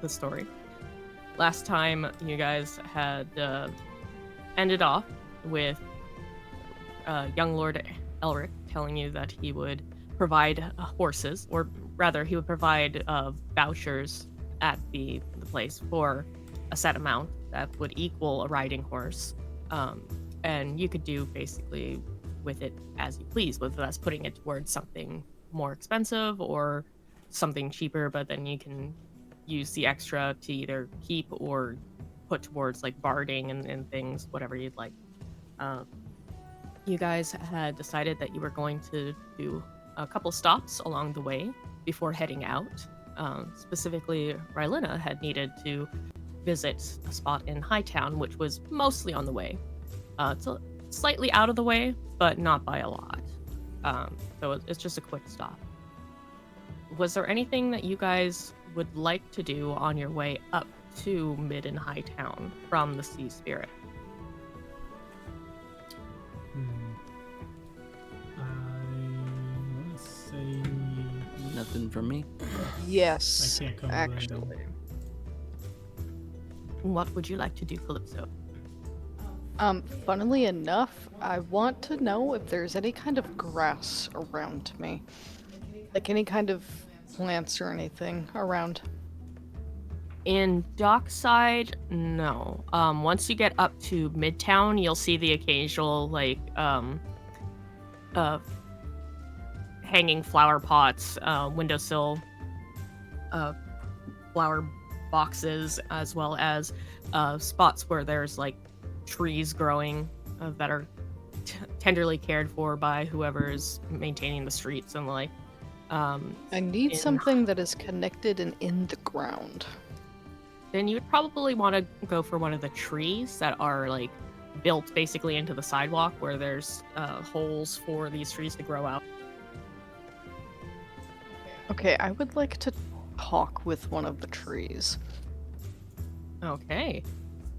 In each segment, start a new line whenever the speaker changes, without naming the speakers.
the story. Last time you guys had ended off with young Lord Elric telling you that he would provide horses, or rather, he would provide vouchers at the place for a set amount that would equal a riding horse. And you could do basically with it as you please, whether that's putting it towards something more expensive or something cheaper, but then you can use the extra to either keep or put towards like barding and things, whatever you'd like. Um, you guys had decided that you were going to do a couple stops along the way before heading out. Specifically, Rylina had needed to visit a spot in Hightown, which was mostly on the way. It's slightly out of the way, but not by a lot. So it's just a quick stop. Was there anything that you guys would like to do on your way up to Mid and Hightown from the Sea Spirit?
I want to say
Nothing from me.
Yes,
I can't come
actually.
What would you like to do, Calypso?
Funnily enough, I want to know if there's any kind of grass around me. Like any kind of plants or anything around.
In Dockside, no. Once you get up to Midtown, you'll see the occasional hanging flower pots, windowsill, flower boxes, as well as spots where there's like trees growing that are tenderly cared for by whoever is maintaining the streets and like.
I need something that is connected and in the ground.
Then you would probably want to go for one of the trees that are like built basically into the sidewalk where there's holes for these trees to grow out.
Okay, I would like to talk with one of the trees.
Okay.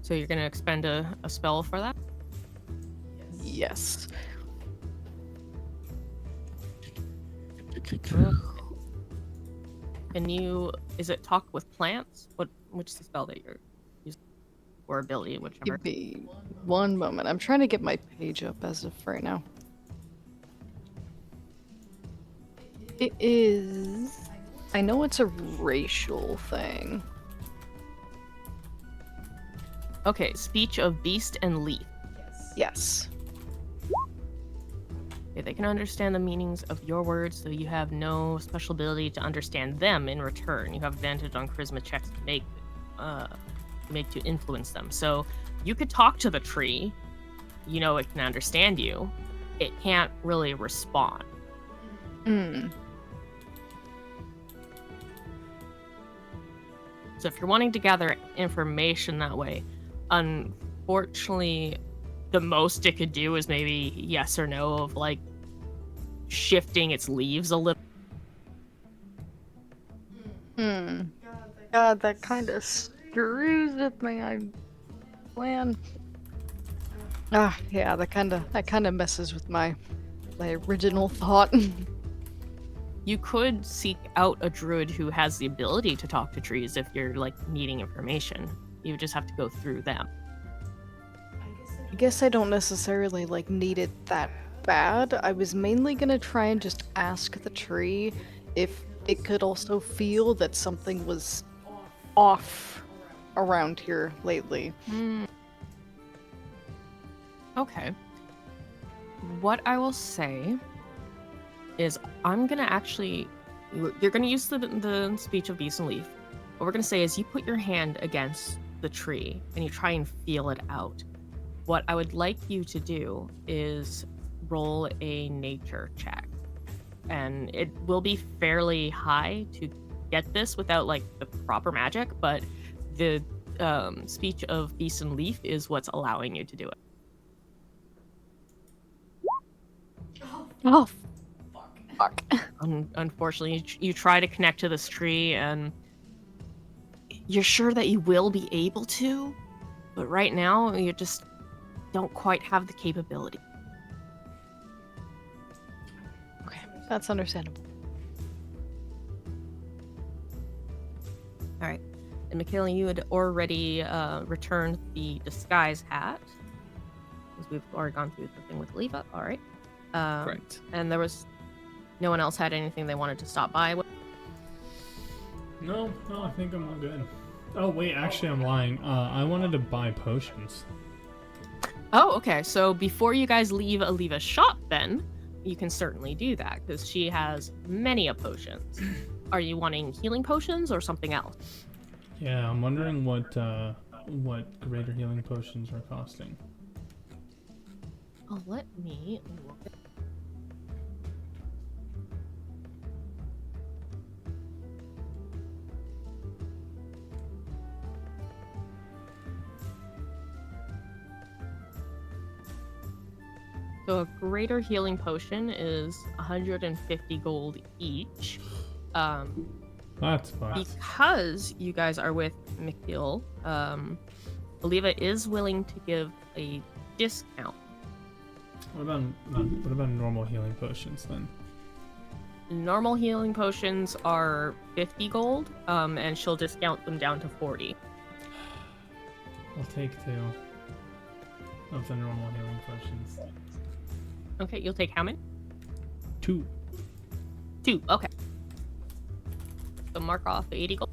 So you're going to expend a spell for that?
Yes.
Can you, is it talk with plants? Which is the spell that you're using? Or ability, whichever.
Give me one moment. I'm trying to get my page up as of right now. It is... I know it's a racial thing.
Okay, speech of beast and leaf.
Yes.
Okay, they can understand the meanings of your words, though you have no special ability to understand them in return. You have advantage on charisma checks to make to influence them. So you could talk to the tree. You know it can understand you. It can't really respond. So if you're wanting to gather information that way, unfortunately, the most it could do is maybe yes or no of like shifting its leaves a little.
God, that kind of screws with my plan. Yeah, that kind of messes with my original thought.
You could seek out a druid who has the ability to talk to trees if you're like needing information. You just have to go through them.
I guess I don't necessarily like need it that bad. I was mainly gonna try and just ask the tree if it could also feel that something was off around here lately.
Okay. What I will say is I'm gonna actually, you're gonna use the speech of beast and leaf. What we're gonna say is you put your hand against the tree and you try and feel it out. What I would like you to do is roll a nature check, and it will be fairly high to get this without like the proper magic, but the speech of beast and leaf is what's allowing you to do it.
Oh, fuck.
Unfortunately, you try to connect to this tree, and you're sure that you will be able to, but right now you just don't quite have the capability.
Okay, that's understandable.
All right. And Michaela, you had already returned the disguise hat. Because we've already gone through the thing with Leva. All right.
Correct.
And there was no one else had anything they wanted to stop by with.
No, I think I'm all good. Oh, wait, actually, I'm lying. I wanted to buy potions.
Oh, okay. So before you guys leave Aleva's shop, then you can certainly do that because she has many a potions. Are you wanting healing potions or something else?
Yeah, I'm wondering what greater healing potions are costing.
Oh, let me look at. So a greater healing potion is 150 gold each.
That's fine.
Because you guys are with Mikil, Aleva is willing to give a discount.
What about normal healing potions then?
Normal healing potions are 50 gold, and she'll discount them down to 40.
I'll take 2 of the normal healing potions.
Okay, you'll take how many?
2.
2, okay. So mark off 80 gold.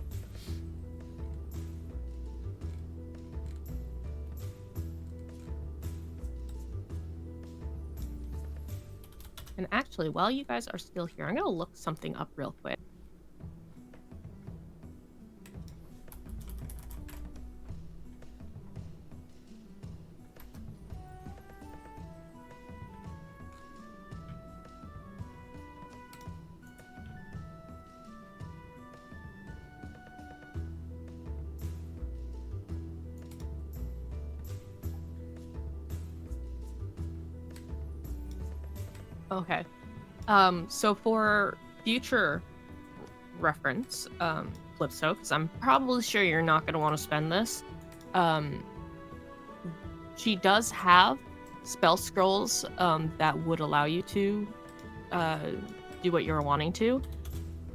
And actually, while you guys are still here, I'm gonna look something up real quick. Okay. So for future reference, Flipso, because I'm probably sure you're not going to want to spend this, she does have spell scrolls that would allow you to do what you're wanting to,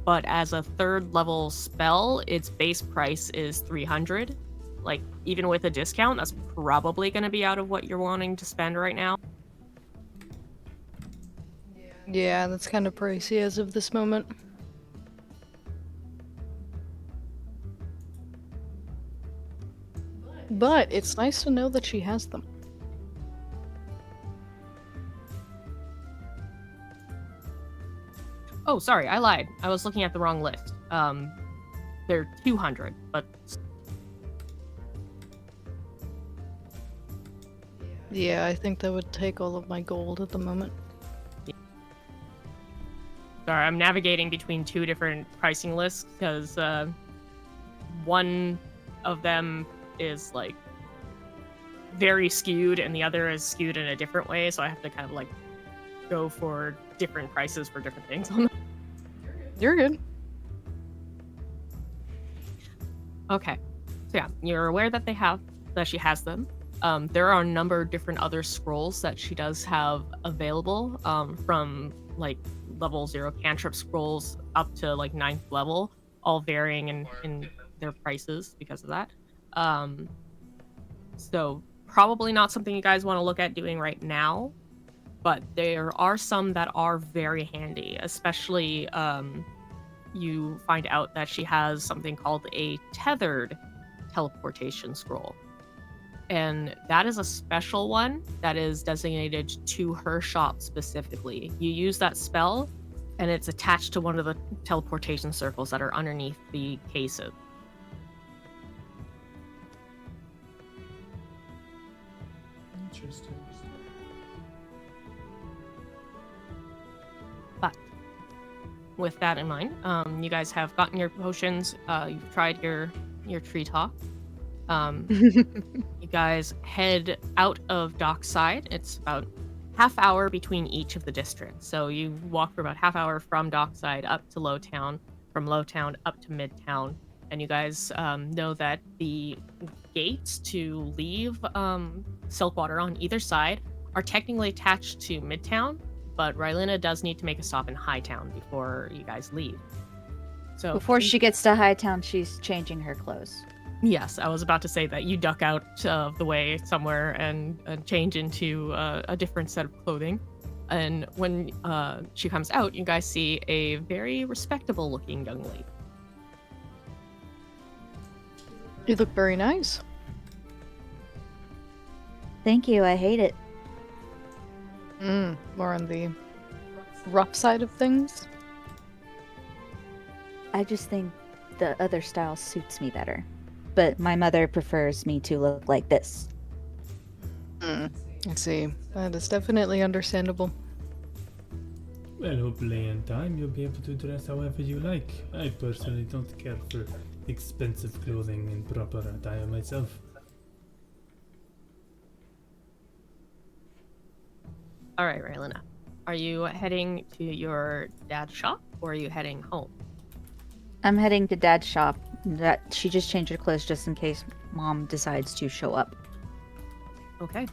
but as a 3rd level spell, its base price is 300. Like, even with a discount, that's probably going to be out of what you're wanting to spend right now.
Yeah, that's kind of pricey as of this moment. But it's nice to know that she has them.
Oh, sorry, I lied. I was looking at the wrong list. They're 200, but...
Yeah, I think that would take all of my gold at the moment.
Sorry, I'm navigating between 2 different pricing lists because one of them is like very skewed and the other is skewed in a different way, so I have to kind of like go for different prices for different things on them.
You're good.
Okay, so yeah, you're aware that she has them. There are a number of different other scrolls that she does have available, from like level 0 cantrip scrolls up to like 9th level, all varying in their prices because of that. So probably not something you guys want to look at doing right now, but there are some that are very handy, especially you find out that she has something called a tethered teleportation scroll. And that is a special one that is designated to her shop specifically. You use that spell, and it's attached to one of the teleportation circles that are underneath the cases.
Interesting.
But with that in mind, you guys have gotten your potions. You've tried your tree talk. You guys head out of Dockside. It's about half hour between each of the districts. So you walk for about half hour from Dockside up to Lowtown, from Lowtown up to Midtown, and you guys know that the gates to leave Silkwater on either side are technically attached to Midtown, but Rylena does need to make a stop in Hightown before you guys leave. So
Before she gets to Hightown, she's changing her clothes.
yes, I was about to say that you duck out of the way somewhere and change into a different set of clothing. And when she comes out, you guys see a very respectable looking young lady.
You look very nice.
Thank you, I hate it.
More on the rough side of things.
I just think the other style suits me better. But my mother prefers me to look like this.
I see. That is definitely understandable.
Well, hopefully in time you'll be able to dress however you like. I personally don't care for expensive clothing and proper attire myself.
All right, Raylina. Are you heading to your dad's shop or are you heading home?
I'm heading to Dad's shop. That she just changed her clothes just in case Mom decides to show up.
Okay.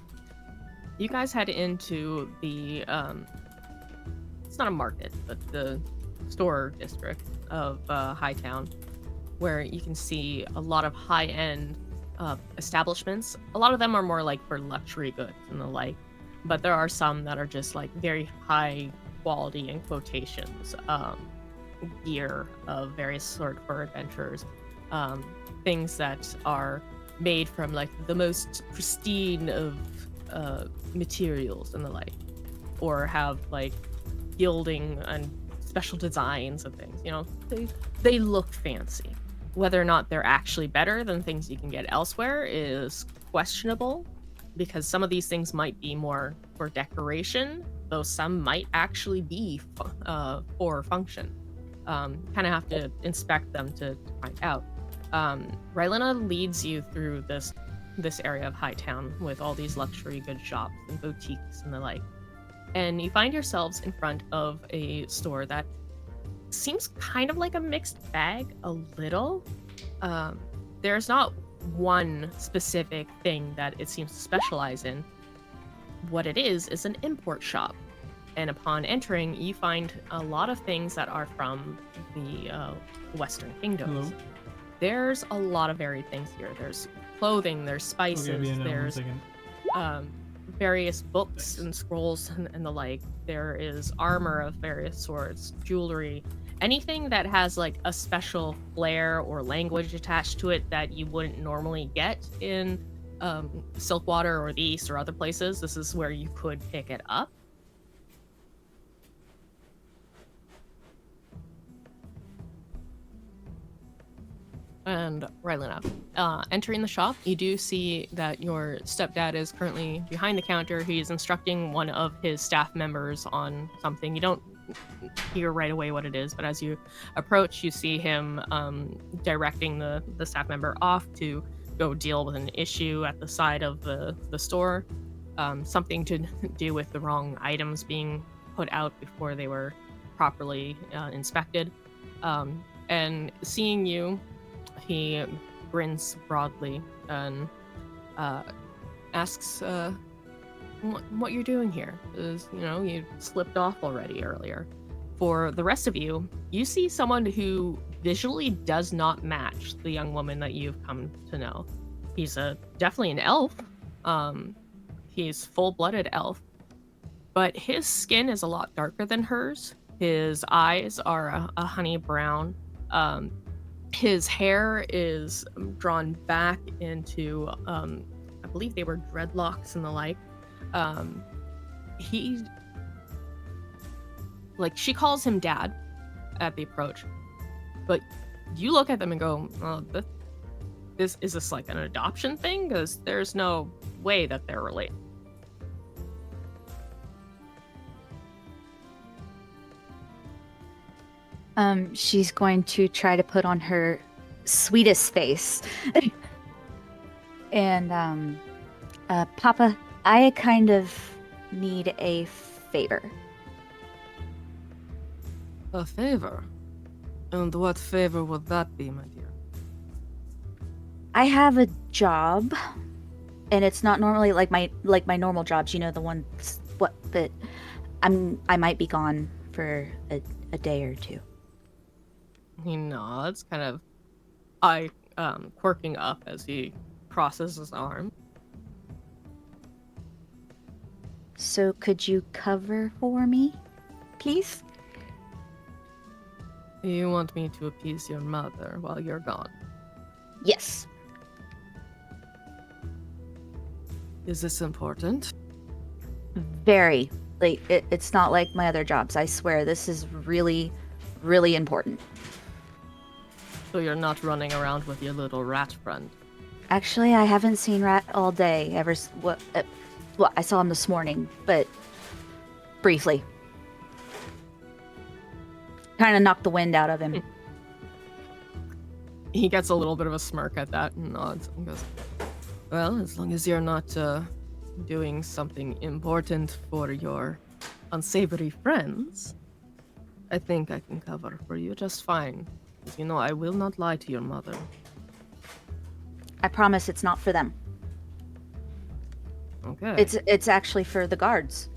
You guys head into the it's not a market, but the store district of Hightown, where you can see a lot of high-end establishments. A lot of them are more like for luxury goods and the like, but there are some that are just like very high quality in quotations gear of various sort for adventurers, things that are made from like the most pristine of materials and the like, or have like gilding and special designs and things. You know, they look fancy. Whether or not they're actually better than things you can get elsewhere is questionable, because some of these things might be more for decoration, though some might actually be for function. Kind of have to inspect them to find out. Raylina leads you through this area of Hightown with all these luxury goods shops and boutiques and the like, and you find yourselves in front of a store that seems kind of like a mixed bag a little. There's not one specific thing that it seems to specialize in. What it is an import shop. And upon entering, you find a lot of things that are from the Western Kingdoms.
Hello.
There's a lot of varied things here. There's clothing, there's spices, there's various books and scrolls and the like. There is armor of various sorts, jewelry, anything that has like a special flair or language attached to it that you wouldn't normally get in Silkwater or the East or other places. This is where you could pick it up. And Raylina, entering the shop, you do see that your stepdad is currently behind the counter. He's instructing one of his staff members on something. You don't hear right away what it is, but as you approach, you see him directing the staff member off to go deal with an issue at the side of the store. Something to do with the wrong items being put out before they were properly inspected. And seeing you, he grins broadly and asks what you're doing here. Is, you know, you slipped off already earlier. For the rest of you, you see someone who visually does not match the young woman that you've come to know. He's definitely an elf. He's full-blooded elf, but his skin is a lot darker than hers. His eyes are a honey brown. His hair is drawn back into, I believe they were dreadlocks and the like. She calls him dad at the approach, but you look at them and go, oh, is this like an adoption thing? Because there's no way that they're related.
She's going to try to put on her sweetest face. And, Papa, I kind of need a favor.
A favor? And what favor would that be, my dear?
I have a job, and it's not normally like my normal jobs, you know, the ones that I might be gone for a day or two.
He nods, kind of eye quirking up as he crosses his arm.
So could you cover for me, please?
You want me to appease your mother while you're gone?
Yes.
Is this important?
Very. Like, it's not like my other jobs. I swear, this is really, really important.
So you're not running around with your little rat friend.
Actually, I haven't seen Rat all day. Well, I saw him this morning, but briefly. Kind of knocked the wind out of him.
He gets a little bit of a smirk at that and nods and goes, well, as long as you're not doing something important for your unsavory friends, I think I can cover for you just fine. You know, I will not lie to your mother.
I promise it's not for them.
Okay.
It's actually for the guards.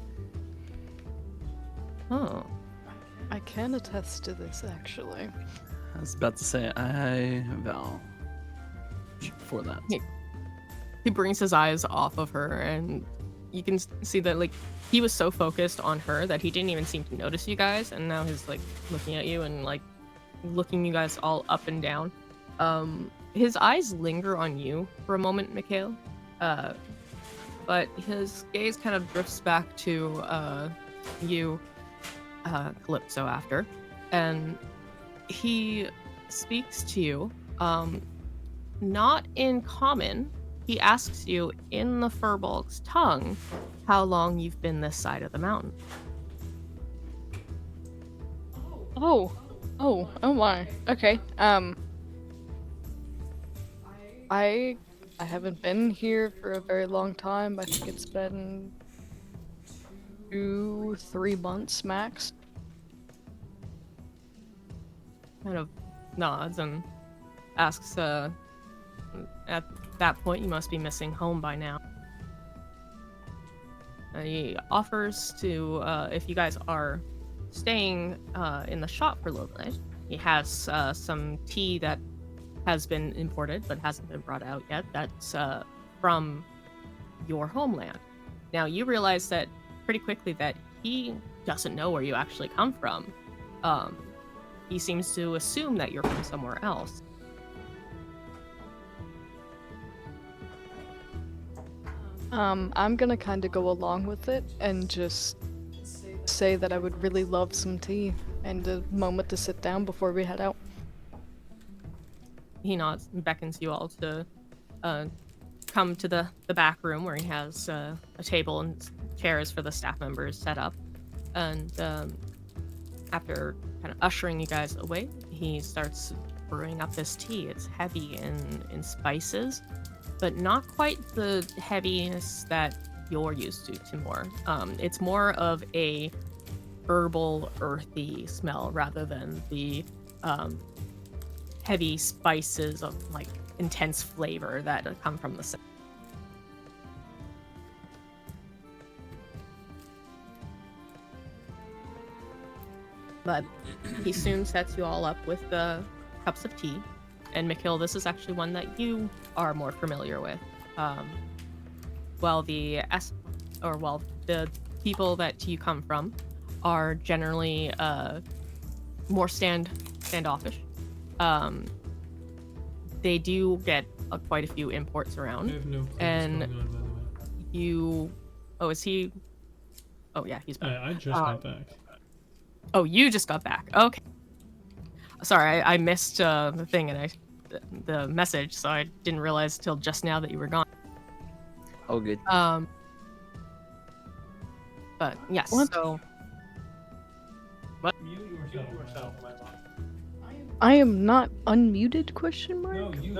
Oh.
I can attest to this, actually.
I was about to say, I vow for that.
He brings his eyes off of her, and you can see that, like, he was so focused on her that he didn't even seem to notice you guys, and now he's, like, looking at you and, like, looking you guys all up and down. His eyes linger on you for a moment, Mikhail, but his gaze kind of drifts back to you, Calypso, after, and he speaks to you, not in common. He asks you in the Furbolg's tongue how long you've been this side of the mountain.
Oh my. Okay. I haven't been here for a very long time. I think it's been 2-3 months max.
Kind of nods and asks, at that point, you must be missing home by now. He offers to, if you guys are staying in the shop for a little bit, he has some tea that has been imported but hasn't been brought out yet. That's from your homeland. Now, you realize that pretty quickly that he doesn't know where you actually come from. He seems to assume that you're from somewhere else.
I'm gonna kind of go along with it and just say that I would really love some tea and a moment to sit down before we head out.
He nods and beckons you all to come to the back room where he has a table and chairs for the staff members set up. And after kind of ushering you guys away, he starts brewing up this tea. It's heavy in spices, but not quite the heaviness that you're used to, Timur. It's more of a herbal, earthy smell rather than the heavy spices of like intense flavor that come from the south. But he soon sets you all up with the cups of tea. And Mikhail, this is actually one that you are more familiar with. While the people that you come from are generally more standoffish. They do get quite a few imports around.
I have no clue
And
what's going on, by the way.
you... Oh, is he... Oh, yeah, he's back.
I just got back.
Oh, you just got back. Okay. Sorry, I missed the thing and the message, so I didn't realize till just now that you were gone.
Oh, good.
But yes,
What?
so
I am not unmuted? Question mark.
No, you've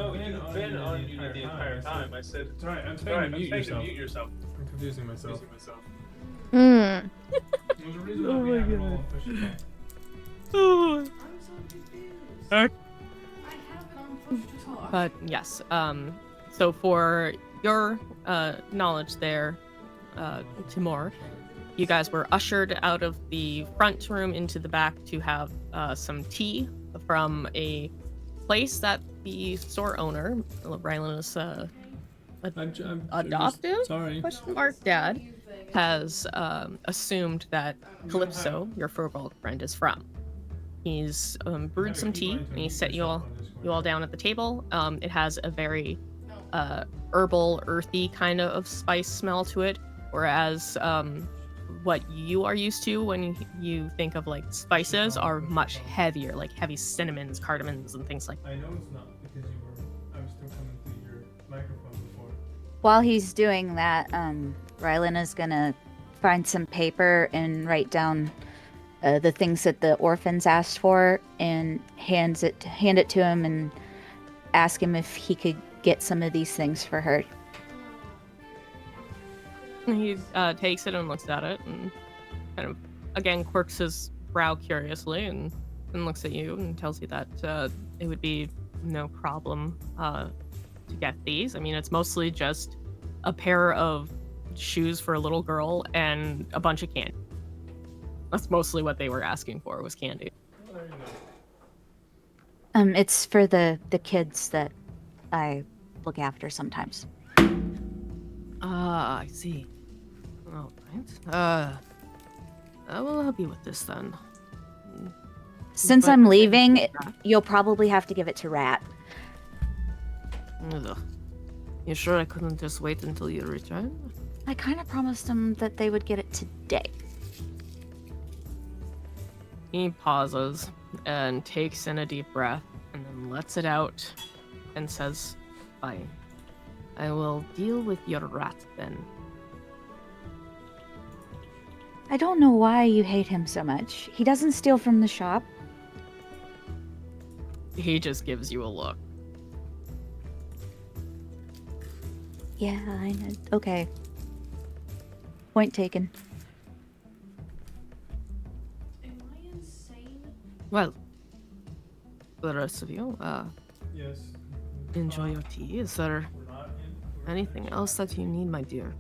been unmuted the entire time. I said, it's alright, I'm saying to mute yourself. I'm confusing myself.
Hmm.
There's a reason why we have an all official call.
But yes, so for your knowledge there, Timur, you guys were ushered out of the front room into the back to have some tea from a place that the store owner, Rylan's
I'm
adoptive
sorry.
question mark dad, has assumed that Calypso, your furbolg friend, is from. He's brewed some tea and he set you all down at the table. It has a very herbal, earthy kind of spice smell to it, whereas what you are used to when you think of like spices are much heavier, like heavy cinnamons, cardamoms, and things like that.
I know it's not because I was still coming through your microphone before.
While he's doing that, Rylan is gonna find some paper and write down the things that the orphans asked for, and hand it to him and ask him if he could get some of these things for her.
He takes it and looks at it and kind of again quirks his brow curiously and looks at you and tells you that it would be no problem to get these. I mean, it's mostly just a pair of shoes for a little girl and a bunch of candy. That's mostly what they were asking for, was candy.
It's for the kids that I look after sometimes.
Ah, I see. All right. I will help you with this then.
Since
But-
I'm leaving, you'll probably have to give it to Rat.
Ugh. You sure I couldn't just wait until you return?
I kind of promised them that they would get it today.
He pauses and takes in a deep breath and then lets it out and says, "Fine. I will deal with your rat then."
I don't know why you hate him so much. He doesn't steal from the shop.
He just gives you a look.
Yeah, I know. Okay. Point taken.
Well, for the rest of you,
Yes.
enjoy your tea. Is there
We're not in.
anything else that you need, my dear?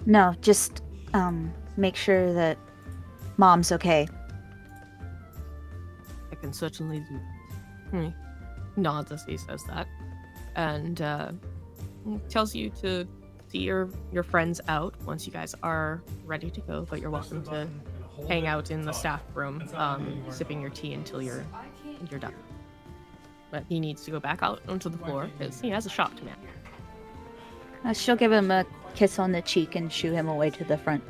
No, just make sure that Mom's okay.
I can certainly do that. He nods as he says that, and tells you to see your friends out once you guys are ready to go. But you're welcome to hang out in the staff room, sipping your tea until you're done. But he needs to go back out onto the floor because he has a shop to manage.
She'll give him a kiss on the cheek and shoo him away to the front.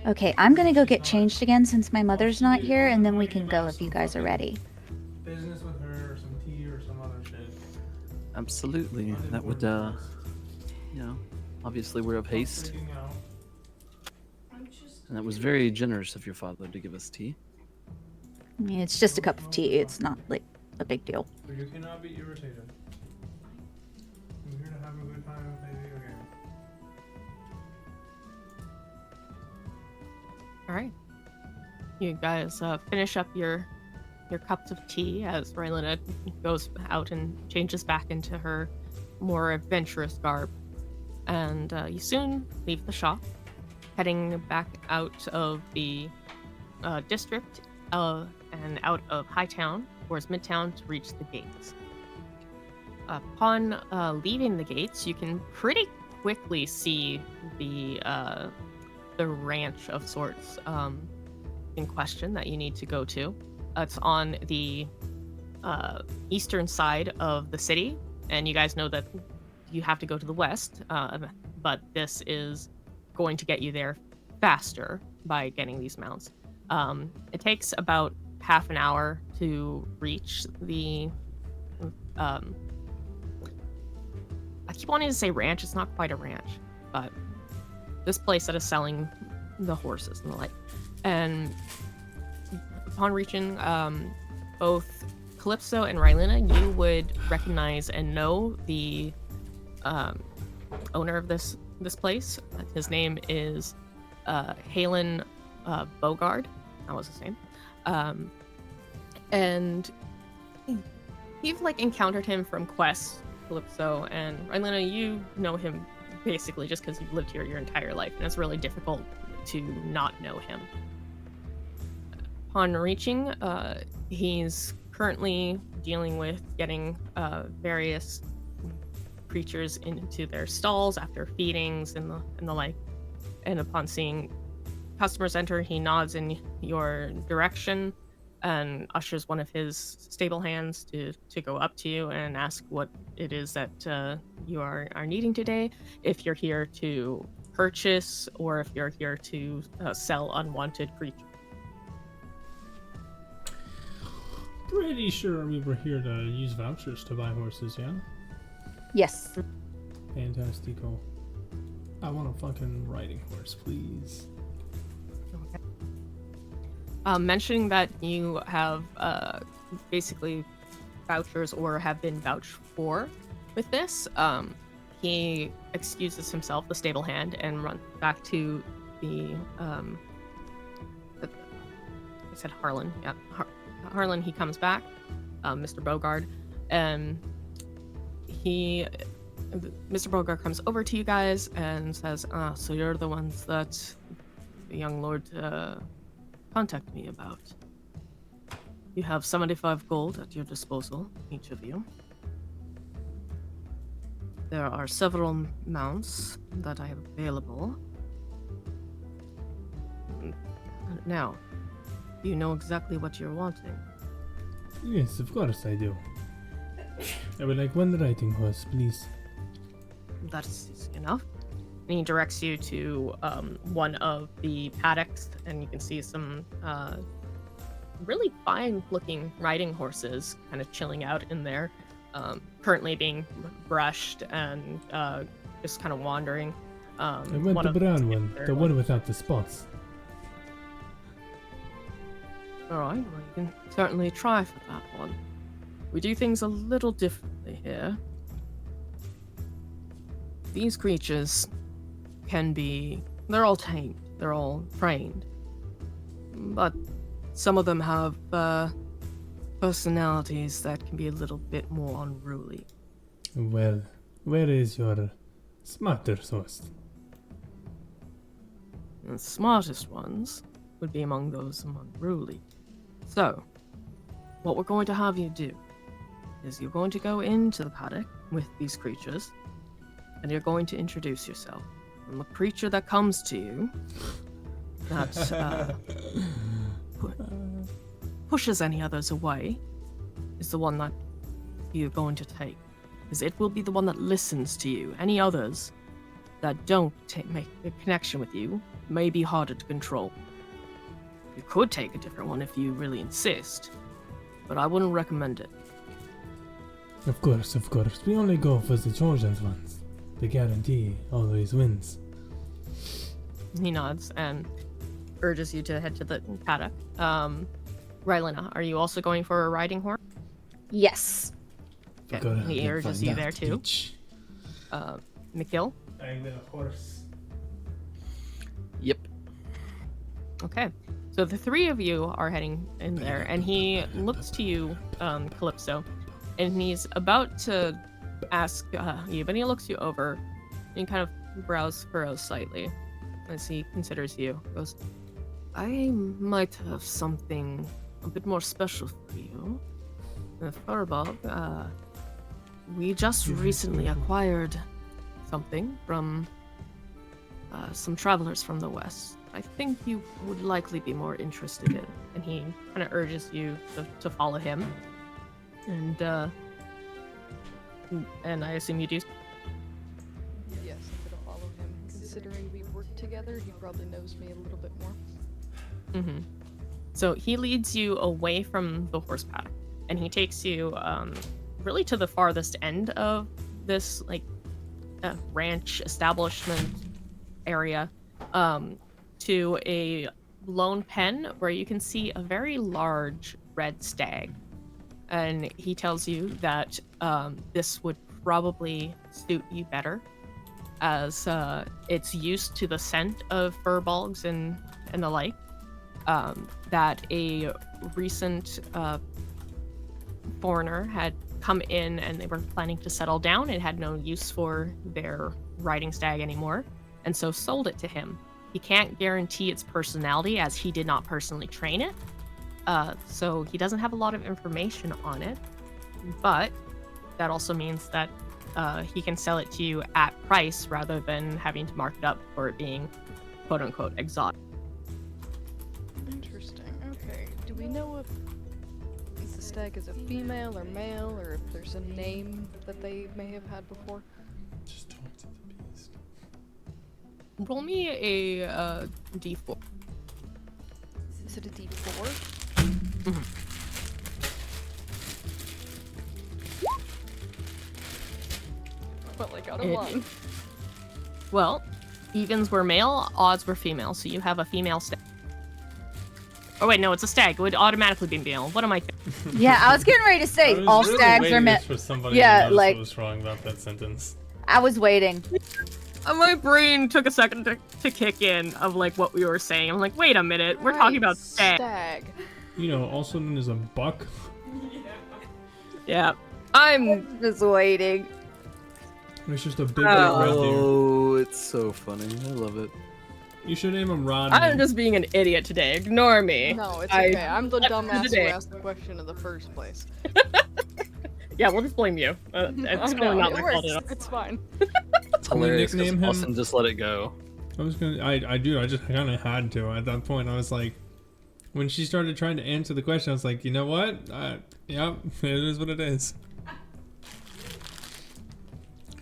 Okay, I'm gonna go get changed again since my mother's not here, and then we can go if you guys are ready.
Business with her, or some tea, or some other shit.
Absolutely. That would, obviously we're of haste.
Freaking out.
And that was very generous of your father to give us tea.
I mean, it's just a cup of tea. It's not like a big deal.
So you cannot be irritated. I'm here to have a good time and play video games.
All right. You guys finish up your cups of tea as Rylena goes out and changes back into her more adventurous garb. And you soon leave the shop, heading back out of the district and out of Hightown towards Midtown to reach the gates. Upon leaving the gates, you can pretty quickly see the ranch of sorts in question that you need to go to. It's on the eastern side of the city, and you guys know that you have to go to the west, but this is going to get you there faster by getting these mounts. It takes about half an hour to reach the I keep wanting to say ranch. It's not quite a ranch, but this place that is selling the horses and the like. And upon reaching both Calypso and Rylena, you would recognize and know the owner of this place. His name is Halen Bogard. That was his name. And you've like encountered him from quests, Calypso, and Rylena, you know him basically just because you've lived here your entire life, and it's really difficult to not know him. Upon reaching, he's currently dealing with getting various creatures into their stalls after feedings and the like. And upon seeing customers enter, he nods in your direction and ushers one of his stable hands to go up to you and ask what it is that you are needing today. If you're here to purchase or if you're here to sell unwanted creatures.
Pretty sure we were here to use vouchers to buy horses, yeah?
Yes.
Fantastico. I want a fucking riding horse, please.
Mentioning that you have basically vouchers or have been vouched for with this, he excuses himself, the stable hand, and runs back to the I said Harlan, yeah, Harlan. He comes back, Mr. Bogard, and Mr. Bogard comes over to you guys and says, so you're the ones that the young lord contacted me about. You have 75 gold at your disposal, each of you. There are several mounts that I have available. Now, do you know exactly what you're wanting?
Yes, of course I do. I would like one riding horse, please.
That's enough. And he directs you to one of the paddocks, and you can see some really fine-looking riding horses kind of chilling out in there, currently being brushed and just kind of wandering.
I want the brown one, the one without the spots.
All right, well, you can certainly try for that one. We do things a little differently here. These creatures they're all tamed, they're all trained. But some of them have personalities that can be a little bit more unruly.
Well, where is your smarter source?
The smartest ones would be among those unruly. So, what we're going to have you do is you're going to go into the paddock with these creatures, and you're going to introduce yourself. And the creature that comes to you, that pushes any others away, is the one that you're going to take. Because it will be the one that listens to you. Any others that don't make a connection with you may be harder to control. You could take a different one if you really insist, but I wouldn't recommend it.
Of course. We only go for the chosen ones. The guarantee always wins.
He nods and urges you to head to the paddock. Rylena, are you also going for a riding horse?
Yes.
Okay. He urges you there too. Mikil?
I will a horse.
Yep.
Okay. So the three of you are heading in there, and he looks to you, Calypso, and he's about to ask you, but he looks you over and kind of furrows slightly as he considers you. He goes, I might have something a bit more special for you. Furbog, we just recently acquired something from some travelers from the west. I think you would likely be more interested in. And he kind of urges you to follow him. And I assume you do.
Yes, I'm gonna follow him. Considering we work together, he probably knows me a little bit more.
Mm-hmm. So he leads you away from the horse paddock, and he takes you really to the farthest end of this ranch establishment area, to a lone pen where you can see a very large red stag. And he tells you that this would probably suit you better, as it's used to the scent of furbolgs and the like. That a recent foreigner had come in and they were planning to settle down and had no use for their riding stag anymore, and so sold it to him. He can't guarantee its personality as he did not personally train it, so he doesn't have a lot of information on it, but that also means that he can sell it to you at price rather than having to mark it up for it being quote-unquote exotic.
Interesting. Okay. Do we know if the stag is a female or male, or if there's a name that they may have had before?
Just talk to the beast.
Roll me a d4.
Is it a D4? But like out of
It-
one.
Well, evens were male, odds were female, so you have a female stag. Oh wait, no, it's a stag. It would automatically be male. What am I thinking?
Yeah, I was getting ready to
I
say
was
all
really
stags are
waiting
meant.
for somebody
Yeah,
to notice
like-
what was wrong about that sentence.
I was waiting.
My brain took a second to kick in of like what we were saying. I'm like, wait a minute, we're talking about stag.
Stag.
You know, also known as a buck.
Yeah, I'm
Just waiting.
It's just a big red deer.
Oh, it's so funny. I love it.
You should name him Rodney.
I'm just being an idiot today. Ignore me.
No, it's
I
okay. I'm the
slept through the
dumbass who
day.
asked the question in the first place.
Yeah, we'll just blame you. It's really not my fault at all.
It's fine.
It's
Can we
hilarious. 'cause
nickname him?
Austin just let it go.
I was gonna, I just kind of had to. At that point, I was like, when she started trying to answer the question, I was like, you know what? Yep, it is what it is.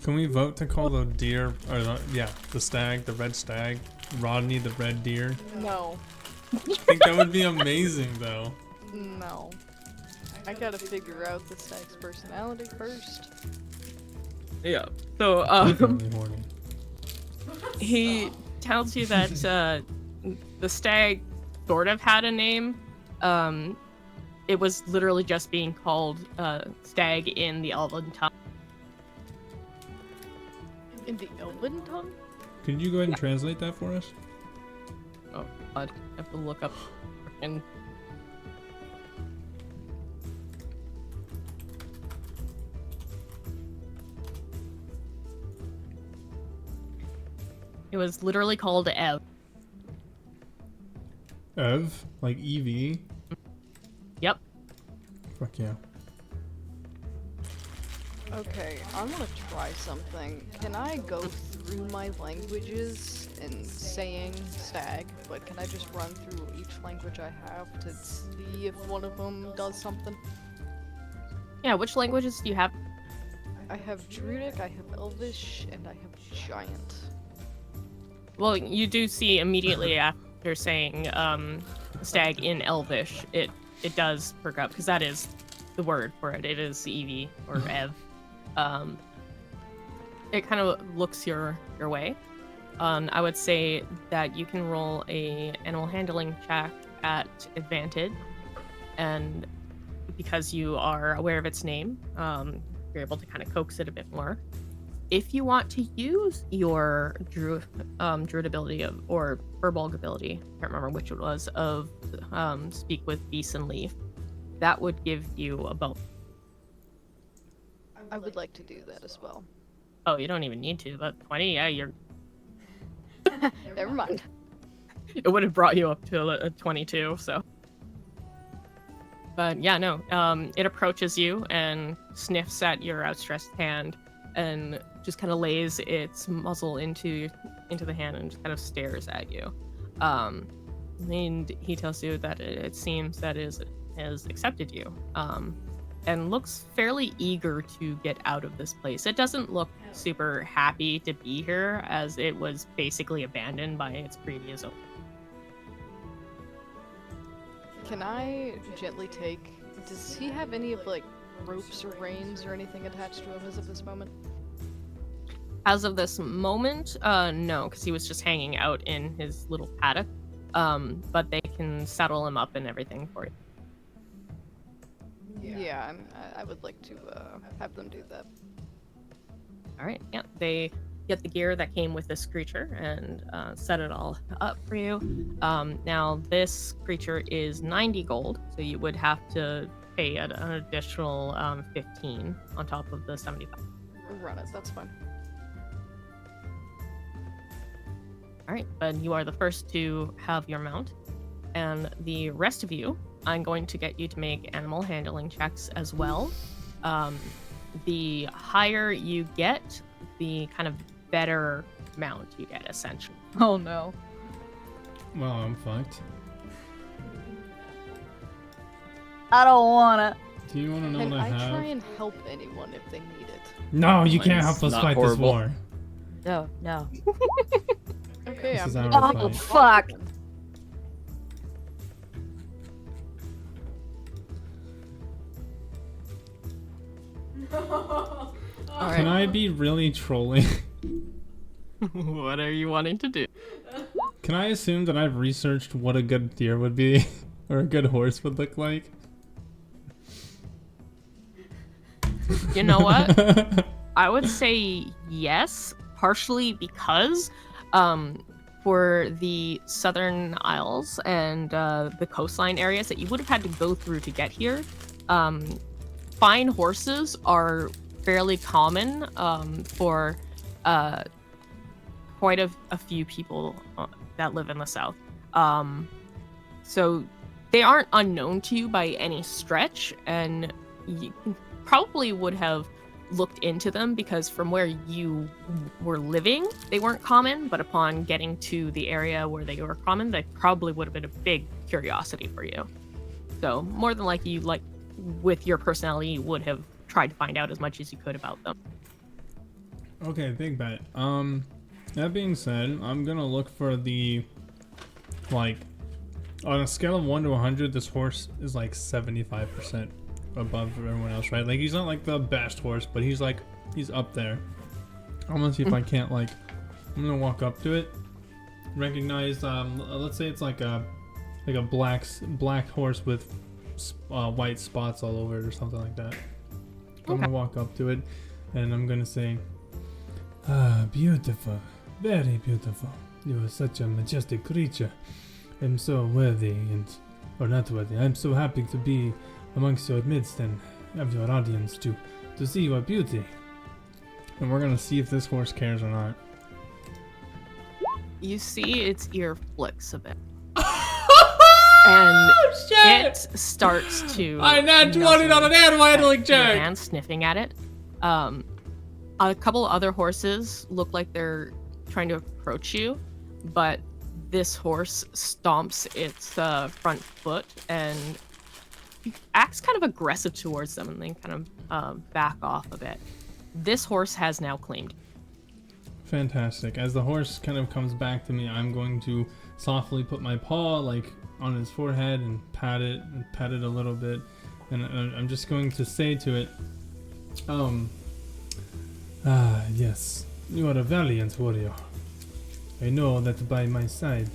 Can we vote to call the deer, or the stag, the red stag, Rodney the red deer?
No.
I think that would be amazing, though.
No. I gotta figure out the stag's personality first.
Yeah. So,
Definitely horny.
he tells you that the stag sort of had a name. It was literally just being called stag in the Elven tongue.
In the Elven tongue?
Could you go ahead and translate that for us?
Oh God, I have to look up. And it was literally called Ev.
Ev, like Evie.
Yep.
Fuck yeah.
Okay, I wanna try something. Can I go through my languages in saying stag, but can I just run through each language I have to see if one of them does something?
Yeah. Which languages do you have?
I have Druidic, I have Elvish, and I have Giant.
Well, you do see immediately after saying stag in Elvish, it does perk up because that is the word for it. It is Evie or Ev. It kind of looks your way. I would say that you can roll a animal handling check at advantage, and because you are aware of its name, you're able to kind of coax it a bit more. If you want to use your druid ability or Furbolg ability, I can't remember which it was, of speak with beast and leaf, that would give you a bonus.
I would like to do that as well.
Oh, you don't even need to, but 20, yeah, you're.
Never mind.
It would have brought you up to a 22, so. But yeah, no. It approaches you and sniffs at your outstretched hand and just kind of lays its muzzle into the hand and just kind of stares at you. And he tells you that it seems that it has accepted you. And looks fairly eager to get out of this place. It doesn't look super happy to be here, as it was basically abandoned by its previous owner.
Can I gently take... Does he have any of, like, ropes or reins or anything attached to him as of this moment?
As of this moment, no, because he was just hanging out in his little paddock. But they can saddle him up and everything for you.
Yeah, I would like to have them do that.
All right, yeah, they get the gear that came with this creature and set it all up for you. Now, this creature is 90 gold, so you would have to pay an additional 15 on top of the 75.
Run it, that's fine.
All right, then you are the first to have your mount, and the rest of you, I'm going to get you to make animal handling checks as well. The higher you get, the kind of better mount you get, essentially.
Oh no.
Well, I'm fucked.
I don't wanna.
Do you want to know
Can
what I
I
have?
try and help anyone if they need it?
No, you can't
Mine's
help us
not
fight
horrible.
this war.
No, no.
Okay,
This
I'm
is
gonna
our
make
Oh,
fight.
a
fuck.
then.
All
Can
right.
I be really trolling?
What are you wanting to do?
Can I assume that I've researched what a good deer would be? Or a good horse would look like?
You know what? I would say yes, partially because for the Southern Isles and the coastline areas that you would have had to go through to get here, fine horses are fairly common for quite a few people that live in the South. So they aren't unknown to you by any stretch, and you probably would have looked into them because from where you were living, they weren't common, but upon getting to the area where they were common, they probably would have been a big curiosity for you. So more than likely, you, like, with your personality, you would have tried to find out as much as you could about them.
Okay, big bet. That being said, I'm gonna look for the, like, on a scale of 1 to 100, this horse is like 75% above everyone else, right? Like, he's not like the best horse, but he's like, he's up there. I'm gonna see if I can't, like, I'm gonna walk up to it, recognize, let's say it's like a black horse with white spots all over it or something like that. I'm gonna walk up to it, and I'm gonna say, "Ah, beautiful, very beautiful. You are such a majestic creature. I'm so worthy or not worthy. I'm so happy to be amongst your midst and have your audience to see your beauty." And we're gonna see if this horse cares or not.
You see its ear flicks a bit. And it starts to.
I nat 20 on an animal handling
your
check.
hand sniffing at it. A couple other horses look like they're trying to approach you, but this horse stomps its front foot and acts kind of aggressive towards them, and then kind of back off a bit. This horse has now claimed.
Fantastic. As the horse kind of comes back to me, I'm going to softly put my paw like on his forehead and pat it a little bit, and I'm just going to say to it, yes, you are a valiant warrior. I know that by my side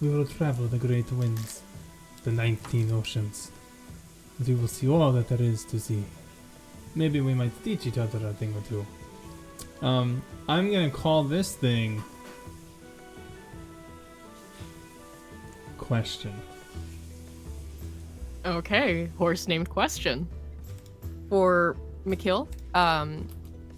we will travel the great winds, the 19 oceans, and we will see all that there is to see. Maybe we might teach each other a thing or two. I'm gonna call this thing Question.
Okay, horse named Question. For McKill,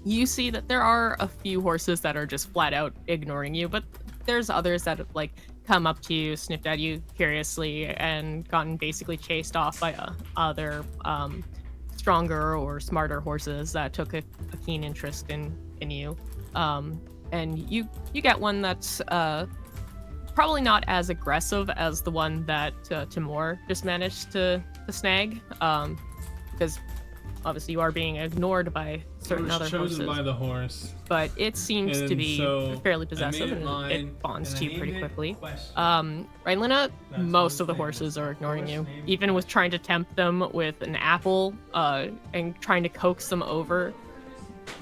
you see that there are a few horses that are just flat out ignoring you, but there's others that have like come up to you, sniffed at you curiously, and gotten basically chased off by other stronger or smarter horses that took a keen interest in you. And you get one that's probably not as aggressive as the one that Timur just managed to snag, because obviously you are being ignored by certain other
chosen
horses.
by the horse.
But it seems to
And
be
so
fairly
I
possessive,
made it
and
mine,
it bonds
and
to
I
you pretty
named it
quickly.
Question.
Rylena,
That's
most
what
of the
his name
horses
is.
are ignoring you,
Horse named
even with trying to tempt them with an apple and trying to coax them over.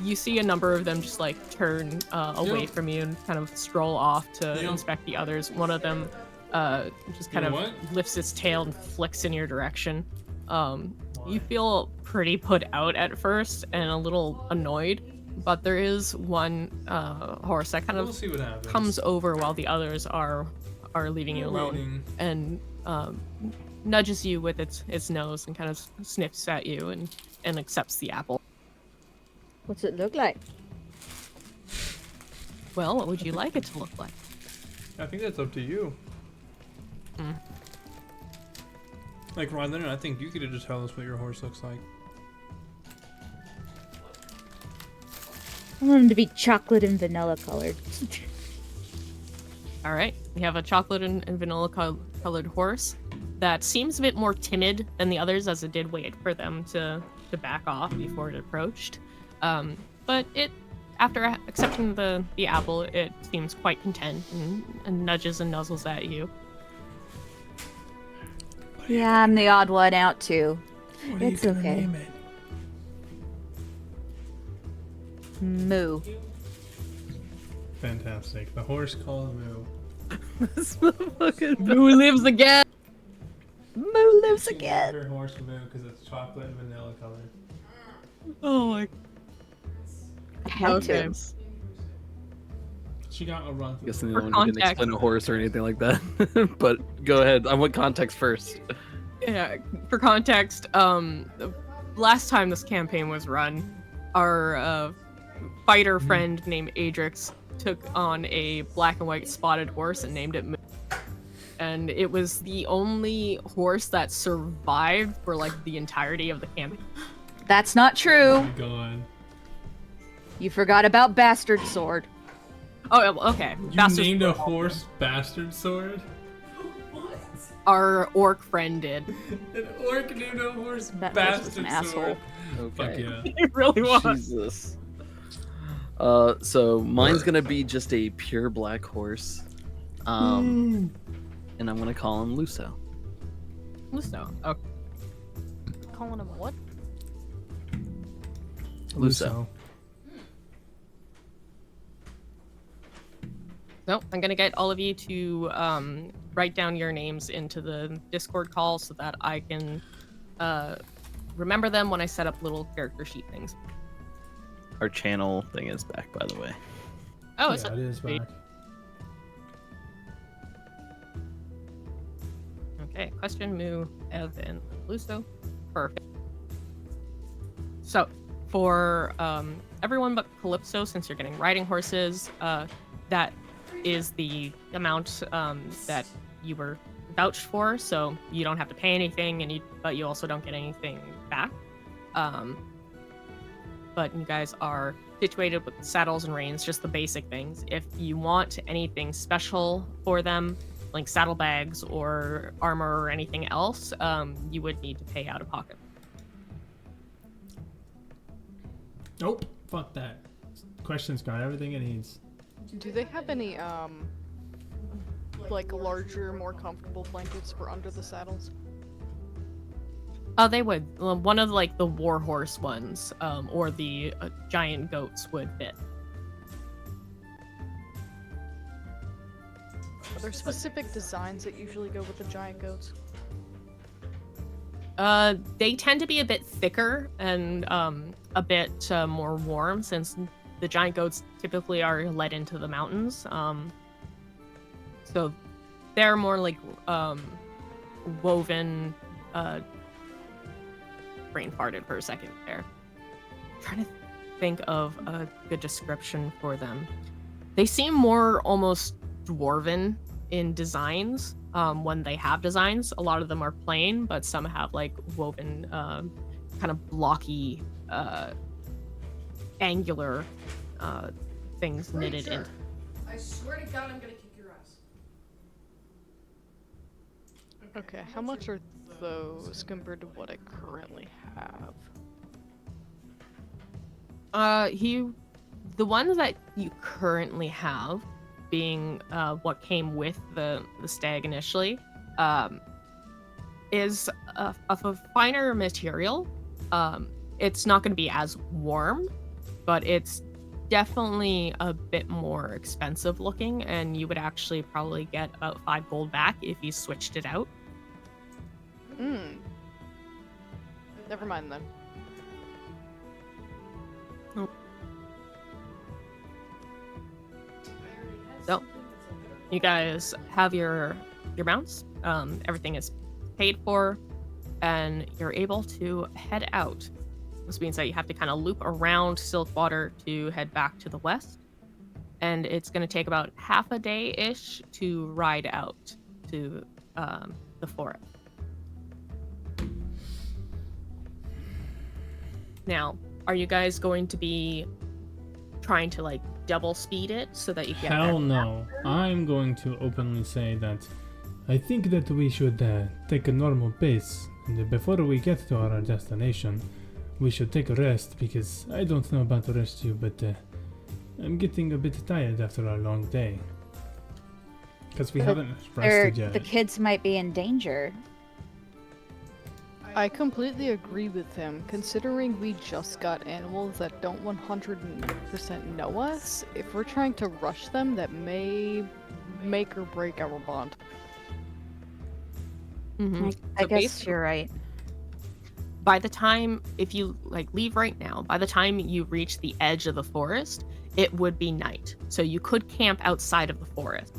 You see a number of them just like turn away
Yep.
from you and kind of stroll off to
Yep.
inspect the others. One of them just kind
You
of
know what?
lifts its tail and flicks in your direction. You feel pretty put out at first and a little annoyed, but there is one horse that kind
We'll
of
see what happens.
comes over while the others are leaving you
We're
alone,
waiting.
and nudges you with its nose and kind of sniffs at you and accepts the apple.
What's it look like?
Well, what would you like it to look like?
I think that's up to you.
Mm.
Like, Rylan, I think you could just tell us what your horse looks like.
I want him to be chocolate and vanilla colored.
All right, we have a chocolate and vanilla colored horse that seems a bit more timid than the others, as it did wait for them to back off before it approached. But it, after accepting the apple, it seems quite content and nudges and nuzzles at you.
Yeah, I'm the odd one out too.
What
It's okay. Moo.
Fantastic. The horse called Moo.
This motherfucker.
Who lives again?
Moo lives
She named
again.
her horse Moo because it's chocolate and vanilla colored.
Oh my.
Had to.
She got a run.
I guess the
For
only one who didn't
context.
explain a horse or anything like that. But go ahead. I want context first.
Yeah, for context, the last time this campaign was run, our fighter friend named Adrix took on a black and white spotted horse and named it Moo. And it was the only horse that survived for like the entirety of the campaign.
That's not
Oh
true.
my god.
You forgot about Bastard Sword.
Oh, okay.
You
Bastard
named a
Sword.
horse Bastard Sword?
Our orc friend did.
An orc named a horse
That horse was
Bastard
an asshole.
Sword. Fuck
Okay.
yeah.
It really was.
Jesus. So mine's gonna be just a pure black horse. And I'm gonna call him Luso.
So, okay.
Calling him what?
Luso.
So I'm gonna get all of you to write down your names into the Discord call so that I can remember them when I set up little character sheet things.
Our channel thing is back, by the way.
Oh,
Yeah,
it's
it is back.
okay. Question, Moo, Evan, Luso. Perfect. So for everyone but Calypso, since you're getting riding horses, that is the amount that you were vouched for, so you don't have to pay anything, but you also don't get anything back. But you guys are situated with saddles and reins, just the basic things. If you want anything special for them, like saddlebags or armor or anything else, you would need to pay out of pocket.
Nope. Fuck that. Question's got everything it needs.
Do they have any like larger, more comfortable blankets for under the saddles?
Oh, they would. One of like the warhorse ones, or the giant goats would fit.
Are there specific designs that usually go with the giant goats?
They tend to be a bit thicker and a bit more warm, since the giant goats typically are led into the mountains. So they're more like woven. Brain farted for a second there. I'm trying to think of a good description for them. They seem more almost dwarven in designs. When they have designs, a lot of them are plain, but some have like woven, kind of blocky, angular things knitted in.
I swear to God, I'm gonna kick your ass.
Okay, how much are those compared to what I currently have?
The ones that you currently have, being what came with the stag initially, is of a finer material. It's not going to be as warm, but it's definitely a bit more expensive looking, and you would actually probably get about 5 gold back if you switched it out.
Never mind then.
So, you guys have your mounts. Everything is paid for, and you're able to head out. This means that you have to kind of loop around Silkwater to head back to the west. and it's going to take about half a day-ish to ride out to the forest. Now, are you guys going to be trying to like double speed it so that you get
Hell
there
no.
faster?
I'm going to openly say that I think that we should take a normal pace. And before we get to our destination, we should take a rest because I don't know about the rest of you, but I'm getting a bit tired after our long day. Because we
But
haven't rested yet.
The kids might be in danger.
I completely agree with him. Considering we just got animals that don't 100% know us, if we're trying to rush them, that may make or break our bond.
Mhm.
I
So
guess
basically,
you're right.
by the time, if you like leave right now, by the time you reach the edge of the forest, it would be night. So you could camp outside of the forest.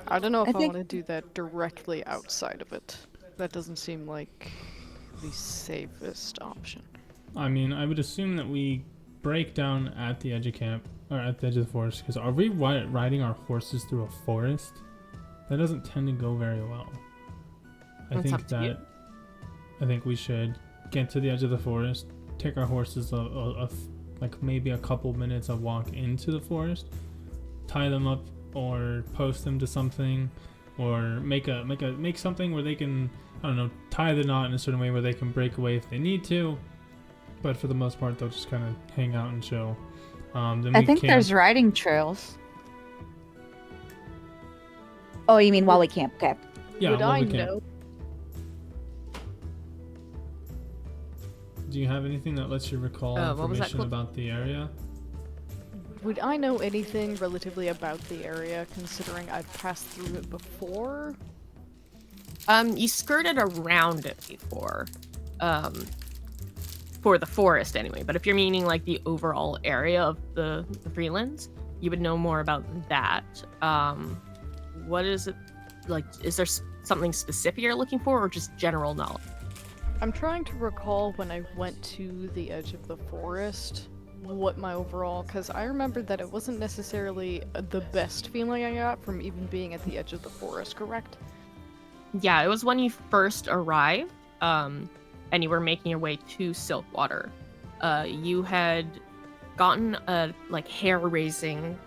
I don't know if
I
I,
think-
want to do that directly outside of it. That doesn't seem like the safest option.
I mean, I would assume that we break down at the edge of camp, or at the edge of the forest, because are we riding our horses through a forest? That doesn't tend to go very well.
That's up to you.
I think we should get to the edge of the forest, take our horses like maybe a couple minutes of walk into the forest, tie them up or post them to something, or make something where they can, I don't know, tie the knot in a certain way where they can break away if they need to. But for the most part, they'll just kind of hang out and chill. Then
I
we
think
camp.
there's riding trails. Oh, you mean while we camp? Okay.
Yeah,
Would
well,
I
we camp.
know?
Do you have anything that lets you recall
what was that
information
called?
about the area?
Would I know anything relatively about the area, considering I've passed through it before?
You skirted around it before, for the forest anyway. But if you're meaning like the overall area of the Freelands, you would know more about that. What is it like? Is there something specific you're looking for, or just general knowledge?
I'm trying to recall when I went to the edge of the forest, what my overall, because I remember that it wasn't necessarily the best feeling I got from even being at the edge of the forest, correct?
Yeah, it was when you first arrived, and you were making your way to Silkwater. You had gotten a like hair-raising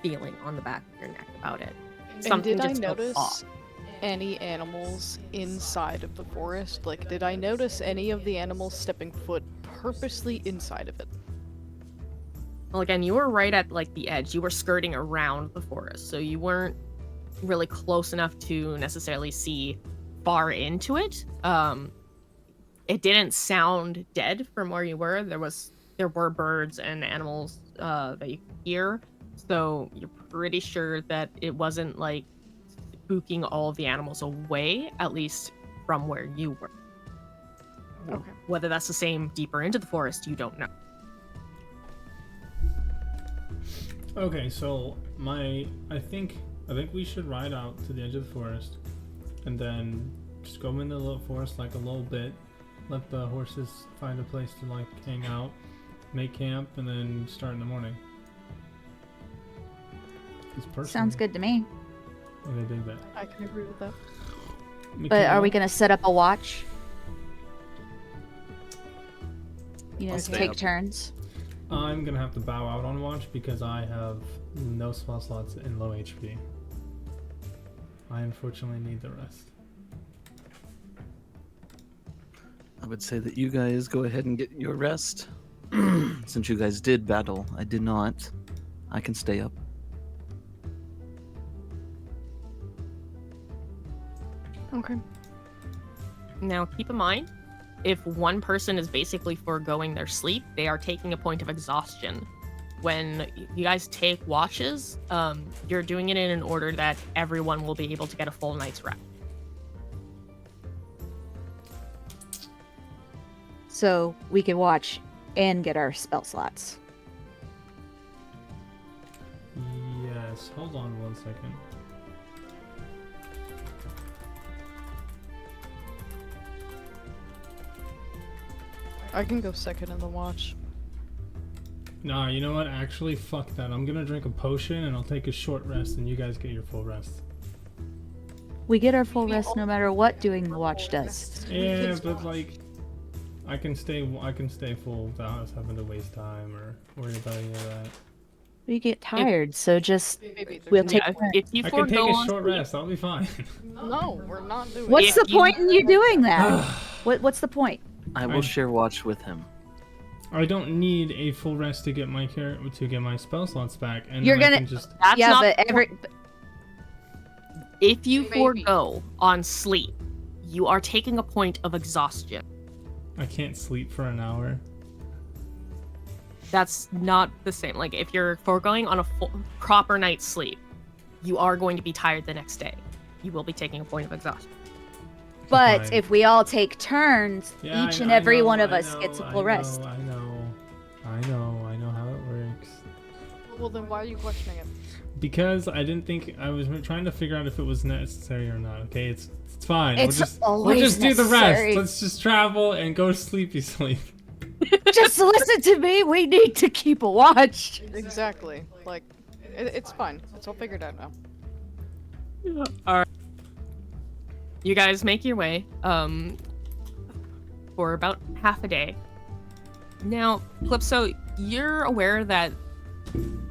feeling on the back of your neck about it.
And did I
just felt
notice
off.
any animals inside of the forest? Like, did I notice any of the animals stepping foot purposely inside of it?
Well, again, you were right at like the edge. You were skirting around the forest, so you weren't really close enough to necessarily see far into it. It didn't sound dead from where you were. There were birds and animals that you could hear, so you're pretty sure that it wasn't like spooking all of the animals away, at least from where you were.
Okay.
Whether that's the same deeper into the forest, you don't know.
Okay, so I think we should ride out to the edge of the forest, and then just go into the little forest like a little bit, let the horses find a place to like hang out, make camp, and then start in the morning.
Sounds good to me.
Okay, big bet.
I can agree with that.
But are we
Michaela?
gonna set up a watch? You know,
I'll
to
stay
take
up.
turns.
I'm gonna have to bow out on watch because I have no spell slots in low HP. I unfortunately need the rest.
I would say that you guys go ahead and get your rest. Since you guys did battle, I did not. I can stay up.
Okay.
Now, keep in mind, if one person is basically foregoing their sleep, they are taking a point of exhaustion. When you guys take watches, you're doing it in an order that everyone will be able to get a full night's rest.
So we could watch and get our spell slots.
Yes, hold on 1 second.
I can go second in the watch.
Nah, you know what? Actually, fuck that. I'm gonna drink a potion and I'll take a short rest, and you guys get your full rest.
We get our full rest no matter what doing the watch does.
Yeah, but like, I can stay full without us having to waste time or worry about any of that.
We get tired, so just
Maybe there's
we'll
no-
take.
Yeah, if you
I can take
forego
a
on
short
sleep-
rest. I'll be fine.
No, we're not doing
What's
If
the
you-
point in you doing that? What's the point?
I will share watch with him.
I don't need a full rest to get my spell slots back, and
You're
then I
gonna-
can just.
That's
Yeah,
not
but
the
every
point. If you
Maybe.
forego on sleep, you are taking a point of exhaustion.
I can't sleep for an hour.
That's not the same. Like if you're foregoing on a proper night's sleep, you are going to be tired the next day. You will be taking a point of exhaustion.
but
Fine.
if we all take turns,
Yeah,
each
I
and
know,
every one
I
of us
know,
gets a
I
full rest.
know, I know how it works.
Well, then why are you questioning it?
Because I didn't think I was trying to figure out if it was necessary or not. Okay, it's fine.
It's
we'll
always
just do the
necessary.
rest. Let's just travel and go to sleepy sleep.
Just listen to me. We need to keep a watch.
Exactly. Like, it's fine. It's all figured out now.
Alright. You guys make your way for about half a day. Now, Calypso, you're aware that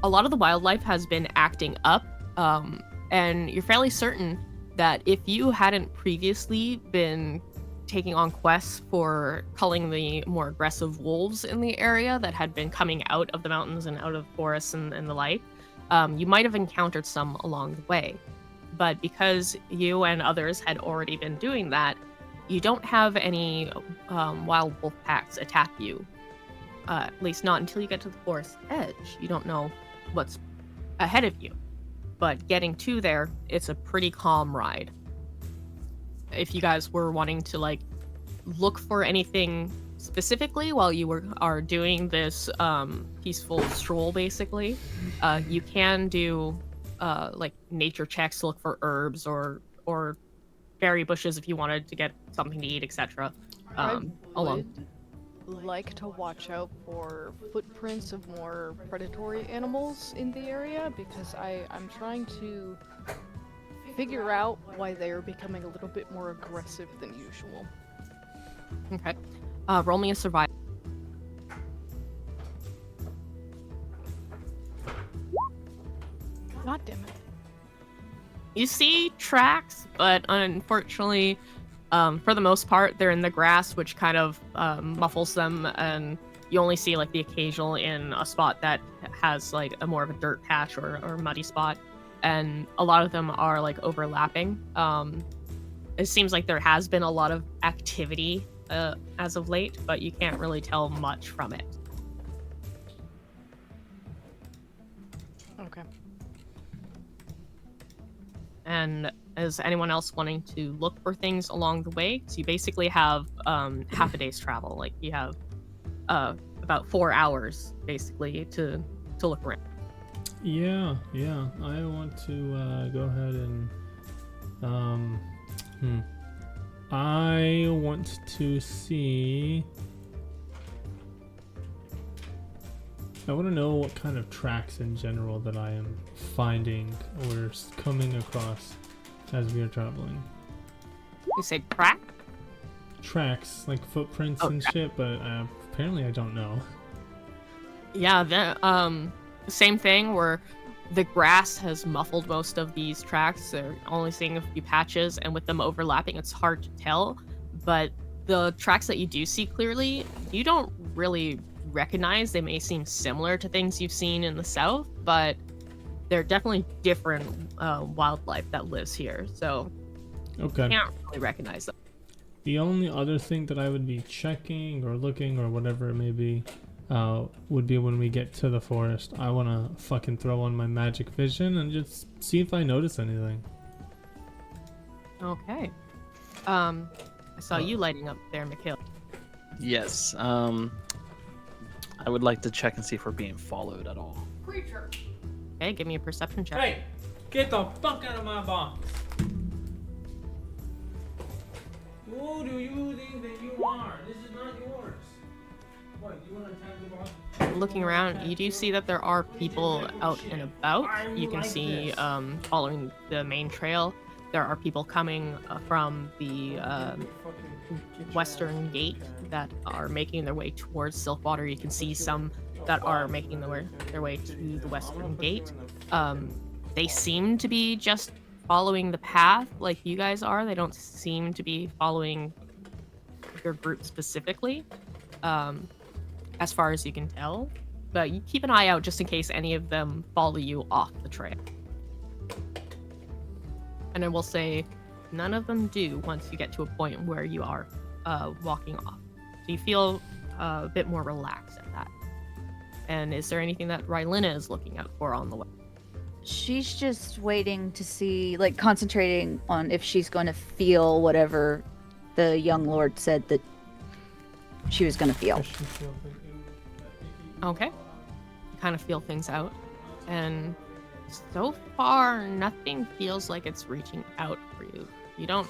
a lot of the wildlife has been acting up, and you're fairly certain that if you hadn't previously been taking on quests for culling the more aggressive wolves in the area that had been coming out of the mountains and out of forests and the like, you might have encountered some along the way. But because you and others had already been doing that, you don't have any wild wolf packs attack you. At least not until you get to the forest edge. You don't know what's ahead of you. But getting to there, it's a pretty calm ride. If you guys were wanting to like look for anything specifically while you are doing this peaceful stroll, basically, you can do like nature checks to look for herbs or berry bushes if you wanted to get something to eat, etc.
I
Along.
would like to watch out for footprints of more predatory animals in the area because I'm trying to figure out why they are becoming a little bit more aggressive than usual.
Okay. Roll me a survival.
God damn it.
You see tracks, but unfortunately, for the most part, they're in the grass, which kind of muffles them, and you only see like the occasional in a spot that has like a more of a dirt patch or muddy spot, and a lot of them are like overlapping. It seems like there has been a lot of activity as of late, but you can't really tell much from it.
Okay.
And is anyone else wanting to look for things along the way? So you basically have half a day's travel. Like you have about 4 hours basically to look around.
Yeah. I want to go ahead and I want to see. I want to know what kind of tracks in general that I am finding or coming across as we are traveling.
You say track?
Tracks, like footprints and shit, but apparently I don't know.
Yeah, the same thing where the grass has muffled most of these tracks. They're only seeing a few patches, and with them overlapping, it's hard to tell. But the tracks that you do see clearly, you don't really recognize. They may seem similar to things you've seen in the south, but they're definitely different wildlife that lives here. So
Okay.
you can't really recognize them.
The only other thing that I would be checking or looking or whatever it may be would be when we get to the forest. I want to fucking throw on my magic vision and just see if I notice anything.
Okay. I saw you lighting up there, Mikhail.
Yes. I would like to check and see if we're being followed at all.
Creature.
Okay, give me a perception check.
Hey, get the fuck out of my box! Who do you think that you are? This is not yours.
Looking around, you do see that there are people out and about. You can see, following the main trail, there are people coming from the western gate that are making their way towards Silkwater. You can see some that are making their way to the western gate. They seem to be just following the path like you guys are. They don't seem to be following your group specifically, as far as you can tell. But you keep an eye out just in case any of them follow you off the trail. And I will say, none of them do once you get to a point where you are walking off. So you feel a bit more relaxed at that. And is there anything that Rylina is looking out for on the way?
She's just waiting to see, like, concentrating on if she's going to feel whatever the young lord said that she was going to feel.
Okay. Kind of feel things out. And so far, nothing feels like it's reaching out for you. You don't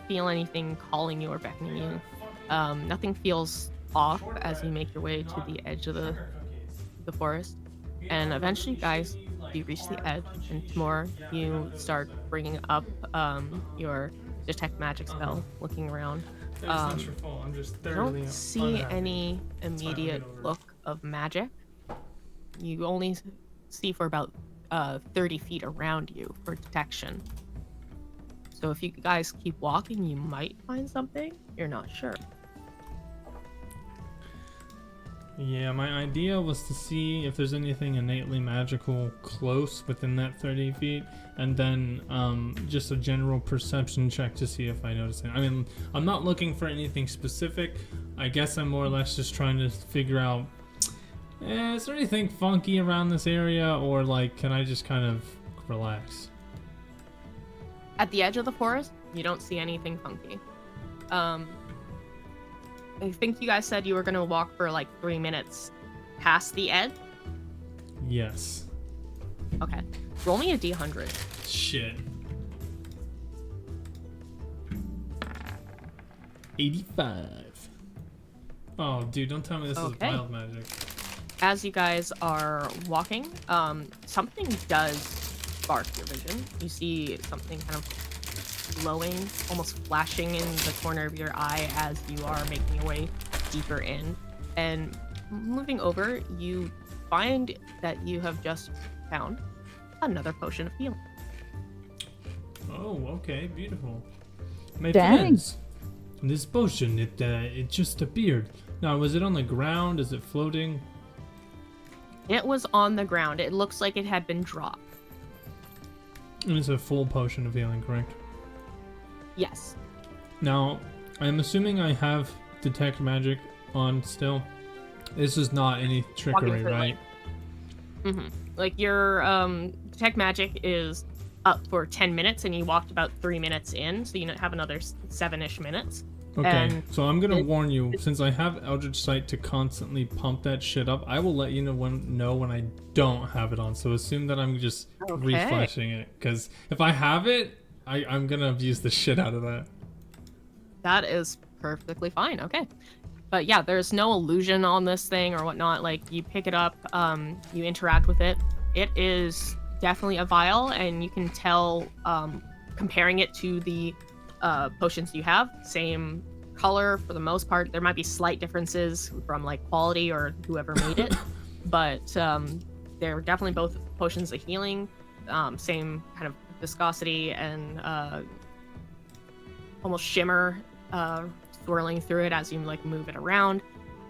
feel anything calling you or beckoning you. Nothing feels off as you make your way to the edge of the forest. And eventually, guys, you reach the edge, and Timur, you start bringing up your detect magic spell, looking around.
It's not your fault. I'm just
You don't see any immediate look of magic. You only see for about 30 feet around you for detection. So if you guys keep walking, you might find something. You're not sure.
Yeah, my idea was to see if there's anything innately magical close within that 30 feet, and then just a general perception check to see if I notice it. I mean, I'm not looking for anything specific. I guess I'm more or less just trying to figure out, is there anything funky around this area, or like, can I just kind of relax?
At the edge of the forest, you don't see anything funky. I think you guys said you were going to walk for like 3 minutes past the edge.
Yes.
Okay. Roll me a d100.
Shit. 85. Oh, dude, don't tell me this
Okay.
is wild magic.
As you guys are walking, something does spark your vision. You see something kind of glowing, almost flashing in the corner of your eye as you are making your way deeper in. And moving over, you find that you have just found another potion of healing.
Oh, okay, beautiful. My
Dang.
friends, this potion, it just appeared. Now, was it on the ground? Is it floating?
It was on the ground. It looks like it had been dropped.
And it's a full potion of healing, correct?
Yes.
Now, I'm assuming I have detect magic on still. This is not any trickery,
through,
right?
Like your detect magic is up for 10 minutes, and you walked about 3 minutes in, so you have another 7-ish minutes.
Okay,
And
so I'm gonna warn you, since I have Eldritch Sight to constantly pump that shit up, I will let you know when I don't have it on. So assume that I'm just
Okay.
refreshing it, because if I have it, I'm gonna abuse the shit out of that.
That is perfectly fine. Okay. But yeah, there's no illusion on this thing or whatnot. Like, you pick it up, you interact with it. It is definitely a vial, and you can tell, comparing it to the potions you have, same color for the most part. There might be slight differences from like quality or whoever made it, but they're definitely both potions of healing, same kind of viscosity and almost shimmer swirling through it as you like move it around,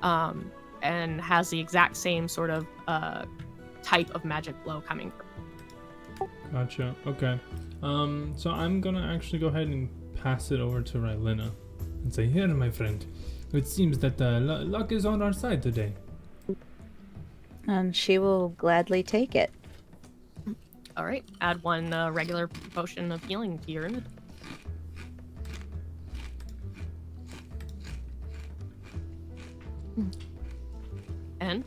and has the exact same sort of type of magic glow coming from.
Gotcha. Okay. So I'm gonna actually go ahead and pass it over to Rylina and say, "Here, my friend. It seems that luck is on our side today."
She will gladly take it.
All right, add one regular potion of healing to your inventory. And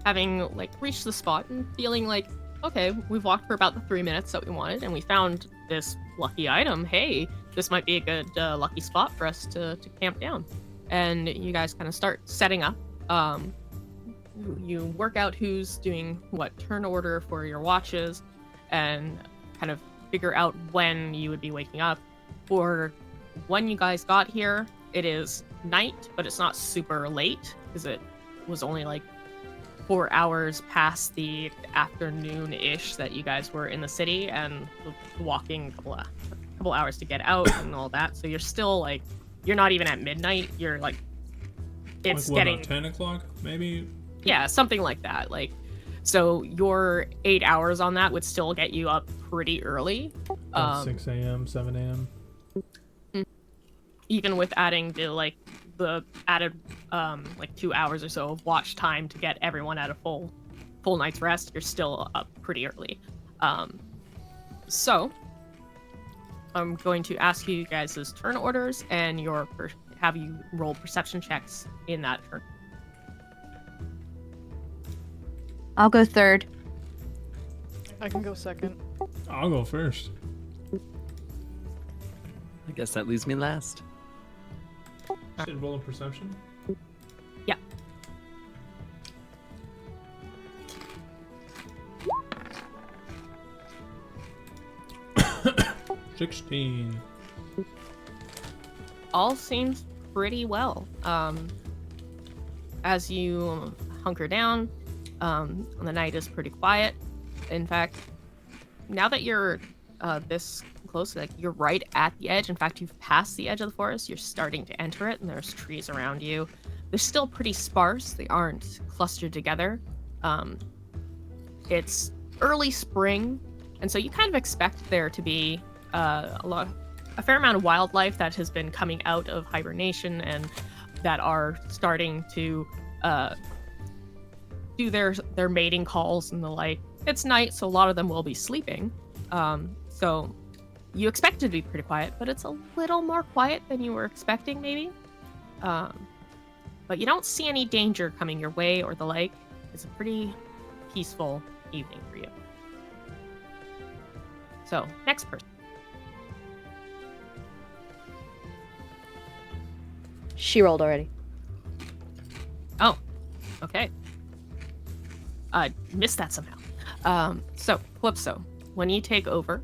having like reached the spot and feeling like, okay, we've walked for about the 3 minutes that we wanted, and we found this lucky item. Hey, this might be a good lucky spot for us to camp down. And you guys kind of start setting up. You work out who's doing what turn order for your watches and kind of figure out when you would be waking up. For when you guys got here, it is night, but it's not super late because it was only like 4 hours past the afternoon-ish that you guys were in the city and walking a couple hours to get out and all that. So you're still like, you're not even at midnight. You're like, it's
Like, what,
getting
about 10 o'clock, maybe?
yeah, something like that. Like, so your 8 hours on that would still get you up pretty early.
About 6 a.m., 7 a.m.
Even with adding the added like 2 hours or so of watch time to get everyone at a full night's rest, you're still up pretty early. So I'm going to ask you guys' turn orders and have you roll perception checks in that turn.
I'll go third.
I can go second.
I'll go first.
I guess that leaves me last.
Should roll a perception?
Yeah.
$16.
All seems pretty well. As you hunker down, the night is pretty quiet. In fact, now that you're this close, like you're right at the edge. In fact, you've passed the edge of the forest. You're starting to enter it, and there's trees around you. They're still pretty sparse. They aren't clustered together. It's early spring, and so you kind of expect there to be a fair amount of wildlife that has been coming out of hibernation and that are starting to do their mating calls and the like. It's night, so a lot of them will be sleeping. So you expect it to be pretty quiet, but it's a little more quiet than you were expecting, maybe. But you don't see any danger coming your way or the like. It's a pretty peaceful evening for you. So, next person.
She rolled already.
Oh, okay. Missed that somehow. So, Calypso, when you take over,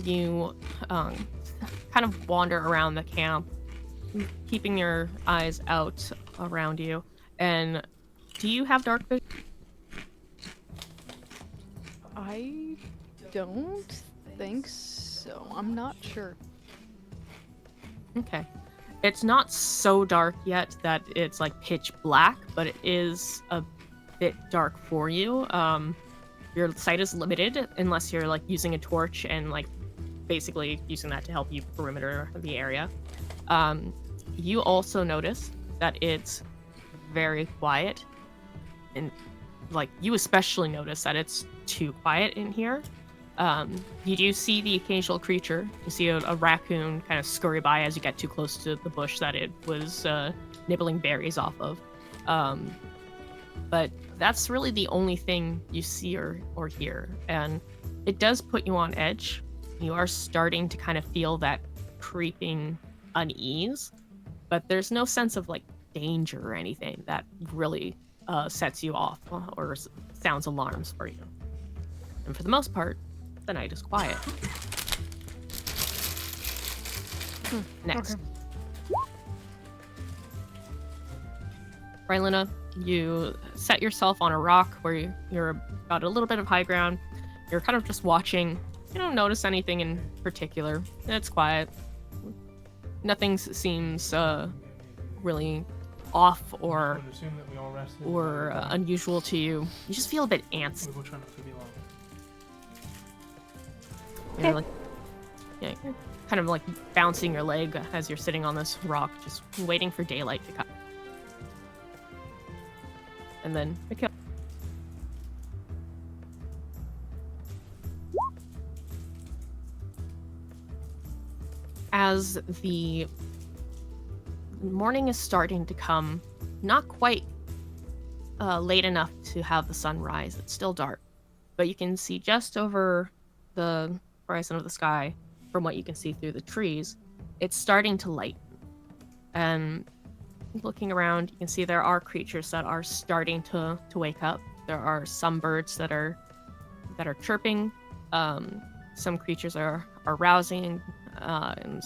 you kind of wander around the camp, keeping your eyes out around you. And do you have dark vision?
I don't think so. I'm not sure.
Okay. It's not so dark yet that it's like pitch black, but it is a bit dark for you. Your sight is limited unless you're like using a torch and like basically using that to help you perimeter the area. You also notice that it's very quiet, and like you especially notice that it's too quiet in here. You do see the occasional creature. You see a raccoon kind of scurry by as you get too close to the bush that it was nibbling berries off of. But that's really the only thing you see or hear. And it does put you on edge. You are starting to kind of feel that creeping unease, but there's no sense of like danger or anything that really sets you off or sounds alarms for you. And for the most part, the night is quiet. Next.
Okay.
Rylena, you set yourself on a rock where you're about a little bit of high ground. You're kind of just watching. You don't notice anything in particular. It's quiet. Nothing seems really off or unusual to you. You just feel a bit antsy. You're like, yeah, you're kind of like bouncing your leg as you're sitting on this rock, just waiting for daylight to come. And then Mikhail. As the morning is starting to come, not quite late enough to have the sun rise. It's still dark, but you can see just over the horizon of the sky, from what you can see through the trees, it's starting to lighten. And looking around, you can see there are creatures that are starting to wake up. There are some birds that are chirping. Some creatures are rousing and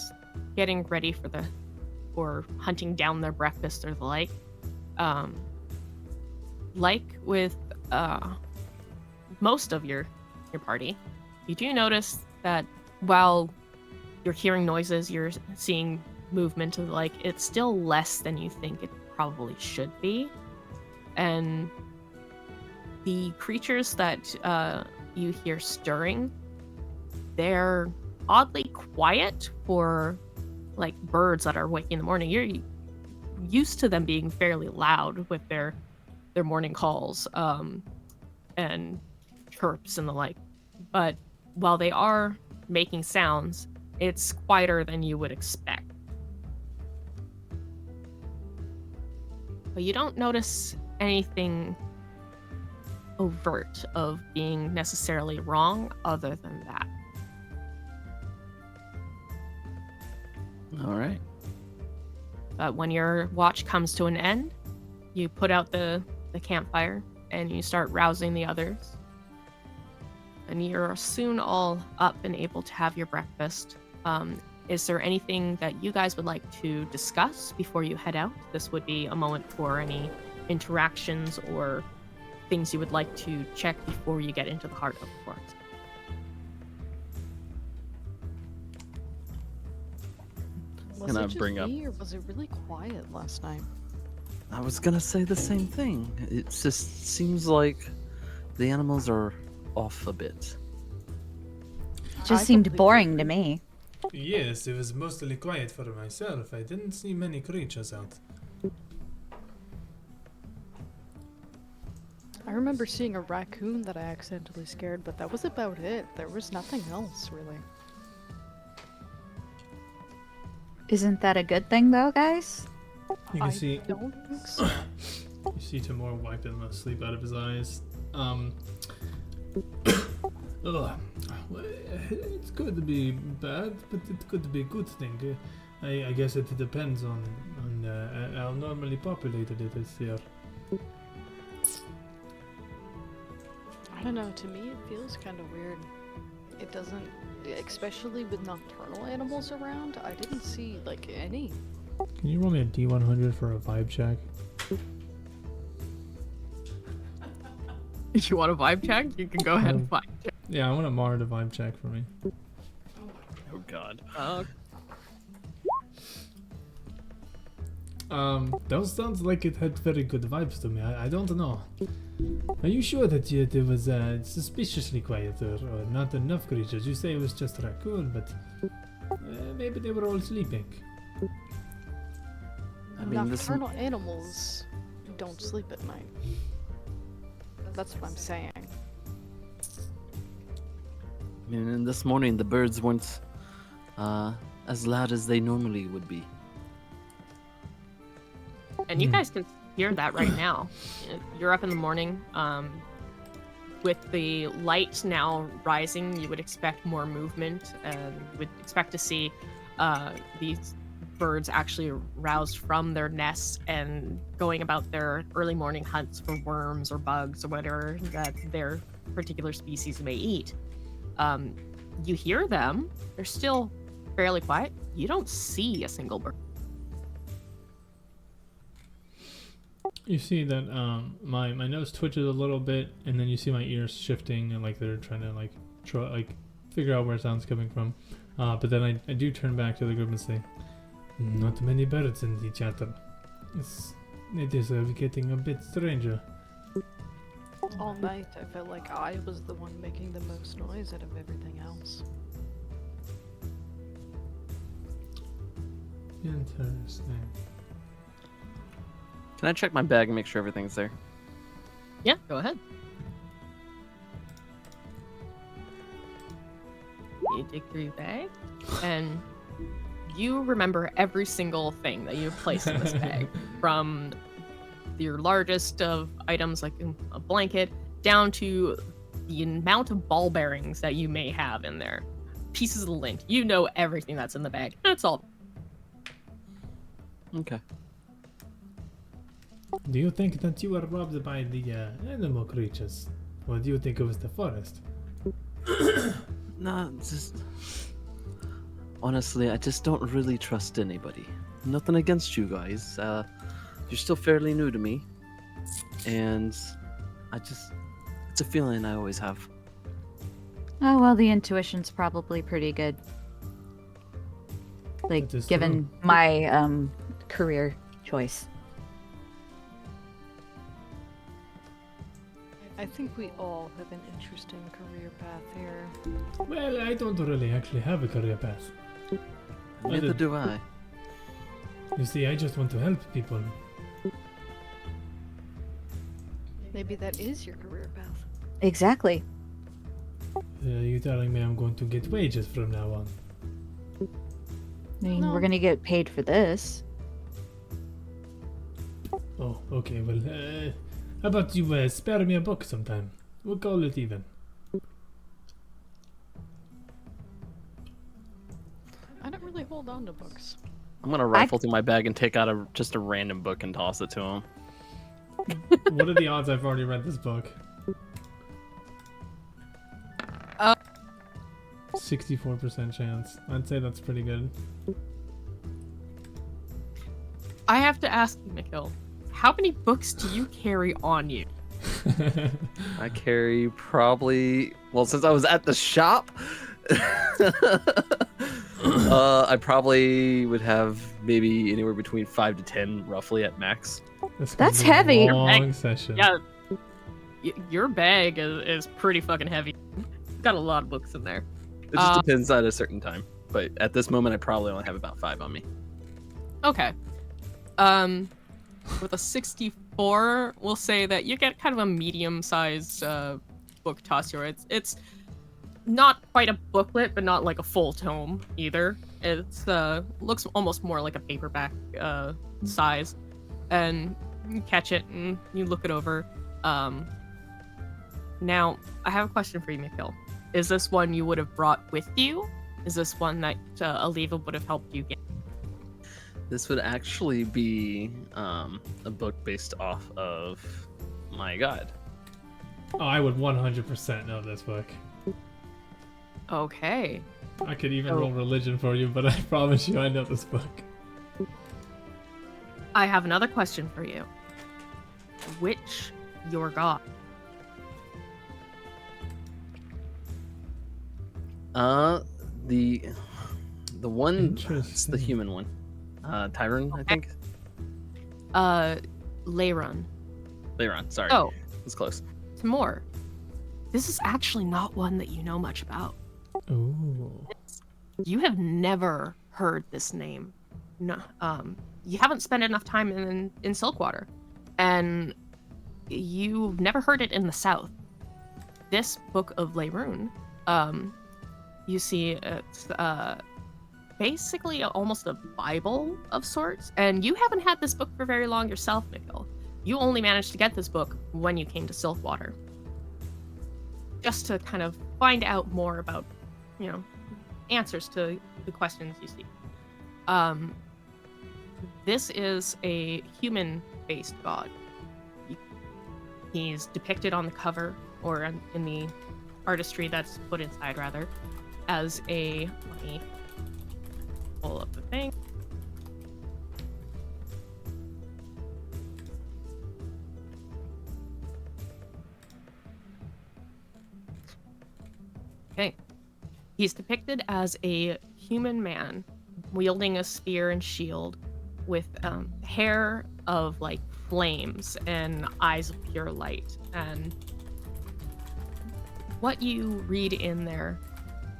getting ready for hunting down their breakfast or the like. Like with most of your party, you do notice that while you're hearing noises, you're seeing movement of the like, it's still less than you think it probably should be. And the creatures that you hear stirring, they're oddly quiet for like birds that are waking in the morning. You're used to them being fairly loud with their morning calls and chirps and the like. But while they are making sounds, it's quieter than you would expect. But you don't notice anything overt of being necessarily wrong other than that.
All right.
But when your watch comes to an end, you put out the campfire and you start rousing the others. And you're soon all up and able to have your breakfast. Is there anything that you guys would like to discuss before you head out? This would be a moment for any interactions or things you would like to check before you get into the heart of the forest.
Was
Can I
it just
bring up-
me, or was it really quiet last night?
I was gonna say the same thing. It just seems like the animals are off a bit.
It just
I
seemed
completely
boring to
agree.
me.
Yes, it was mostly quiet for myself. I didn't see many creatures out.
I remember seeing a raccoon that I accidentally scared, but that was about it. There was nothing else, really.
Isn't that a good thing, though, guys?
You can see
don't think so.
you see Timur wiping the sleep out of his eyes. Ugh. Well, it's good to be bad, but it could be a good thing. I guess it depends on how normally populated it is here.
I don't know, to me it feels kind of weird. It doesn't, especially with nocturnal animals around, I didn't see, like, any.
Can you roll me a D100 for a vibe check?
If you want a vibe check, you can go ahead and vibe check.
Yeah, I want a Mara to vibe check for me.
Oh God.
That sounds like it had very good vibes to me. I don't know. Are you sure that it was suspiciously quiet or not enough creatures? You say it was just a raccoon, but maybe they were all sleeping.
I mean, this.
Nocturnal animals don't sleep at night. That's what I'm saying.
I mean, this morning the birds weren't as loud as they normally would be.
And you guys can hear that right now. You're up in the morning. With the light now rising, you would expect more movement, and you would expect to see these birds actually roused from their nests and going about their early morning hunts for worms or bugs or whatever that their particular species may eat. You hear them. They're still fairly quiet. You don't see a single bird.
You see that my nose twitches a little bit, and then you see my ears shifting, and like they're trying to figure out where sound's coming from. But then I do turn back to the group and say, "Not many birds in the chatter. It is getting a bit stranger."
All night, I felt like I was the one making the most noise out of everything else.
Interesting.
Can I check my bag and make sure everything's there?
Yeah, go ahead. You dig through your bag, and you remember every single thing that you've placed in this bag, from your largest of items like a blanket down to the amount of ball bearings that you may have in there, pieces of lint. You know everything that's in the bag. That's all.
Okay.
Do you think that you were robbed by the animal creatures? Or do you think it was the forest?
No, just honestly, I just don't really trust anybody. Nothing against you guys. You're still fairly new to me, and it's a feeling I always have.
Oh, well, the intuition's probably pretty good. Like,
That is
given my career choice.
I think we all have an interesting career path here.
Well, I don't really actually have a career path.
Neither do I.
You see, I just want to help people.
Maybe that is your career path.
Exactly.
You telling me I'm going to get wages from now on?
I mean,
No.
we're gonna get paid for this.
Oh, okay, well, how about you spare me a book sometime? We'll call it even.
I don't really hold on to books.
I'm gonna rifle through my bag and take out just a random book and toss it to him.
What are the odds I've already read this book? 64% chance. I'd say that's pretty good.
I have to ask you, Mikhail, how many books do you carry on you?
I carry probably, well, since I was at the shop, I probably would have maybe anywhere between 5 to 10, roughly at max.
This is gonna
That's
be a
heavy.
Long session.
Yeah, your bag is pretty fucking heavy. You've got a lot of books in there.
It just depends at a certain time. But at this moment, I probably only have about 5 on me.
Okay. With a 64, we'll say that you get kind of a medium-sized book toss here. It's not quite a booklet, but not like a full tome either. It's looks almost more like a paperback size, and you catch it and you look it over. Now, I have a question for you, Mikhail. Is this one you would have brought with you? Is this one that Aliva would have helped you get?
This would actually be a book based off of my god.
Oh, I would 100% know this book.
Okay.
I could even
Oh.
roll religion for you, but I promise you I know this book.
I have another question for you. Which your god?
The one, it's the
Interesting.
human one. Tyron, I think.
Leiron.
Leiron, sorry.
Oh,
It's close.
Timur. This is actually not one that you know much about.
Ooh.
You have never heard this name. No, you haven't spent enough time in Silkwater, and you've never heard it in the South. This book of Leirun, you see it's basically almost a Bible of sorts, and you haven't had this book for very long yourself, Mikhail. You only managed to get this book when you came to Silkwater, just to kind of find out more about, answers to the questions you see. This is a human-based god. He's depicted on the cover, or in the artistry that's put inside, rather, as a... Let me pull up the thing. Okay. He's depicted as a human man wielding a spear and shield with hair of like flames and eyes of pure light. And what you read in there,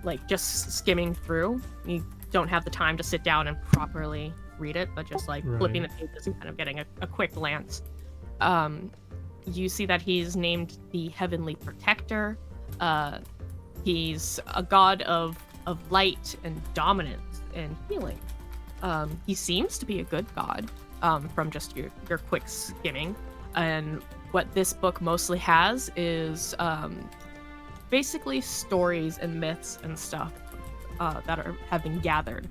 like just skimming through, you don't have the time to sit down and properly read it, but just like flipping the
Right.
pages and kind of getting a quick glance. You see that he's named the Heavenly Protector. He's a god of light and dominance and healing. He seems to be a good god, from just your quick skimming. And what this book mostly has is basically stories and myths and stuff that have been gathered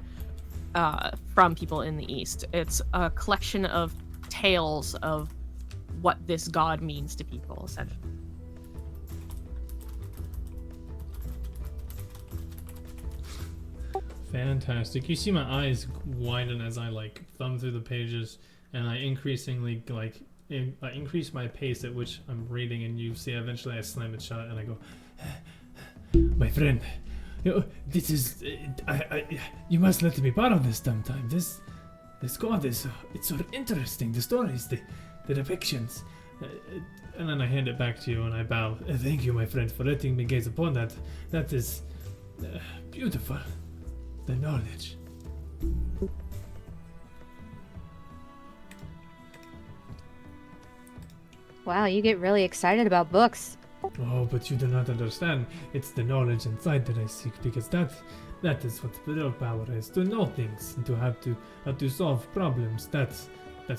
from people in the East. It's a collection of tales of what this god means to people, essentially.
Fantastic. You see my eyes widen as I like thumb through the pages, and I increasingly I increase my pace at which I'm reading, and you see eventually I slam it shut and I go, my friend, this is you must let me borrow this sometime. This god is it's so interesting. The stories, the depictions. And then I hand it back to you and I bow. Thank you, my friend, for letting me gaze upon that. That is beautiful. The knowledge.
Wow, you get really excited about books.
Oh, but you do not understand. It's the knowledge inside that I seek, because that is what the real power is. To know things and to how to solve problems. That's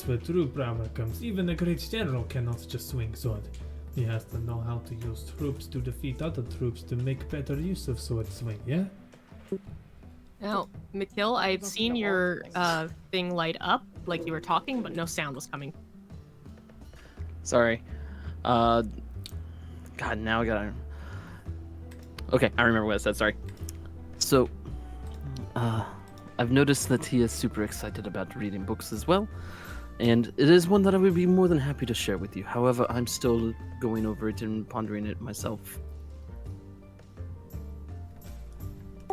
where true power comes. Even a great general cannot just swing sword. He has to know how to use troops to defeat other troops to make better use of sword swing, yeah?
Now, Mikil, I had seen your thing light up like you were talking, but no sound was coming.
Sorry. God, now I gotta. Okay, I remember what I said. Sorry. So, I've noticed that he is super excited about reading books as well, and it is one that I would be more than happy to share with you. However, I'm still going over it and pondering it myself.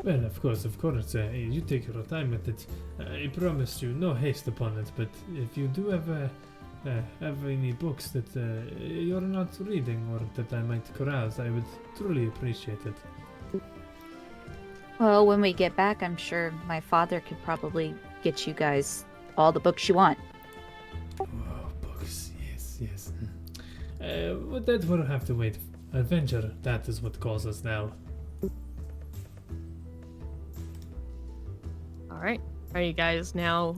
Well, of course, you take your time with it. I promise you, no haste upon it, but if you do ever have any books that you're not reading or that I might carouse, I would truly appreciate it.
Well, when we get back, I'm sure my father could probably get you guys all the books you want.
Oh, books, yes. But that will have to wait. Adventure, that is what calls us now.
All right. Are you guys now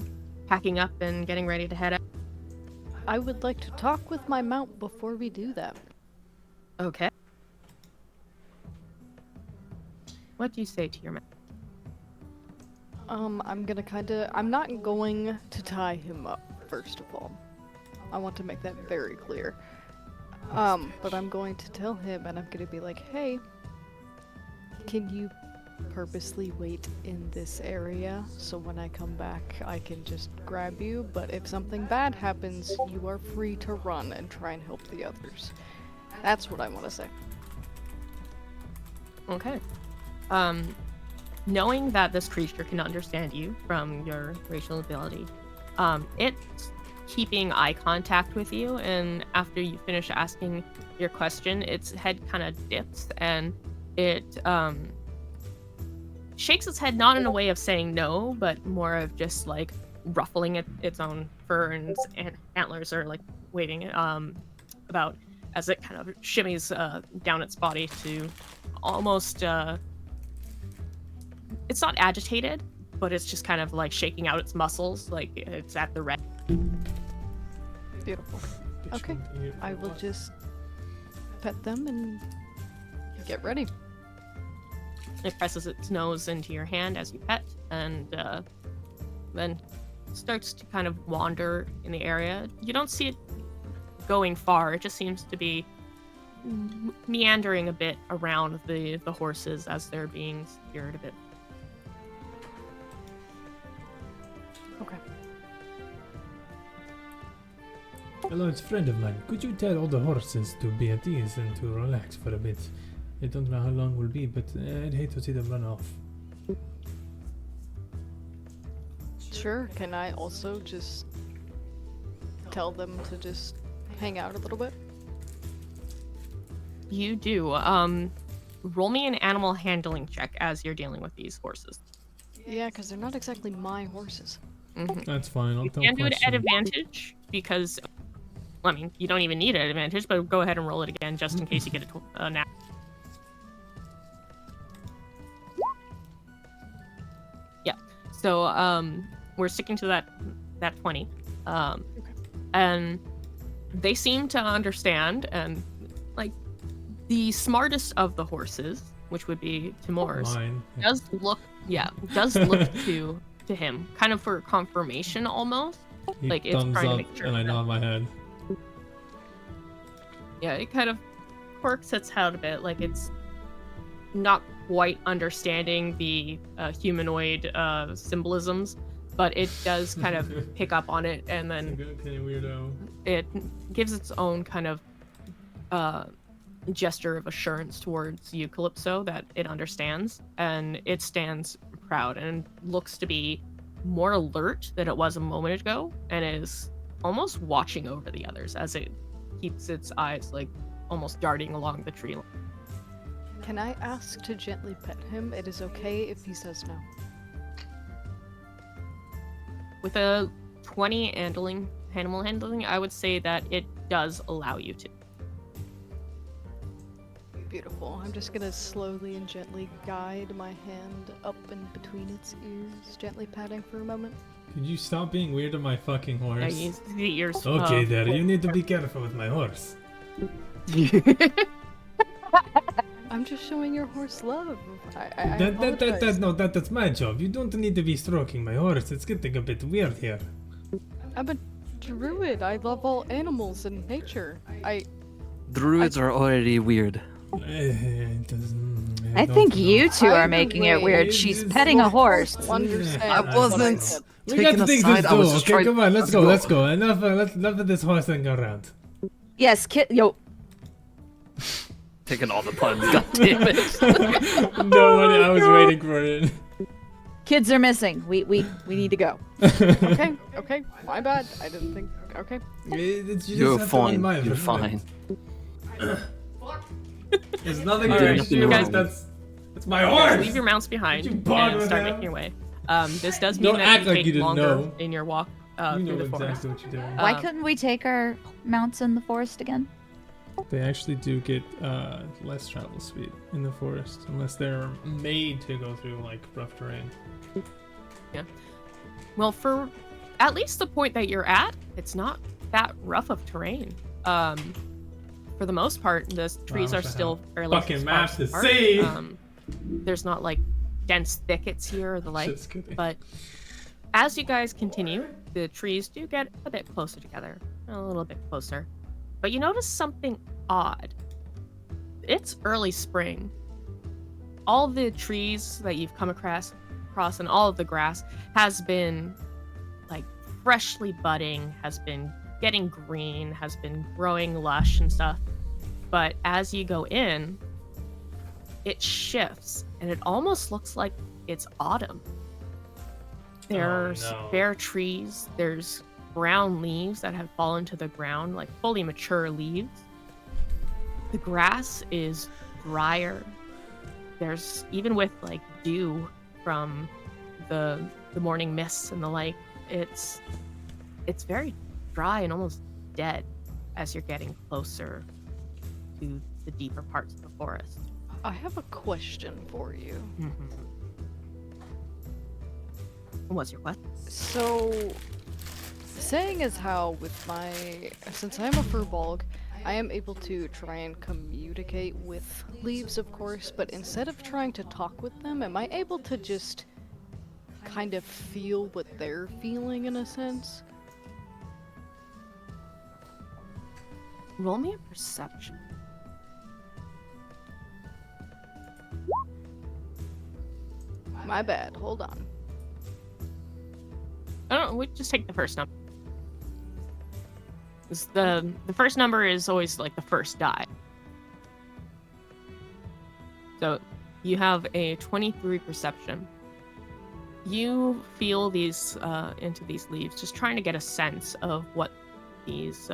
packing up and getting ready to head out?
I would like to talk with my mount before we do that.
Okay. What do you say to your man?
I'm not going to tie him up, first of all. I want to make that very clear. But I'm going to tell him, and I'm going to be like, hey, can you purposely wait in this area so when I come back I can just grab you, but if something bad happens, you are free to run and try and help the others. That's what I want to say.
Okay. Knowing that this creature can understand you from your racial ability, it's keeping eye contact with you, and after you finish asking your question, its head kind of dips and it shakes its head, not in a way of saying no, but more of just like ruffling its own fur, and antlers are like waving about as it kind of shimmies down its body to almost it's not agitated, but it's just kind of like shaking out its muscles, like it's at the ready.
Beautiful. Okay, I will just pet them and get ready.
It presses its nose into your hand as you pet, and then starts to kind of wander in the area. You don't see it going far. It just seems to be meandering a bit around the horses as they're being secured a bit.
Okay.
Hello, it's a friend of mine. Could you tell all the horses to be at ease and to relax for a bit? I don't know how long will be, but I'd hate to see them run off.
Sure, can I also just tell them to just hang out a little bit?
You do. Roll me an animal handling check as you're dealing with these horses.
Yeah, because they're not exactly my horses.
Mm-hmm.
That's fine, I'll
You
tell
can do it at
question.
advantage because, I mean, you don't even need an advantage, but go ahead and roll it again just in case you get a nat. Yeah. So we're sticking to that 20. And they seem to understand, and like the smartest of the horses, which would be Timor's,
Mine.
does look to him, kind of for confirmation almost.
He
like, it's
thumbs
trying to
up
make sure
and I
that-
nod my head.
Yeah, it kind of quirks its head a bit, like it's not quite understanding the humanoid symbolisms, but it does kind of pick up on it, and then
Okay, weirdo.
it gives its own kind of gesture of assurance towards you, Calypso, that it understands, and it stands proud and looks to be more alert than it was a moment ago, and is almost watching over the others as it keeps its eyes like almost darting along the tree line.
Can I ask to gently pet him? It is okay if he says no.
With a 20 animal handling, I would say that it does allow you to.
Beautiful. I'm just gonna slowly and gently guide my hand up and between its ears, gently patting for a moment.
Could you stop being weird to my fucking
Yeah,
horse?
you see the ears.
Okay, there. You need to be careful with my horse.
I'm just showing your horse love. I
That's my job. You don't need to be stroking my horse. It's getting a bit weird here.
I'm a druid. I love all animals and nature.
Druids are already weird.
I think you two are making it weird. She's petting a horse.
Understand.
I wasn't.
We
Taking
got
a
things
side,
to
I was
do.
just
Okay,
trying-
come on, let's go.
let's
Let's go. Enough of this horse thing around.
Yes, yo.
Taking all the puns. God damn it.
Nobody. I was waiting for it.
Kids are missing. We need to go.
Okay, my bad. I didn't think. Okay.
It's just
You're
have to
fine.
remind
You're
her.
fine.
There's nothing
Alright,
to
you
do.
guys-
That's my
You guys
horse.
leave your mounts behind
Did you bond
and
with
start
him?
making your way. This does mean
Don't
that
act
you
like
take
you didn't
longer
know.
in your walk
You
through
know
the forest.
exactly what you're doing.
Why
Um,
couldn't we take our mounts in the forest again?
They actually do get less travel speed in the forest unless they're made to go through like rough terrain.
Well, for at least the point that you're at, it's not that rough of terrain. For the most part, the trees
wish
are
I
still
had
fairly
fucking map
sparse
to
apart.
see.
There's not like dense thickets here or the like.
Just kidding.
But as you guys continue, the trees do get a bit closer together, a little bit closer. But you notice something odd. It's early spring. All the trees that you've come across and all of the grass has been like freshly budding, has been getting green, has been growing lush and stuff. But as you go in, it shifts and it almost looks like it's autumn. There's
no.
bare trees, there's brown leaves that have fallen to the ground, like fully mature leaves. The grass is drier. There's, even with like dew from the morning mists and the like, it's very dry and almost dead as you're getting closer to the deeper parts of the forest.
I have a question for you.
What's your question?
So, saying as how with since I am a furbolg, I am able to try and communicate with leaves, of course, but instead of trying to talk with them, am I able to just kind of feel what they're feeling in a sense?
Roll me a perception.
My bad, hold on.
I don't know, we just take the first number. The first number is always like the first die. So you have a 23 perception. You feel these into these leaves, just trying to get a sense of what these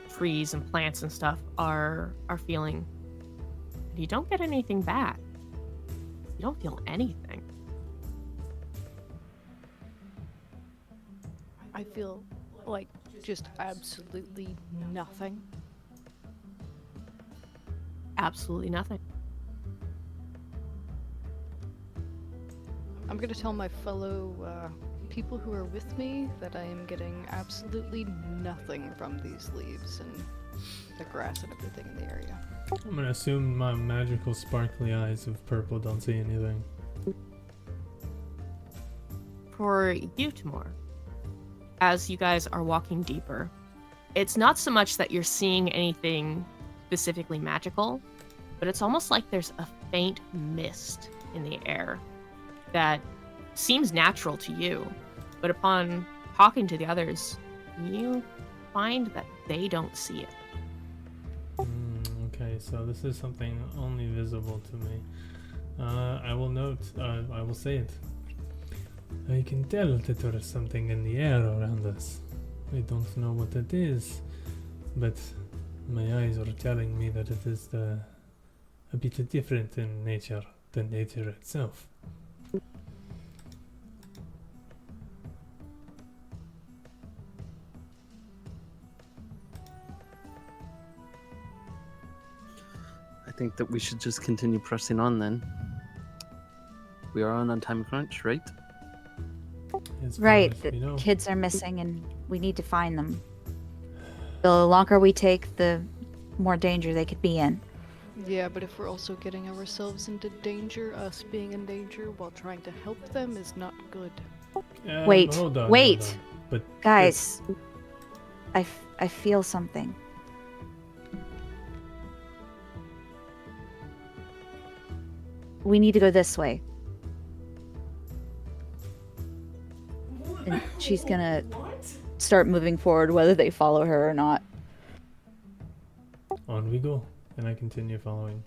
trees and plants and stuff are feeling. You don't get anything back. You don't feel anything.
I feel like just absolutely nothing.
Absolutely nothing.
I'm gonna tell my fellow people who are with me that I am getting absolutely nothing from these leaves and the grass and everything in the area.
I'm gonna assume my magical sparkly eyes of purple don't see anything.
For you, Tamor, as you guys are walking deeper, it's not so much that you're seeing anything specifically magical, but it's almost like there's a faint mist in the air that seems natural to you, but upon talking to the others, you find that they don't see it.
Okay, so this is something only visible to me. I will note, I will say it. I can tell that there is something in the air around us. I don't know what it is, but my eyes are telling me that it is a bit different in nature than nature itself.
I think that we should just continue pressing on then. We are on a time crunch, right?
As far
Right,
as
the
we know.
kids are missing and we need to find them. The longer we take, the more danger they could be in.
Yeah, but if we're also getting ourselves into danger, us being in danger while trying to help them is not good.
Wait,
Hold on,
wait.
hold on. But
Guys, I feel something. We need to go this way. And she's gonna start moving forward whether they follow her or not.
on we go, and I continue following.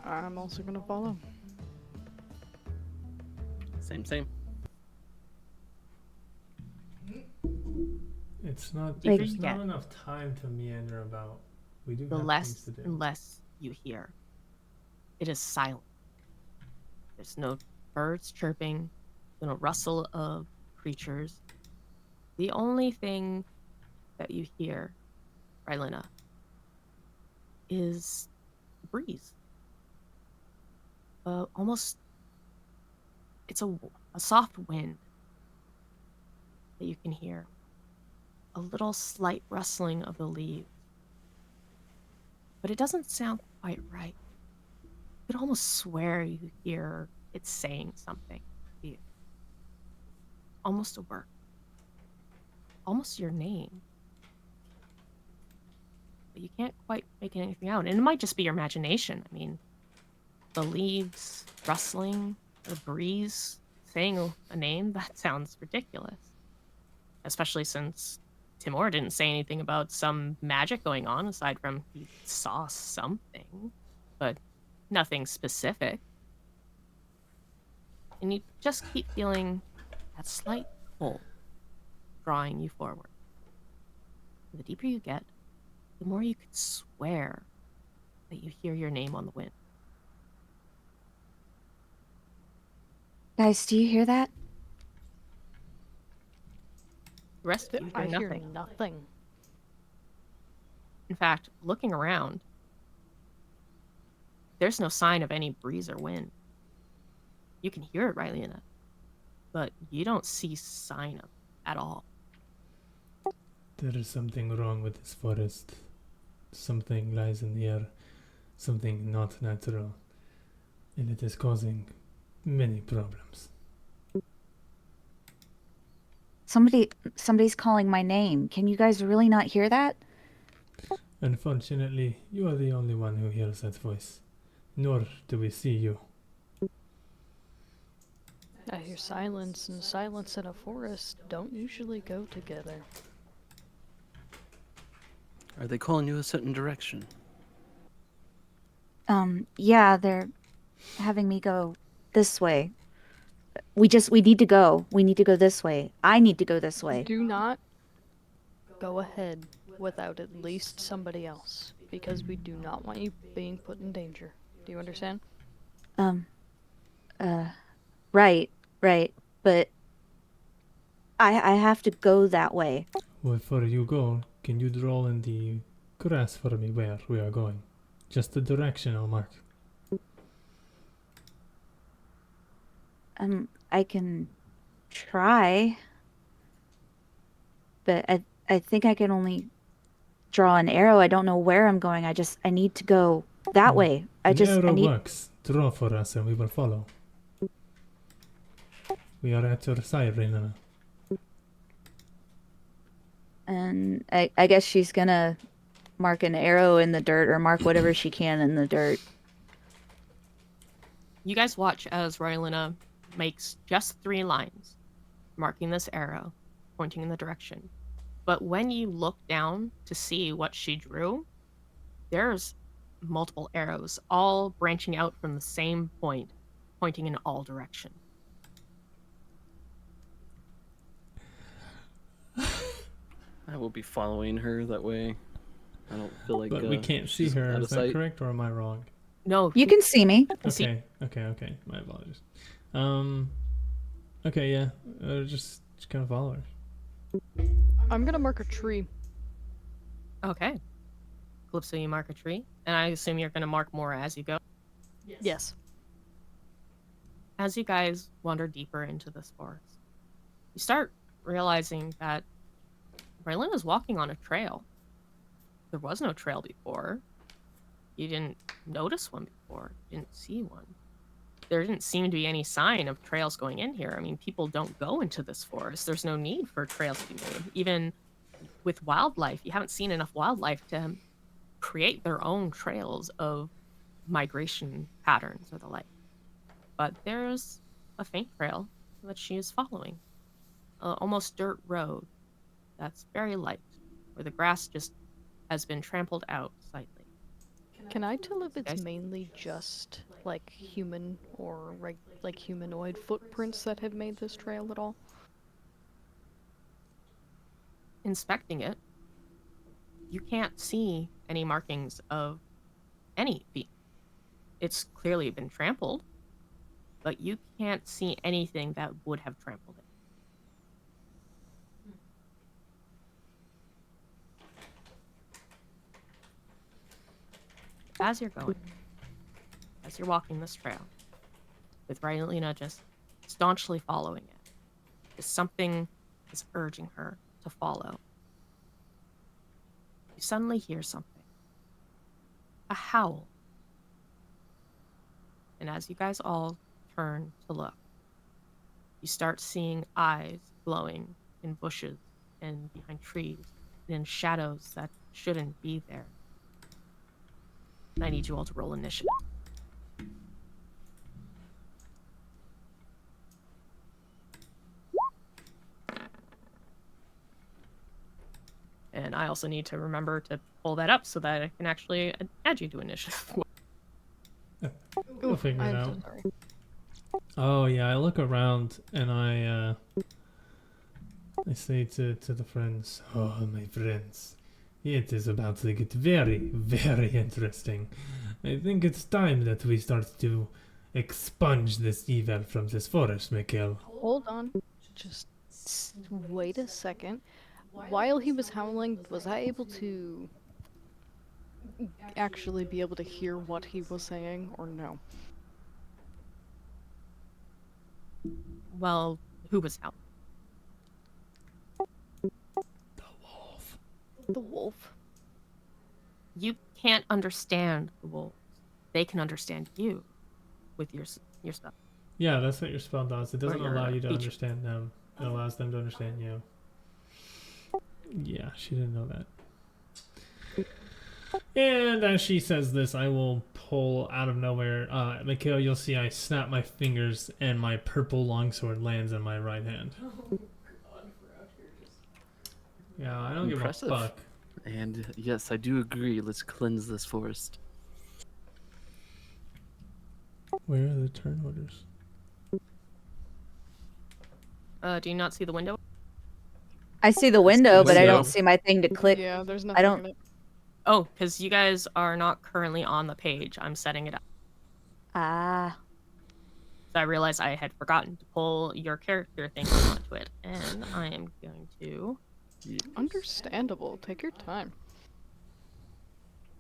I'm also gonna follow.
Same.
It's not.
Like-
There's not
Yeah.
enough time to meander about. We do
The
have
less
things to do.
and less you hear. It is silent. There's no birds chirping, no rustle of creatures. The only thing that you hear, Rylena, is the breeze. Almost, it's a soft wind that you can hear. A little slight rustling of the leaves. But it doesn't sound quite right. You could almost swear you hear it saying something to you. Almost a word. Almost your name. But you can't quite make anything out. And it might just be your imagination. I mean, the leaves rustling, the breeze saying a name, that sounds ridiculous. Especially since Timur didn't say anything about some magic going on aside from he saw something, but nothing specific. And you just keep feeling that slight pull drawing you forward. The deeper you get, the more you could swear that you hear your name on the wind.
Guys, do you hear that?
The rest of you
I
hear
hear
nothing.
nothing.
In fact, looking around, there's no sign of any breeze or wind. You can hear it, Rylena, but you don't see sign of it at all.
There is something wrong with this forest. Something lies in the air. Something not natural. And it is causing many problems.
Somebody's calling my name. Can you guys really not hear that?
Unfortunately, you are the only one who hears that voice. Nor do we see you.
I hear silence, and silence in a forest don't usually go together.
Are they calling you a certain direction?
Yeah, they're having me go this way. We need to go. We need to go this way. I need to go this way.
Do not go ahead without at least somebody else, because we do not want you being put in danger. Do you understand?
Right. But I have to go that way.
Before you go, can you draw in the grass for me where we are going? Just the direction I'll mark.
I can try. But I think I can only draw an arrow. I don't know where I'm going. I need to go that way. I
arrow
need
works. Draw for us and we will follow. We are at your side, Rylena.
And I guess she's gonna mark an arrow in the dirt or mark whatever she can in the dirt.
You guys watch as Rylina makes just 3 lines, marking this arrow, pointing in the direction. But when you look down to see what she drew, there's multiple arrows, all branching out from the same point, pointing in all directions.
I will be following her that way. I don't feel like.
But we can't see
she's
her.
out
Is
of
that
sight.
correct, or am I wrong?
No,
You can see me.
See-
Okay. My apologies. Okay, yeah. Just kind of follow her.
I'm gonna mark a tree.
Okay. Calypso, you mark a tree, and I assume you're going to mark more as you go.
Yes.
As you guys wander deeper into this forest, you start realizing that Rylin is walking on a trail. There was no trail before. You didn't notice one before. You didn't see one. There didn't seem to be any sign of trails going in here. I mean, people don't go into this forest. There's no need for trails to be made. Even with wildlife, you haven't seen enough wildlife to create their own trails of migration patterns or the like. But there's a faint trail that she is following. Almost dirt road that's very light, where the grass just has been trampled out slightly.
Can I tell if it's
Guys?
mainly just like human or like humanoid footprints that have made this trail at all?
Inspecting it, you can't see any markings of any feet. It's clearly been trampled, but you can't see anything that would have trampled it. As you're going, as you're walking this trail, with Rylina just staunchly following it, just something is urging her to follow. You suddenly hear something. A howl. And as you guys all turn to look, you start seeing eyes glowing in bushes and behind trees and in shadows that shouldn't be there. And I need you all to roll initiative. And I also need to remember to pull that up so that I can actually add you to initiative.
We'll figure it
I'm
out.
so sorry.
Oh yeah, I look around and I say to the friends, "Oh my friends, it is about to get very, very interesting. I think it's time that we start to expunge this evil from this forest, Mikhail."
Hold on. Just wait a second. While he was howling, was I able to actually be able to hear what he was saying, or no?
Well, who was out?
The wolf.
The wolf.
You can't understand the wolves. They can understand you with your stuff.
Yeah, that's what your spell does. It doesn't
your,
allow you to
feature.
understand them. It allows them to understand you. Yeah, she didn't know that. And as she says this, I will pull out of nowhere. Mikhail, you'll see I snap my fingers and my purple longsword lands in my right hand. Yeah, I don't
Impressive.
give a fuck.
And yes, I do agree. Let's cleanse this forest.
Where are the turn orders?
Do you not see the window?
I see the window, but I
window.
don't see my thing to click.
Yeah, there's nothing
don't-
in it.
Oh, because you guys are not currently on the page. I'm setting it up.
Ah,
So I realized I had forgotten to pull your character thing onto it. And I am going to...
Understandable. Take your time.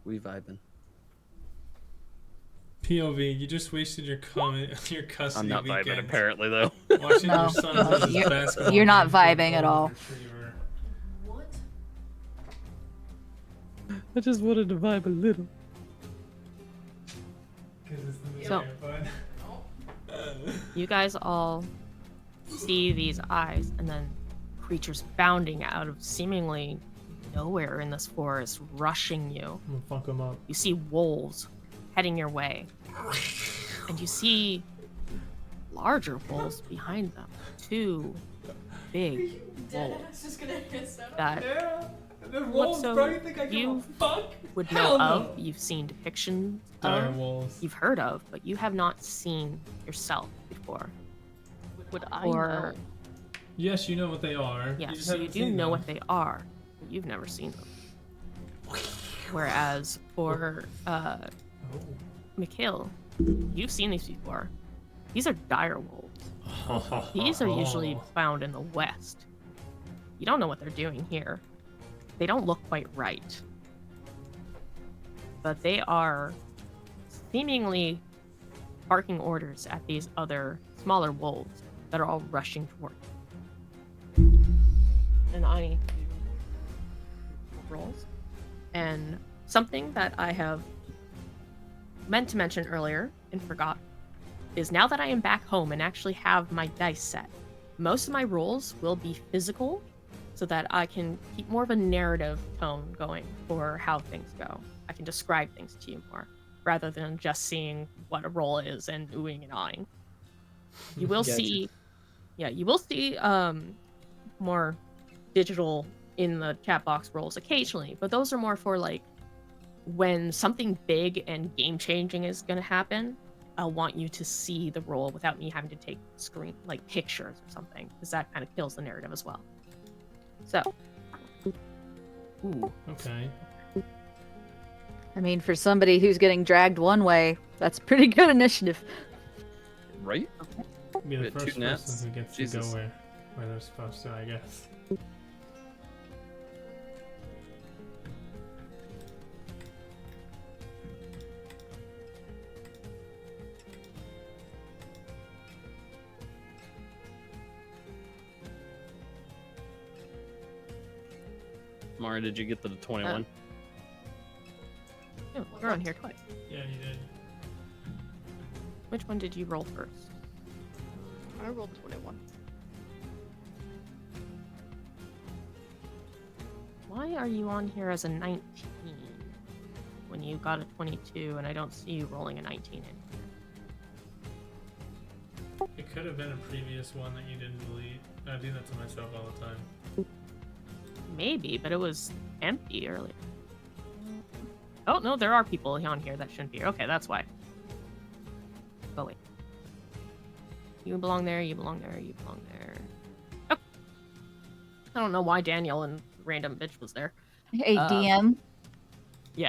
We vibing.
POV, you just wasted your your custody
I'm not
weekend
vibing apparently though.
watching
No,
your son
no,
versus
you're-
basketball
you're not
game to a
vibing at
golden
all.
retriever.
What?
I just wanted to vibe a little.
'Cause it's the
So-
bud.
You guys all see these eyes, and then creatures bounding out of seemingly nowhere in this forest, rushing you.
I'm gonna fuck them up.
You see wolves heading your way. And you see larger wolves behind them. 2 big wolves that you would know of, you've seen depictions
Dire
of,
wolves.
you've heard of, but you have not seen yourself before.
Would I
Or
know?
Yes, you know what they are.
yes,
just
you
haven't
do
seen
know
them.
what they are, but you've never seen them. Whereas for
Oh.
Mikhail, you've seen these before. These are dire wolves. These are usually found in the west. You don't know what they're doing here. They don't look quite right. But they are seemingly barking orders at these other smaller wolves that are all rushing toward you. And I need to rolls. And something that I have meant to mention earlier and forgot is now that I am back home and actually have my dice set, most of my rolls will be physical so that I can keep more of a narrative tone going for how things go. I can describe things to you more rather than just seeing what a roll is and oohing and awing. You will
Gotcha.
see, you will see more digital in the chat box rolls occasionally, but those are more for like when something big and game changing is going to happen. I'll want you to see the roll without me having to take screen like pictures or something, because that kind of kills the narrative as well. So, ooh,
Okay.
I mean, for somebody who's getting dragged one way, that's pretty good initiative.
Right?
Be the
We had
first
two nats.
person who gets
Jesus.
to go where they're supposed to, I guess.
Mara, did you get the 21?
oh, you're on here twice.
Yeah, you did.
Which one did you roll first?
I rolled 21.
Why are you on here as a 19 when you got a 22 and I don't see you rolling a 19 in here?
It could have been a previous one that you didn't delete. I do that to myself all the time.
Maybe, but it was empty earlier. Oh, no, there are people on here that shouldn't be here. Okay, that's why. Oh, wait. You belong there, you belong there, you belong there. Oh. I don't know why Daniel and random bitch was there.
Hey, DM.
yeah.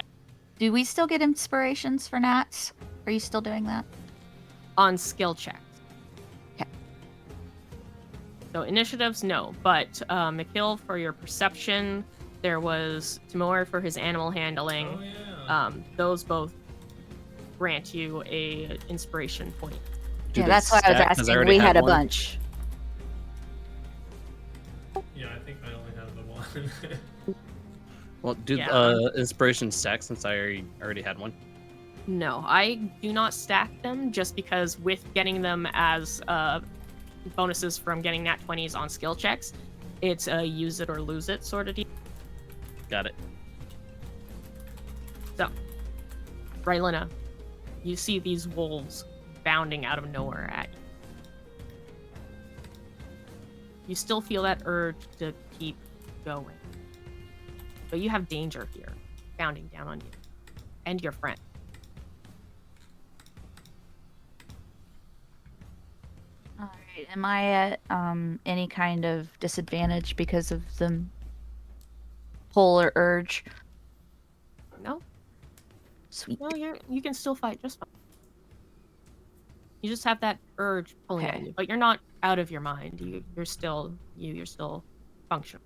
Do we still get inspirations for Nats? Are you still doing that?
On skill checks.
Okay.
So initiatives, no. But Mikhail for your perception. There was Timur for his animal handling.
Oh, yeah.
Those both grant you a inspiration point.
Do
Yeah,
they
that's why I was
stack? 'Cause
asking.
already
We had a
one.
bunch.
Yeah, I think I only have the one.
Well, do
Yeah.
inspiration stack since I already had one?
No, I do not stack them just because with getting them as bonuses from getting nat 20s on skill checks, it's a use it or lose it sort of deal.
Got it.
So, Rylena, you see these wolves bounding out of nowhere at you. You still feel that urge to keep going. But you have danger here, bounding down on you. And your friend.
All right. Am I at any kind of disadvantage because of the pull or urge?
No?
Sweet.
No, you can still fight just fine. You just have that urge pulling at
Okay.
you, but you're not out of your mind. You're still functional.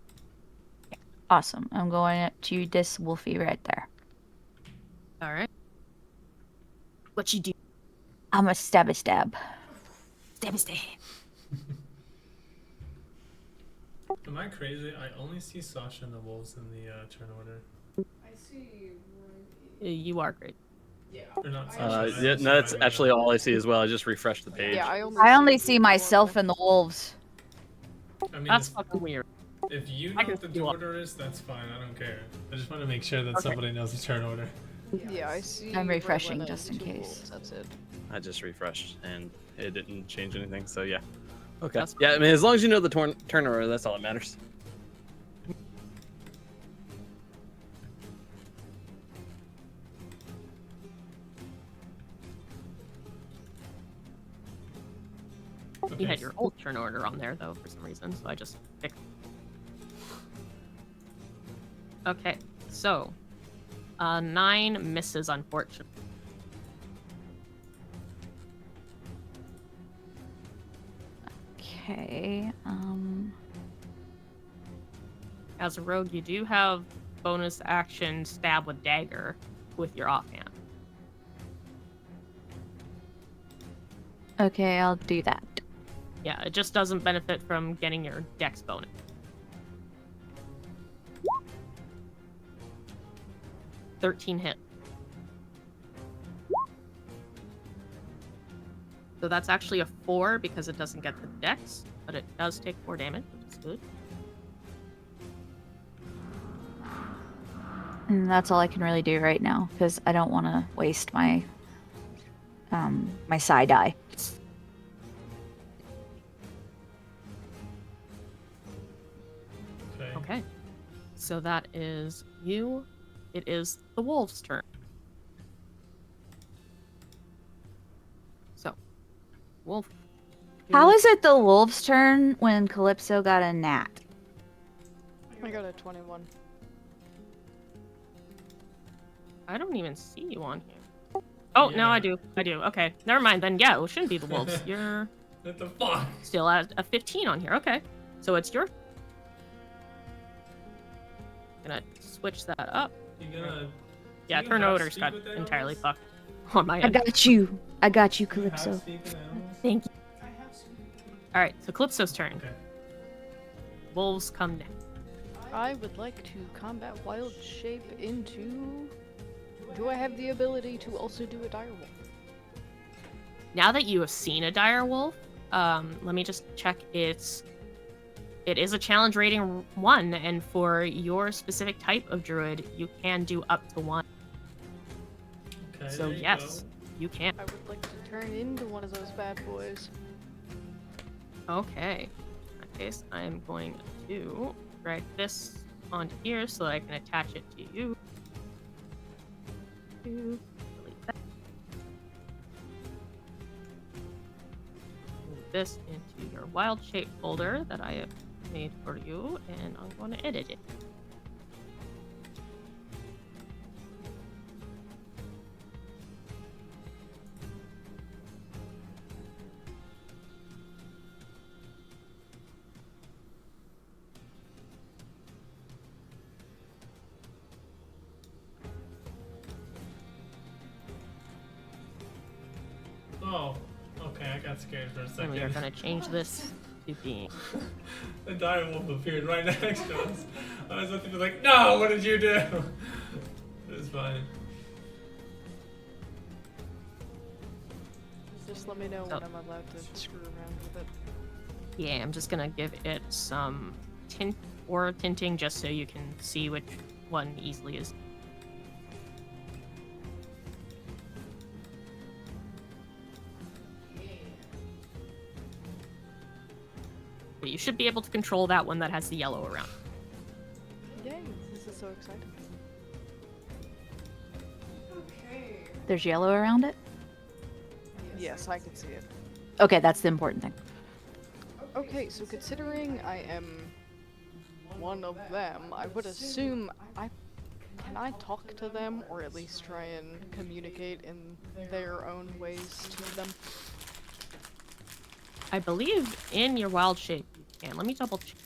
Awesome. I'm going up to this wolfie right there.
All right. What you do?
I'm a stab.
Stab.
Am I crazy? I only see Sasha and the wolves in the turn order.
I see.
You are great.
Yeah.
Or not Sasha.
Yeah,
I only
no,
see
that's
Rylena.
actually all I see as well. I just refreshed the page.
Yeah,
I only see myself and the wolves.
I mean,
That's
it's,
fucking weird.
If you
I
know
can
what the
steal up.
order is, that's fine. I don't care. I just want to make sure that
Okay.
somebody knows the turn order.
Yeah, I see.
I'm refreshing
Rylena
just
and
in
two
case.
wolves, that's it.
I just refreshed and it didn't change anything. So yeah. Okay.
That's
Yeah, I mean, as long as you know the turn order, that's all that matters.
You had your old turn order on there though for some reason, so I just fixed. Okay, so 9 misses unfortunately.
Okay.
As a rogue, you do have bonus action stab with dagger with your offhand.
Okay, I'll do that.
Yeah, it just doesn't benefit from getting your dex bonus. $13 hit. So that's actually a 4 because it doesn't get the dex, but it does take 4 damage, which is good.
And that's all I can really do right now because I don't want to waste my my psi die.
Okay.
Okay. So that is you. It is the wolf's turn. So, wolf.
How is it the wolf's turn when Calypso got a nat?
I got a 21.
I don't even see you on here. Oh, no, I
Yeah.
do. I do. Okay. Never mind then. Yeah, it shouldn't be the wolves. You're
What the fuck?
still at a 15 on here. Okay. So it's your. Gonna switch that up.
You gonna?
Yeah,
you
turn
have
order's
speak
got
with animals?
entirely fucked on my
I
end.
got you. I got you,
Do you have
Calypso.
speak with animals?
Thank you.
I have some.
Alright, so Calypso's turn.
Okay.
Wolves come down.
I would like to combat wild shape into. Do I have the ability to also do a direwolf?
Now that you have seen a dire wolf, let me just check it is a challenge rating 1, and for your specific type of druid, you can do up to 1.
Okay.
So
there you
yes,
go.
you can.
I would like to turn into one of those bad boys.
Okay. In that case, I am going to drag this onto here so that I can attach it to you. Delete that. Move this into your wild shape folder that I have made for you, and I'm going to edit it.
Oh. Okay, I got scared for a
And
second.
we are going to change this to being.
The dire wolf appeared right next to us. I was about to be like, no, what did you do? It was fine.
Just let me know
Oh.
when I'm allowed to screw around with it.
Yeah, I'm just going to give it some tint or tinting just so you can see which one easily is. But you should be able to control that one that has the yellow around.
Yay, this is so exciting.
Okay.
There's yellow around it?
Yes, I can see it.
Okay, that's the important thing.
Okay, so considering I am one of them, I would assume can I talk to them or at least try and communicate in their own ways to them?
I believe in your wild shape you can. Let me double check.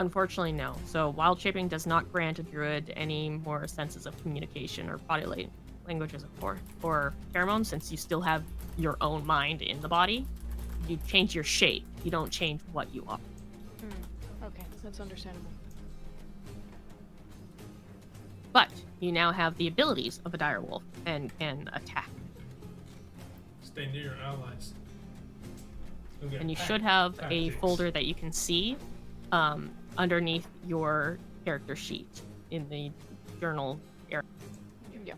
Unfortunately, no. So wild shaping does not grant a druid any more senses of communication or body languages or pheromones, since you still have your own mind in the body. You change your shape. You don't change what you are.
Okay, that's understandable.
But you now have the abilities of a direwolf and can attack.
Stay near your allies. Okay.
And you should have a
Tactics.
folder that you can see underneath your character sheet in the journal area.
Yeah.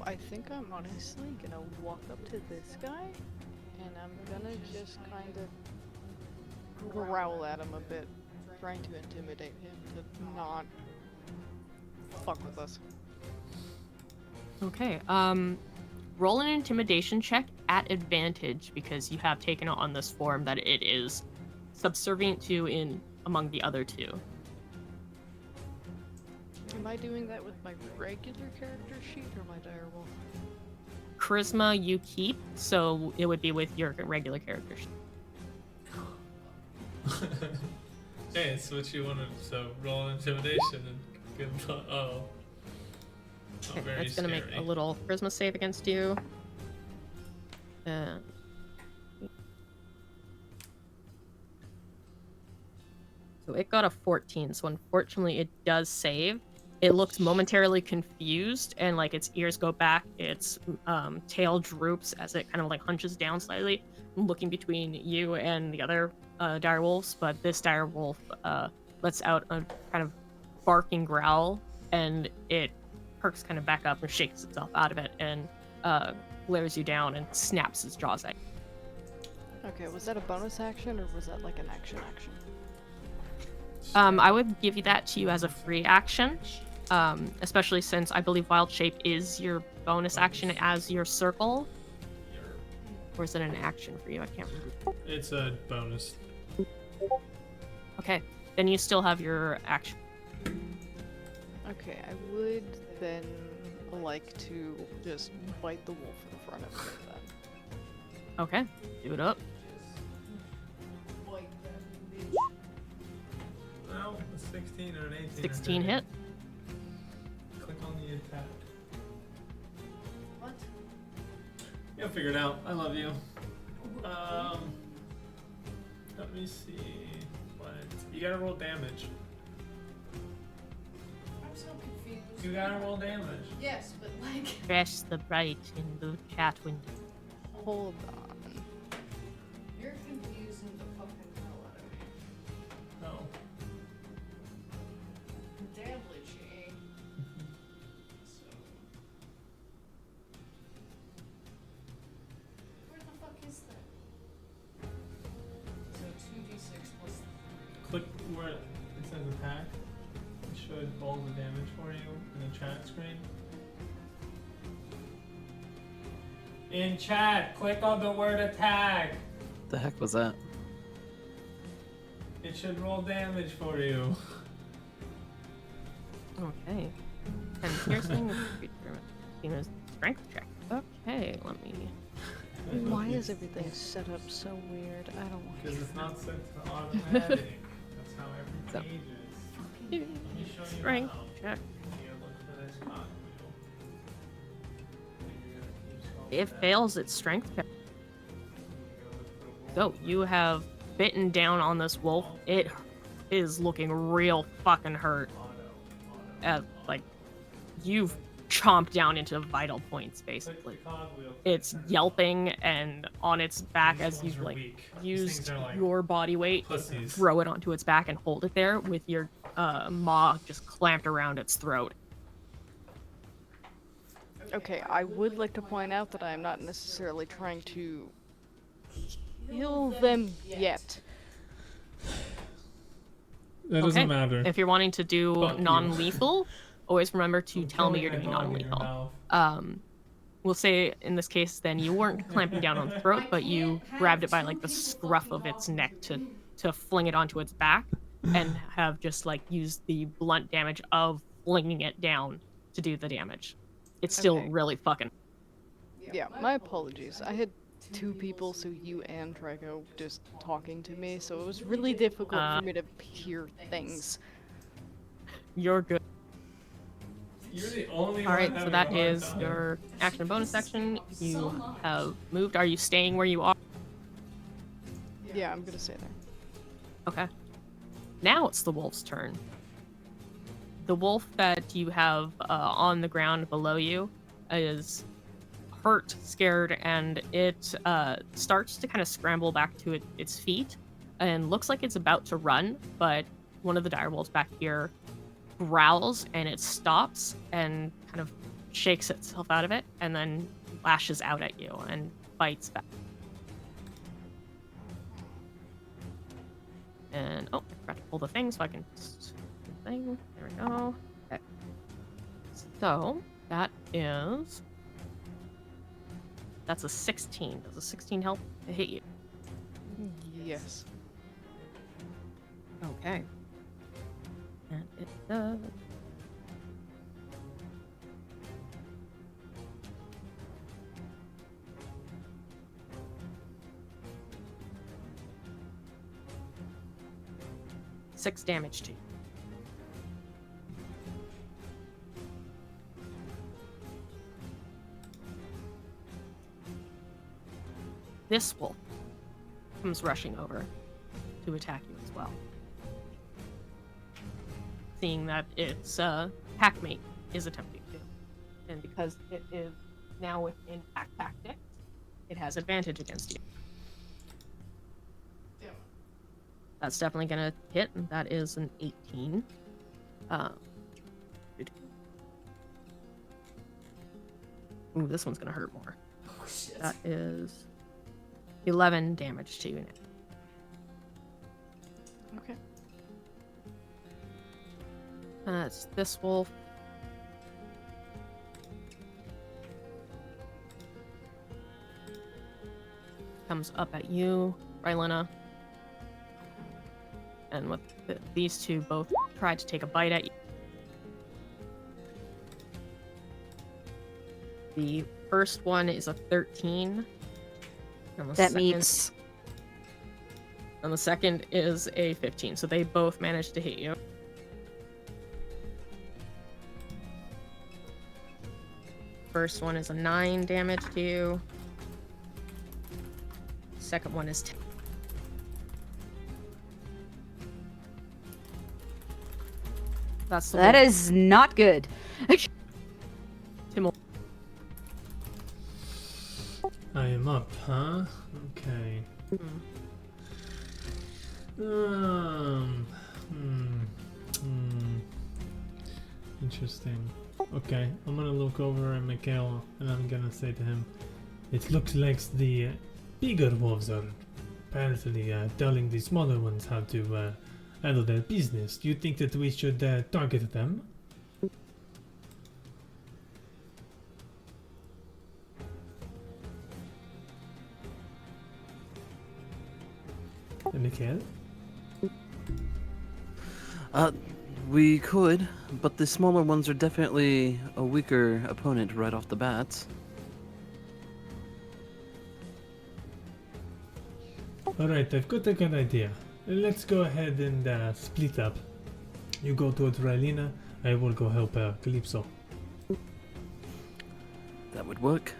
I think I'm honestly gonna walk up to this guy, and I'm gonna just kind of growl at him a bit, trying to intimidate him to not fuck with us.
Okay. Roll an intimidation check at advantage because you have taken it on this form that it is subservient to in among the other two.
Am I doing that with my regular character sheet or my direwolf?
Charisma you keep, so it would be with your regular character sheet.
Hey, it's what you wanted. So roll intimidation and give. Oh.
Okay,
Very
that's gonna make a little charisma save against you. So it got a 14, so unfortunately it does save. It looks momentarily confused, and like its ears go back, its tail droops as it kind of like hunches down slightly, looking between you and the other direwolves. But this direwolf lets out a kind of barking growl, and it perks kind of back up and shakes itself out of it and glares you down and snaps its jaws at you.
Okay, was that a bonus action or was that like an action?
I would give you that to you as a free action, especially since I believe Wild Shape is your bonus action as your circle. Or is it an action for you? I can't remember.
It's a bonus.
Okay, then you still have your action.
Okay, I would then like to just bite the wolf in front of me then.
Okay, do it up.
Well, a 16 or an 18.
16 hit.
Click on the attack.
What?
You'll figure it out. I love you. Let me see. What? You gotta roll damage.
I'm so confused.
You gotta roll damage.
Yes, but like.
Press the right in the chat window.
Hold on.
You're confusing the fucking hell out of me.
No.
Damn Lich, So. Where the fuck is that? So 2d6 plus.
Click where it says attack. It should roll the damage for you in the chat screen. In chat, click on the word attack.
The heck was that?
It should roll damage for you.
Okay. And piercing is strength check. Okay, let me.
Why is everything set up so weird? I don't want
Because it's not set to automatic. That's how every
So-
page is. Let me show you
Strength
how.
check.
Here, look for this cogwheel. You're gonna keep scrolling
It
down.
fails its strength check. So you have bitten down on this wolf. It is looking real fucking hurt. Like you've chomped down into vital points basically.
Click the cogwheel.
It's yelping and on its back
These
as
ones
you've
are
like
weak. These
used
things are like
your body weight to
pussies.
throw it onto its back and hold it there with your maw just clamped around its throat.
Okay, I would like to point out that I am not necessarily trying to kill them yet.
That
Okay.
doesn't matter.
If you're wanting to do
Fuck you.
non-lethal, always remember to
I'm
tell me
killing
you're doing
that dog in your
non-lethal.
mouth.
We'll say in this case then you weren't clamping down on the throat, but you grabbed it by like the scruff of its neck to fling it onto its back and have just like used the blunt damage of flinging it down to do the damage. It's still
Okay.
really fucking.
Yeah, my apologies. I had two people, so you and Drago, just talking to me, so it was really difficult for me to hear things.
You're good.
You're the only
All
one
right, so
having
that
a hard
is
time.
your action bonus section. You have moved. Are you staying where you are?
Yeah, I'm gonna stay there.
Okay. Now it's the wolf's turn. The wolf that you have on the ground below you is hurt, scared, and it starts to kind of scramble back to its feet and looks like it's about to run, but one of the direwolves back here growls and it stops and kind of shakes itself out of it and then lashes out at you and bites back. And oh, I forgot to pull the thing so I can thing. There we go. Okay. So that's a 16. Does a 16 help to hit you?
Yes.
Okay. And it does. Six damage to you. This wolf comes rushing over to attack you as well. Seeing that its packmate is attempting to. And because it is now within pack tactics, it has advantage against you. That's definitely gonna hit, and that is an 18. Ooh, this one's gonna hurt more.
Oh shit.
That is 11 damage to you now.
Okay.
And that's this wolf. Comes up at you, Rylena. And with these two both tried to take a bite at you. The first one is a 13. And the
That
second-
meets.
And the second is a 15. So they both managed to hit you. First one is a 9 damage to you. Second one is 10. That's the
That
wolf.
is not good.
Tim.
I am up, huh? Okay. Interesting. Okay, I'm gonna look over at Mikhail and I'm gonna say to him, it looks like the bigger wolves are apparently telling the smaller ones how to handle their business. Do you think that we should target them? Mikhail?
We could, but the smaller ones are definitely a weaker opponent right off the bat.
Alright, I've got a good idea. Let's go ahead and split up. You go towards Rylena, I will go help Calypso.
That would work.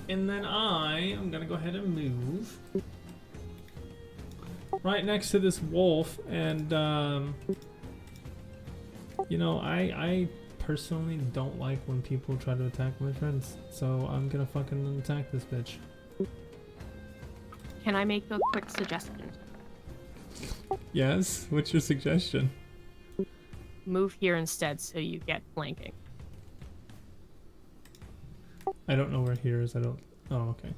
And then I am gonna go ahead and move right next to this wolf, and you know, I personally don't like when people try to attack my friends, so I'm gonna fucking attack this bitch.
Can I make a quick suggestion?
Yes, what's your suggestion?
Move here instead so you get flanking.
I don't know where here is. I don't. Oh, okay.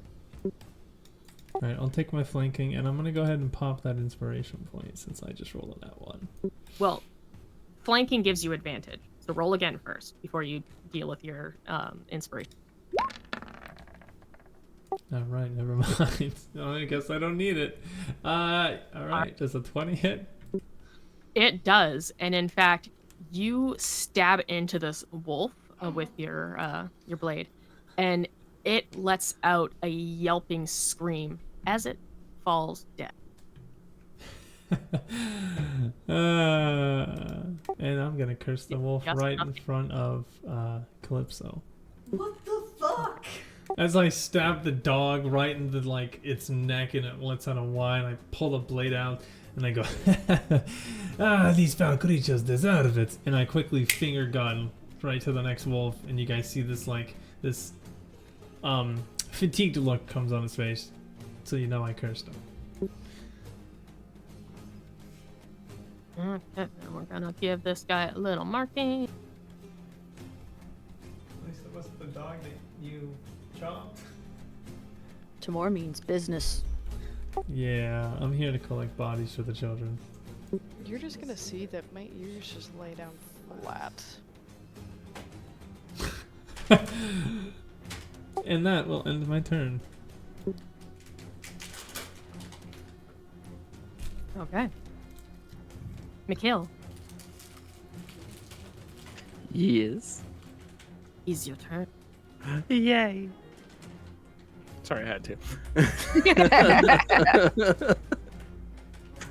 Alright, I'll take my flanking, and I'm gonna go ahead and pop that inspiration point since I just rolled that one.
Well, flanking gives you advantage. So roll again first before you deal with your inspiration.
Alright, never mind. Oh, I guess I don't need it. Alright, does a 20 hit?
It does, and in fact, you stab into this wolf with your blade, and it lets out a yelping scream as it falls dead.
And I'm gonna curse the wolf
Just
right in
nothing.
front of Calypso.
What the fuck?
As I stab the dog right in the its neck, and it lets out a whine, I pull the blade out and I go, these foul creatures deserve it. And I quickly finger gun right to the next wolf, and you guys see this this fatigued look comes on his face, so you know I cursed him.
Okay, and we're gonna give this guy a little marking.
At least it wasn't the dog that you chopped.
Tomorrow means business.
Yeah, I'm here to collect bodies for the children.
You're just gonna see that my ears just lay down flat.
And that will end my turn.
Okay. Mikhail,
Yes.
it's your turn.
Yay. Sorry, I had to.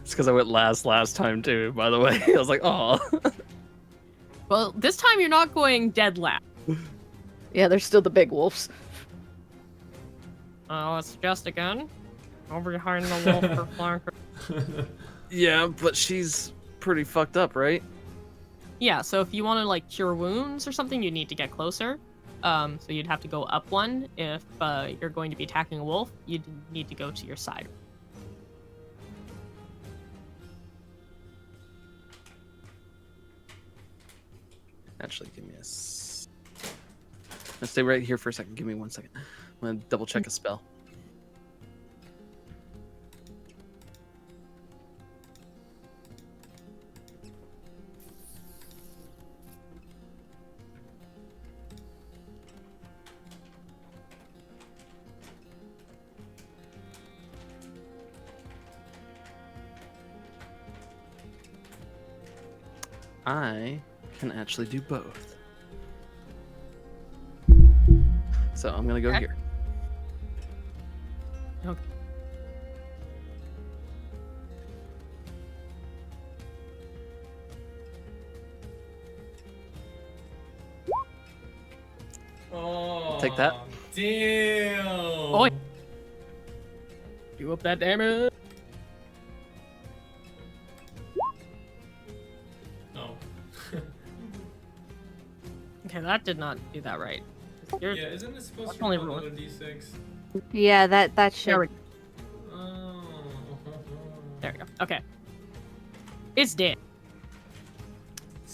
It's because I went last time too, by the way. I was like, oh.
Well, this time you're not going dead last.
Yeah, they're still the big wolves.
Let's suggest again. Over behind the wolf or flanker.
Yeah, but she's pretty fucked up, right?
Yeah, so if you want to cure wounds or something, you need to get closer. So you'd have to go up one. If you're going to be attacking a wolf, you'd need to go to your side.
Actually, give me a stay right here for a second. Give me 1 second. I'm gonna double check a spell. I can actually do both. So I'm gonna go
Okay.
here.
Okay.
Oh,
Take that.
Damn.
Oi. Do up that damage.
Oh.
Okay, that did not do that right. You're,
Yeah, isn't it supposed
That's
to
only
roll
roll.
a d6?
Yeah, that
There
should.
we,
Oh.
there we go. Okay. It's dead.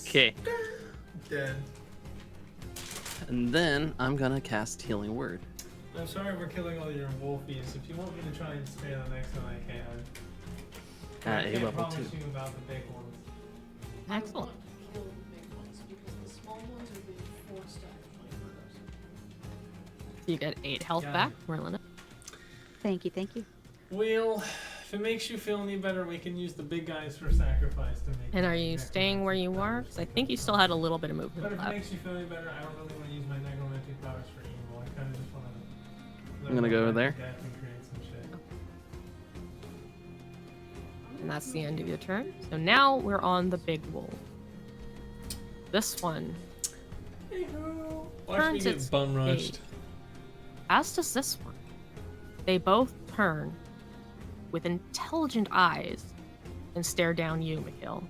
Okay.
Dead.
And then I'm gonna cast Healing Word.
I'm sorry we're killing all your wolfies. If you want me to try and spare the next one, I can. I
At A
can't
level
promise
2.
you about the big ones.
Excellent.
I want to kill the big ones because the small ones are being forced to actually hurt us.
So you get 8 health
Yeah.
back, Merlin.
Thank you, thank you.
Well, if it makes you feel any better, we can use the big guys for sacrifice to make.
And are
the
you staying where you are? Because I think you still had a little bit of
But
movement
if it
left.
makes you feel any better, I don't really want to use my necromantic powers for evil. I kind of just want to.
I'm gonna go over there.
Death and create some shit.
And that's the end of your turn. So now we're on the big wolf. This one,
Hey-ho. Watch me
Turns
get
its
bum rushed.
as does this one, they both turn with intelligent eyes and stare down you, Mikhail,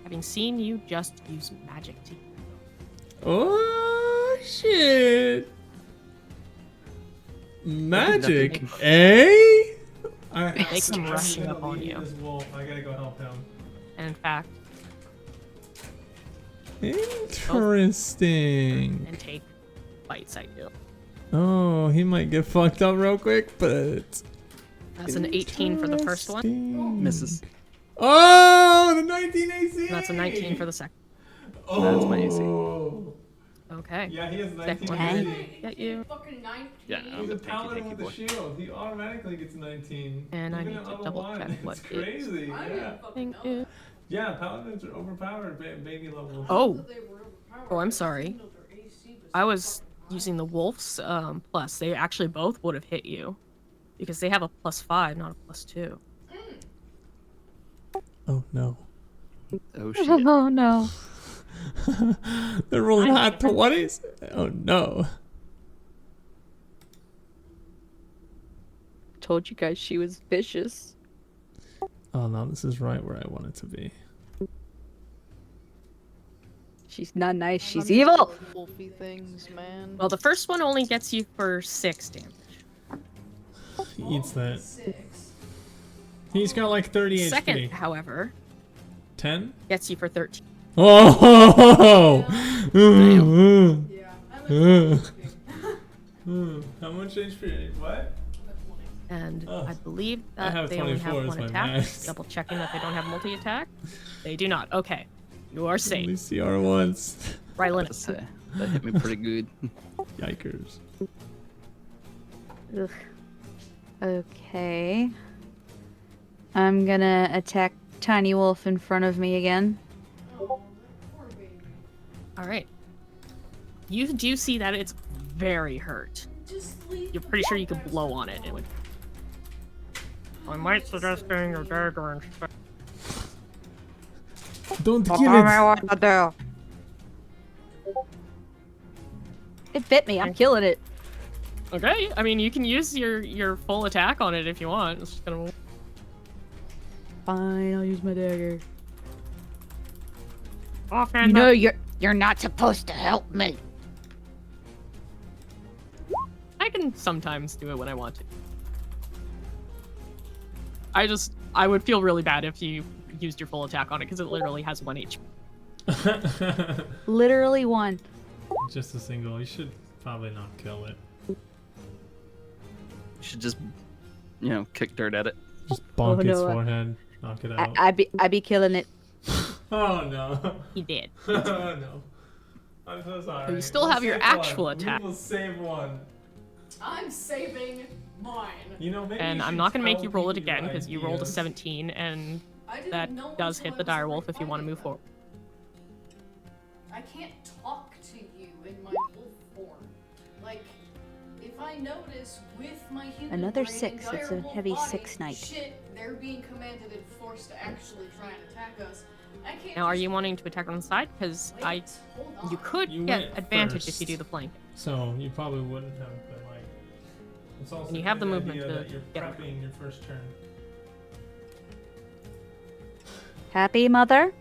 having seen you just use magic to heal.
Oh shit! Magic,
Nothing.
eh?
They come rushing up on you.
This wolf. I gotta go help him.
And in fact,
Interesting.
and take bites at you.
Oh, he might get fucked up real quick, but
That's an 18 for the first one,
Interesting.
Misses.
Oh, the 19 AC.
and that's a 19 for the second.
Oh.
That's my AC.
Okay.
Yeah, he has
Second
19
one
Okay.
AC.
get you.
Fucking 19.
Yeah, I'm
He's
a
a paladin
tanky
with a
boy.
shield. He automatically gets 19.
And I
Even
need
at
to
level
double
1.
check what
It's
is-
crazy.
I
Yeah.
didn't fucking
Thank
know
you.
Yeah, paladins are overpowered, baby level.
Oh.
that they were overpowered.
Oh, I'm
I just
sorry.
didn't know their AC was
I was using the wolf's plus. They actually both would have hit you because they have a +5, not a +2.
Oh no.
Oh shit.
Oh no.
They're rolling hot 20s. Oh no.
Told you guys she was vicious.
Oh no, this is right where I want it to be.
She's not nice. She's
I'm
evil.
just wolfy things, man.
Well, the first one only gets you for 6 damage.
He eats that.
6.
He's got like 30
Second,
HP.
however,
10?
gets you for 13.
Oh!
Yeah. I'm at 20.
How much HP? What?
And
Oh.
I believe
I
that
have
they only
24
have
as
one
my
attack.
max.
Double checking that they don't have multi-attack. They do not. Okay. You are safe.
Only CR once.
Rylan.
That hit me pretty good.
Yikers.
Ugh. Okay. I'm gonna attack Tiny Wolf in front of me again.
Oh, that poor baby.
All right. You do see that it's very hurt.
Just leave
You're
the
pretty sure you could
back
blow on it. It would. I might suggest getting your dagger and.
Don't kill it.
What to do? It bit me. I'm killing it.
Okay. I mean, you can use your full attack on it if you want. It's just gonna.
Fine, I'll use my dagger.
Offhand.
You know you're not supposed to help me.
I can sometimes do it when I want to. I would feel really bad if you used your full attack on it because it literally has 1 HP.
Literally one.
Just a single. You should probably not kill it.
You should just, kick dirt at it.
Just bonk its
no,
forehead. Knock it out.
I be killing it.
Oh no.
He did.
Oh no. I'm so sorry.
You still have your actual attack.
We will save one.
I'm saving mine.
You know, maybe
And
you
I'm
should
not going to make
tell
you roll it
people
again
your
because you rolled a
ideas.
17 and
I didn't
that
know
does
until
hit
I
the
was
dire
already
wolf if you want to
fighting
move
them.
forward.
I can't talk to you in my wolf form. Like, if I notice with my human
Another
brain
6,
and
it's
dire
a
wolf
heavy
body,
6 knight.
Shit, they're being commanded and forced to actually try and attack us. I can't
Now, are
just
you wanting to attack on the side? Because
wait. Hold on.
you could
You
get
went
advantage if you do
first.
the flank.
So you probably wouldn't have, but like, it's also
And you have
a
the
good
movement
idea
to
that you're
get around.
prepping your first turn.
Happy, mother?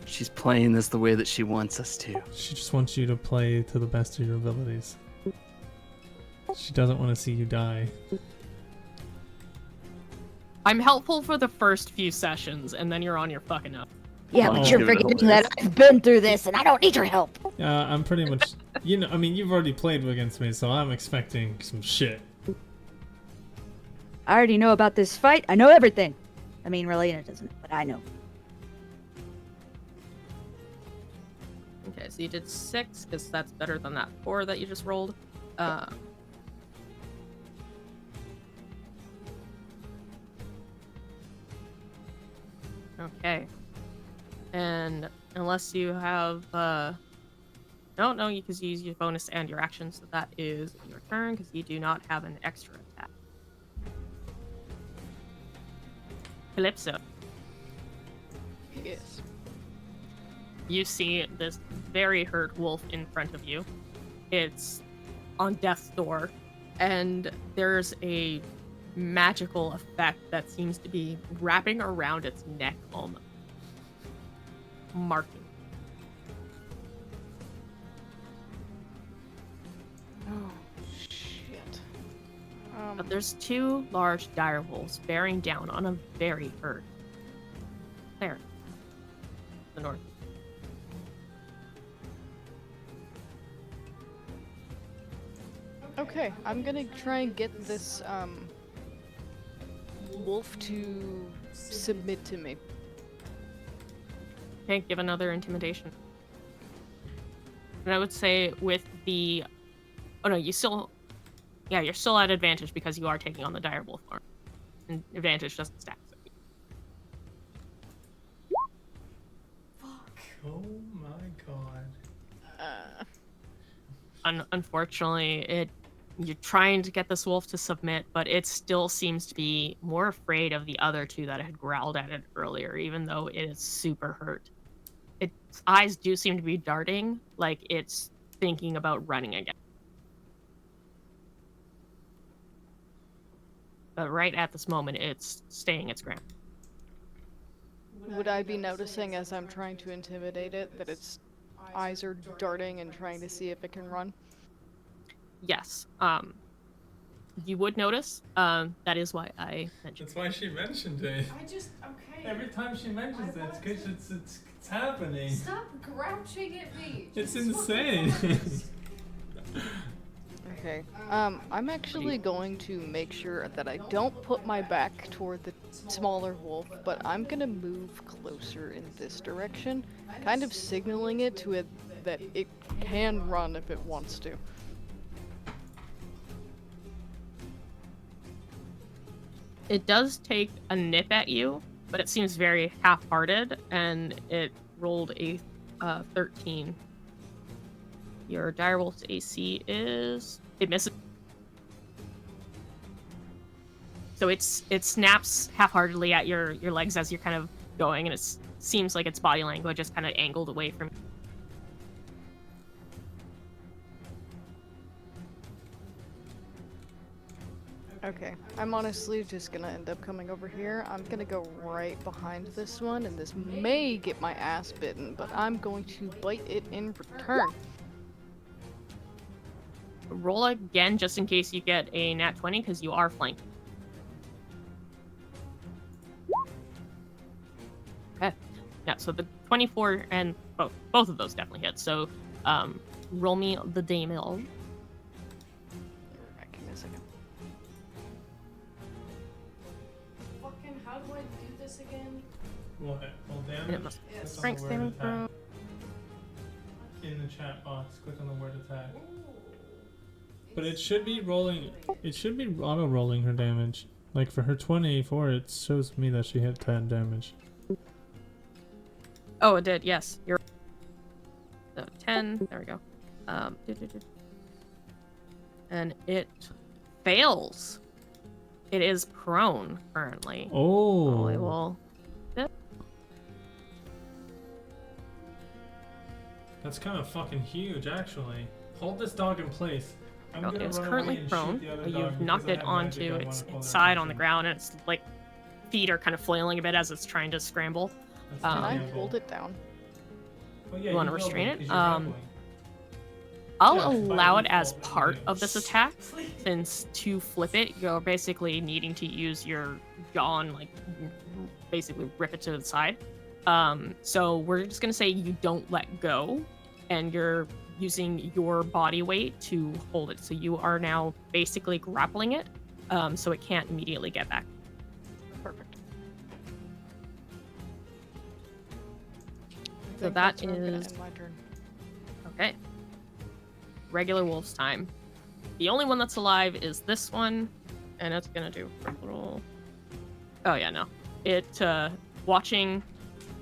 She's playing this the way that she wants us to.
She just wants you to play to the best of your abilities. She doesn't want to see you die.
I'm helpful for the first few sessions, and then you're on your fucking up.
Yeah,
Oh.
but you're
Give it a
forgetting
list.
that I've been through this and I don't need your help.
I'm pretty much, I mean, you've already played against me, so I'm expecting some shit.
I already know about this fight. I know everything. I mean, Relena doesn't, but I know.
Okay, so you did 6, because that's better than that 4 that you just rolled. Okay. And unless you have, no, you can use your bonus and your action, so that is your turn, because you do not have an extra attack. Calypso.
Yes.
You see this very hurt wolf in front of you. It's on death's door, and there's a magical effect that seems to be wrapping around its neck almost. Marking.
Oh, shit.
But there's 2 large dire wolves bearing down on a very hurt Claire. The north.
Okay, I'm gonna try and get this, wolf to submit to me.
Okay, give another intimidation. And I would say with the... Oh no, you still... Yeah, you're still at advantage because you are taking on the dire wolf arm. And advantage doesn't stack. So.
Oh my
Unfortunately, you're trying to get this wolf to submit, but it still seems to be more afraid of the other two that had growled at it earlier, even though it is super hurt. Its eyes do seem to be darting, like it's thinking about running again. But right at this moment, it's staying its ground.
Would I be noticing as I'm trying to intimidate it that its eyes are darting and trying to see if it can run?
Yes. You would notice. That is why I mentioned.
That's why she mentioned it.
Okay.
Every time she mentions it, it's because it's happening.
Stop grouching at me.
It's
Jesus
insane.
Christ.
Okay. I'm actually going to make sure that I don't put my back toward the smaller wolf, but I'm gonna move closer in this direction, kind of signaling it to it that it can run if it wants to.
It does take a nip at you, but it seems very half-hearted, and it rolled a 13. Your direwolf's AC is... It misses. So it snaps half-heartedly at your legs as you're kind of going, and it seems like its body language is kind of angled away from you.
Okay, I'm honestly just gonna end up coming over here. I'm gonna go right behind this one, and this may get my ass bitten, but I'm going to bite it in return.
Roll again just in case you get a nat 20, because you are flanked. Okay. Yeah, so the 24 and both of those definitely hit. So roll me the damage.
Alright, give me a second.
Fucking, how do I do this again?
Well,
And it
damage.
must
Yes.
strength saving throw.
In the chat box, click on the word attack.
Ooh.
But it should be rolling. It should be auto rolling her damage. Like for her 24, it shows me that she hit 10 damage.
Oh, it did. Yes, you're. So 10. There we go. And it fails. It is prone currently.
Oh.
I will.
That's kind of fucking huge, actually. Hold this dog in place. I'm
Well,
gonna
it's
run
currently
away and
prone.
shoot the other dog
You've
because
knocked
I
it
have
onto
magic I wanna
its
pull their
side on the
attention.
ground, and its like feet are kind of flailing a bit as it's trying to scramble.
That's
Can I
terrible.
hold it down?
Well, yeah,
You wanna
will
restrain
be,
it?
'cause you're grappling.
I'll
Yeah, by
allow it as
default,
part
yeah.
of this attack, since to flip it, you're basically needing to use your jaw and like basically rip it to the side. So we're just gonna say you don't let go, and you're using your body weight to hold it. So you are now basically grappling it, so it can't immediately get back.
Perfect. I
So
think
that
that's where I'm gonna
is-
end my turn.
Okay. Regular wolf's time. The only one that's alive is this one, and it's gonna do a little. Oh yeah, no. It watching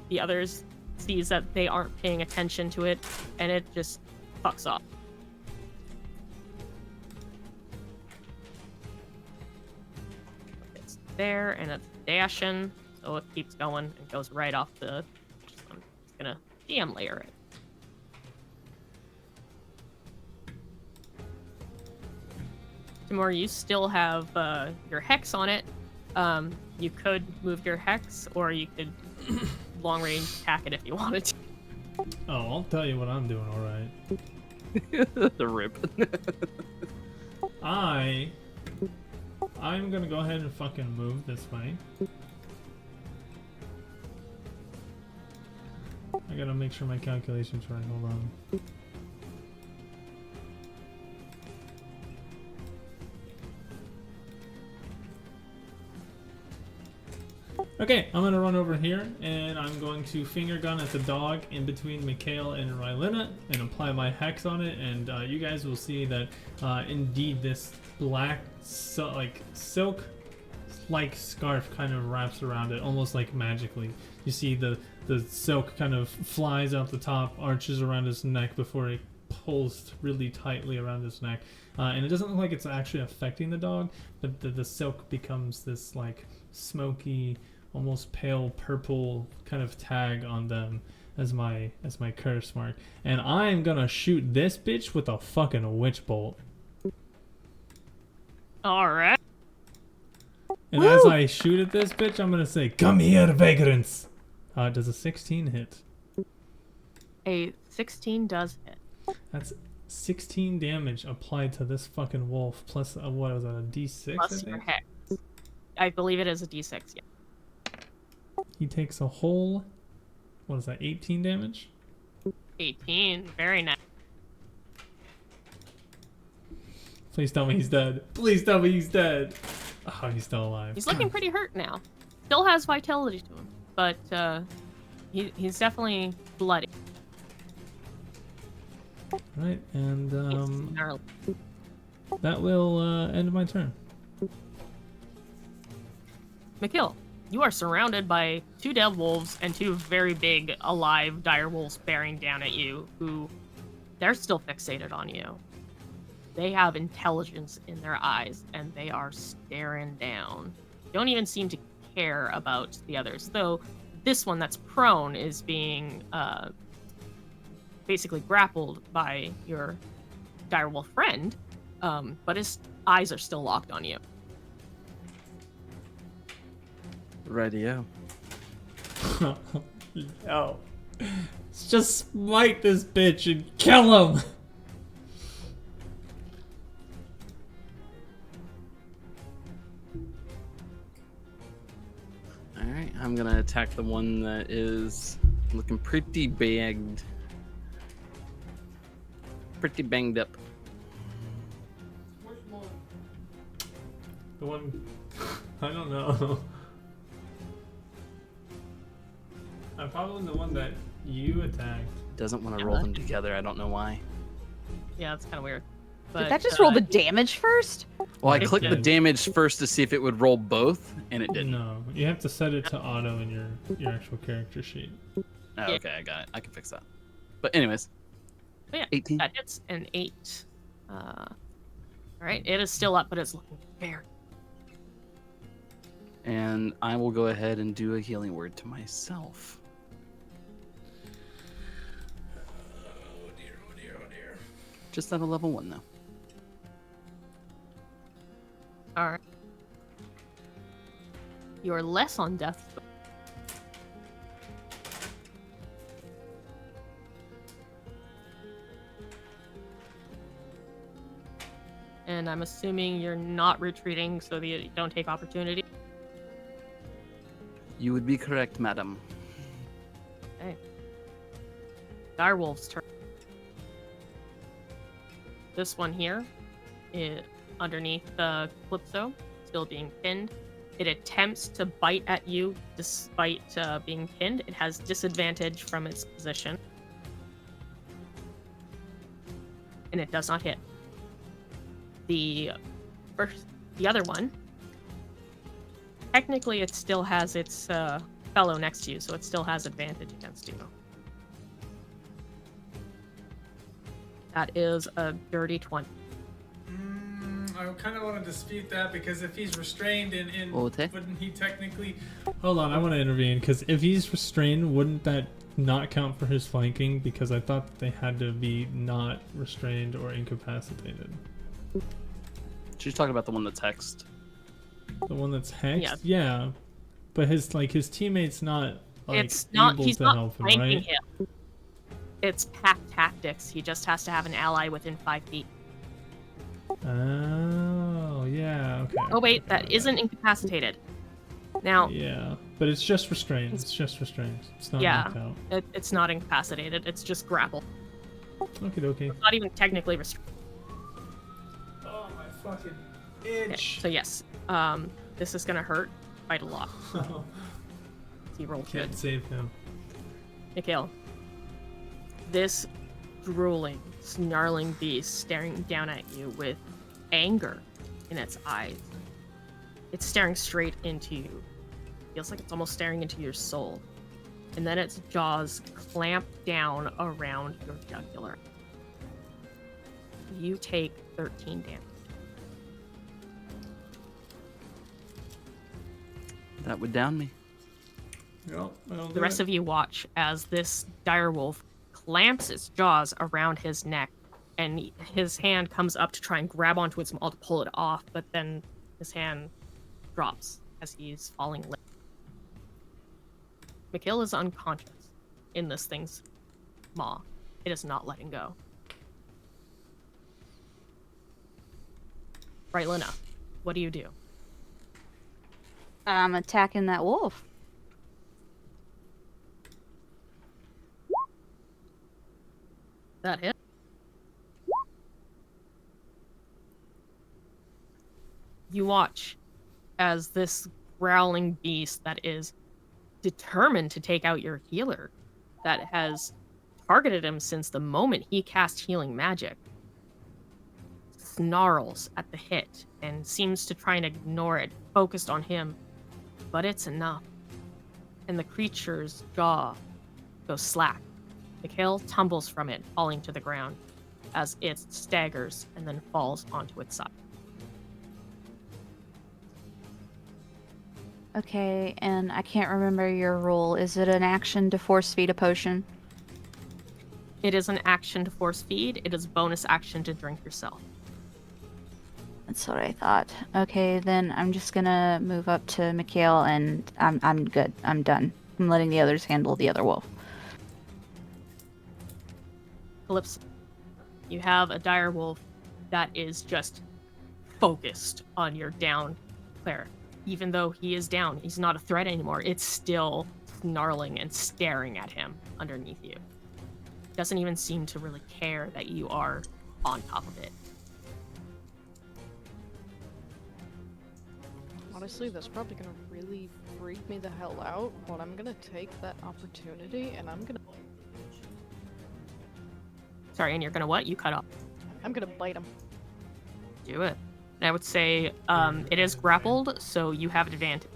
the others sees that they aren't paying attention to it, and it just fucks off. It's there, and it's dashing, so it keeps going and goes right off the. I'm just gonna DM layer it. Timur, you still have your hex on it. You could move your hex, or you could long range attack it if you wanted to.
Oh, I'll tell you what I'm doing, alright.
The rip.
I'm gonna go ahead and fucking move this way. I gotta make sure my calculation's right, hold on. Okay, I'm gonna run over here and I'm going to finger gun at the dog in between Mikhail and Rylena and apply my hex on it, and you guys will see that indeed this black silk like scarf kind of wraps around it almost like magically. You see the silk kind of flies out the top, arches around his neck before it pulls really tightly around his neck, and it doesn't look like it's actually affecting the dog, but the silk becomes this like smoky, almost pale purple kind of tag on them as my curse mark, and I'm gonna shoot this bitch with a fucking witch bolt.
All right.
And as I shoot at this bitch, I'm gonna say, "Come here, vagrants." Does a 16 hit?
A 16 does hit.
That's 16 damage applied to this fucking wolf, plus what was that, a D6?
Plus
I
your
think?
hex. I believe it is a d6, yeah.
He takes a whole, what is that, 18 damage?
18. Very nice.
Please tell me he's dead. Please tell me he's dead. Oh, he's still alive.
He's looking pretty hurt now. Still has vitality to him, but he's definitely bloody.
Right, and
It's gnarly.
that will end my turn.
Mikhail, you are surrounded by 2 dead wolves and 2 very big, alive dire wolves bearing down at you, who they're still fixated on you. They have intelligence in their eyes, and they are staring down. Don't even seem to care about the others, though this one that's prone is being basically grappled by your direwolf friend, but his eyes are still locked on you.
Radio.
Yo. Let's just smite this bitch and kill him!
Alright, I'm gonna attack the one that is looking pretty bagged. Pretty banged up.
Which one?
The one... I don't know. Probably the one that you attacked.
Doesn't want to roll them together, I don't know why.
Yeah, it's kind of weird.
Did that just roll the damage first?
Well, I
It
clicked the
did.
damage first to see if it would roll both, and it didn't.
No, you have to set it to auto in your actual character sheet.
Oh, okay, I got it. I can fix that. But anyways.
But yeah,
18.
that hits an 8. All right, it is still up, but it's looking very.
And I will go ahead and do a healing word to myself.
Oh dear, oh dear, oh dear.
Just at a level 1 though.
All right. You're less on death. And I'm assuming you're not retreating so that you don't take opportunity.
You would be correct, madam.
Okay. Direwolf's turn. This one here, underneath the Calypso, still being pinned. It attempts to bite at you despite being pinned. It has disadvantage from its position. And it does not hit. The other one, technically it still has its fellow next to you, so it still has advantage against you. That is a dirty 20.
I kind of want to dispute that because if he's restrained in
Okay.
wouldn't he technically... Hold on, I want to intervene because if he's restrained, wouldn't that not count for his flanking? Because I thought they had to be not restrained or incapacitated.
She's talking about the one that's hexed.
The one that's hexed?
Yeah.
Yeah. But his teammate's not like
It's not.
able
He's
to
not
help him,
flanking
right?
him. It's pack tactics. He just has to have an ally within 5 feet.
Oh, yeah. Okay.
Oh wait,
okay,
that
okay.
isn't incapacitated. Now,
Yeah, but it's just restrained. It's just restrained. It's not
Yeah.
knocked out.
it's not incapacitated. It's just grapple.
Okay, okay.
It's not even technically restrained.
Oh my fucking
Okay,
itch.
so yes, this is gonna hurt quite a lot. He rolled good.
Can't save him.
Mikhail, this drooling, snarling beast staring down at you with anger in its eyes. It's staring straight into you. Feels like it's almost staring into your soul. And then its jaws clamp down around your jugular. you take 13 damage.
That would down me.
Yep,
The rest of you watch as this direwolf clamps its jaws around his neck, and his hand comes up to try and grab onto its maw to pull it off, but then his hand drops as he's falling limp. Mikhail is unconscious in this thing's maw. It is not letting go. Right, Lena, what do you do?
I'm attacking that wolf.
That hit? You watch as this growling beast that is determined to take out your healer, that has targeted him since the moment he cast healing magic, snarls at the hit and seems to try and ignore it, focused on him, but it's enough. And the creature's jaw goes slack. Mikhail tumbles from it, falling to the ground as it staggers and then falls onto its side.
Okay, and I can't remember your rule. Is it an action to force feed a potion?
It is an action to force feed. It is bonus action to drink yourself.
That's what I thought. Okay, then I'm just gonna move up to Mikhail, and I'm good. I'm done. I'm letting the others handle the other wolf.
Calypso, you have a dire wolf that is just focused on your down cleric. Even though he is down, he's not a threat anymore. It's still snarling and staring at him underneath you. Doesn't even seem to really care that you are on top of it.
Honestly, that's probably gonna really freak me the hell out, but I'm gonna take that opportunity and I'm gonna
Sorry, and you're gonna what? You cut off.
bite him.
Do it. And I would say it is grappled, so you have advantage.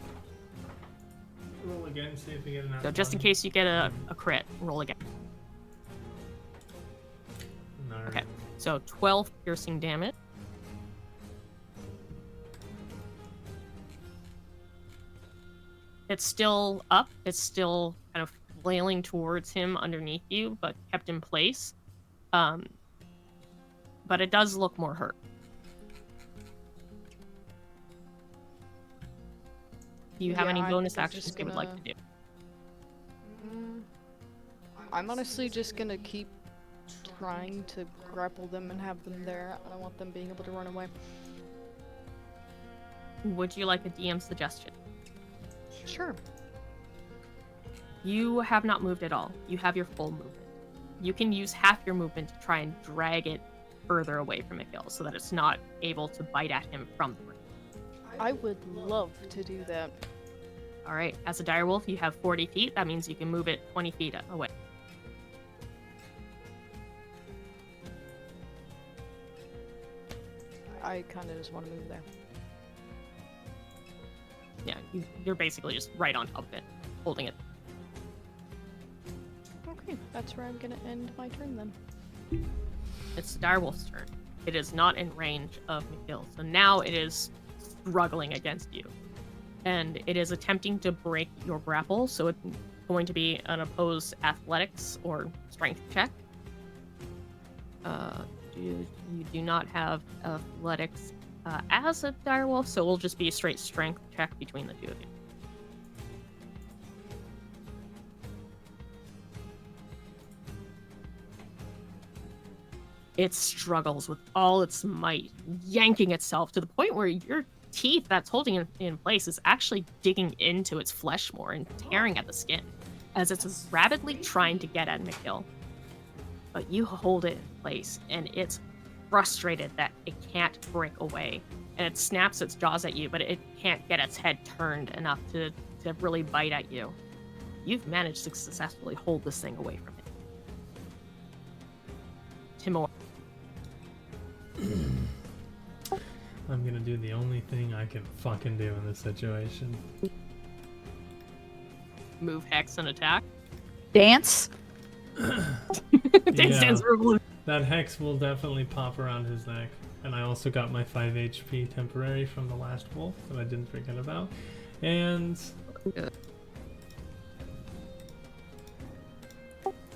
Roll again, see if we get an
So just in case you get a crit, roll again.
No.
Okay. So 12 piercing damage. It's still up. It's still kind of flailing towards him underneath you, but kept in place. But it does look more hurt. Do you have
Yeah,
any
I
bonus
think I'm
actions
just
you would like to
gonna-
do?
I'm honestly just gonna keep trying to grapple them and have them there. I don't want them being able to run away.
Would you like a DM suggestion?
Sure.
You have not moved at all. You have your full movement. You can use half your movement to try and drag it further away from Mikhail so that it's not able to bite at him from the ring.
I would love to do that.
All right, as a direwolf, you have 40 feet. That means you can move it 20 feet away.
I kind of just want to move there.
Yeah, you're basically just right on top of it, holding it.
Okay, that's where I'm gonna end my turn then.
It's the direwolf's turn. It is not in range of Mikhail, so now it is struggling against you. And it is attempting to break your grapple, so it's going to be an opposed athletics or strength check. You do not have athletics as a direwolf, so it will just be a straight strength check between the two of you. It struggles with all its might, yanking itself to the point where your teeth that's holding it in place is actually digging into its flesh more and tearing at the skin as it's rapidly trying to get at Mikhail. But you hold it in place, and it's frustrated that it can't break away. And it snaps its jaws at you, but it can't get its head turned enough to really bite at you. You've managed to successfully hold this thing away from it. Timor.
I'm gonna do the only thing I can fucking do in this situation.
Move, hex, and attack.
Dance?
Dance,
Yeah.
dance, revolution.
That hex will definitely pop around his neck. And I also got my 5 HP temporary from the last wolf that I didn't forget about. And
Good.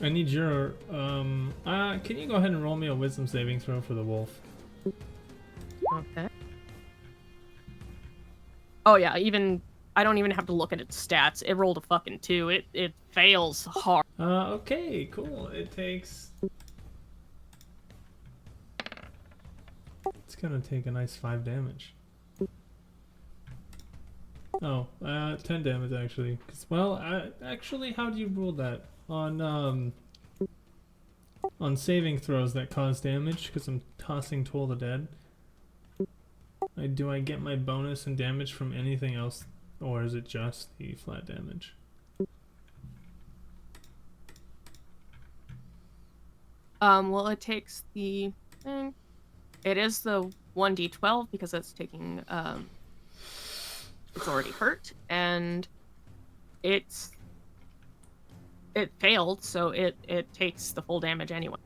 I need your can you go ahead and roll me a wisdom saving throw for the wolf?
Okay. Oh yeah, I don't even have to look at its stats. It rolled a fucking 2. It fails hard.
Okay, cool. It takes. It's gonna take a nice 5 damage. Oh, 10 damage actually. Actually, how do you rule that on saving throws that cause damage? Because I'm tossing Toll the Dead. Do I get my bonus and damage from anything else, or is it just the flat damage?
Well, it takes the. It is the 1d12 because it's taking. It's already hurt, and it failed, so it takes the full damage anyway.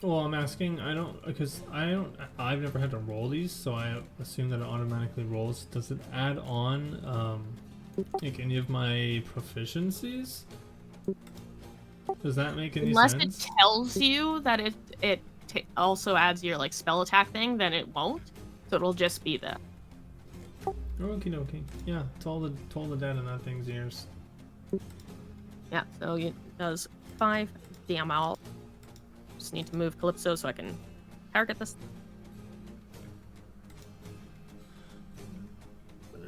Well, I'm asking. I've never had to roll these, so I assume that it automatically rolls. Does it add on like any of my proficiencies? Does that make any
Unless
sense?
it tells you that it also adds your like spell attack thing, then it won't. So it'll just be the.
Okie dokie. Yeah, Toll the Dead in that thing's ears.
Yeah, so it does 5 damage. Just need to move Calypso so I can target this.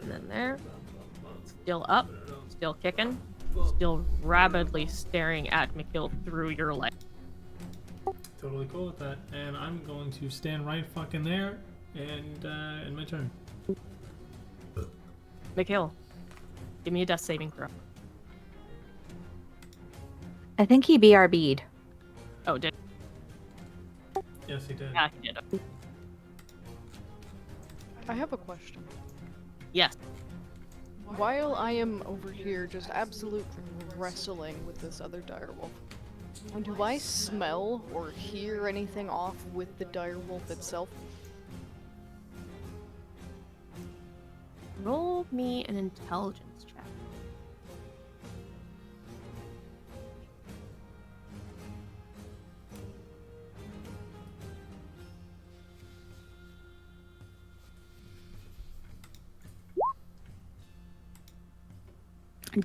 And then there. Still up. Still kicking. Still rabidly staring at McKill through your leg.
Totally cool with that. And I'm going to stand right fucking there and in my turn.
McKill, give me a death saving throw.
I think he BRB'd.
Oh, did
Yes, he did.
yeah, he did.
I have a question.
Yes.
While I am over here just absolute wrestling with this other direwolf, do I smell or hear anything off with the direwolf itself?
Roll me an intelligence check.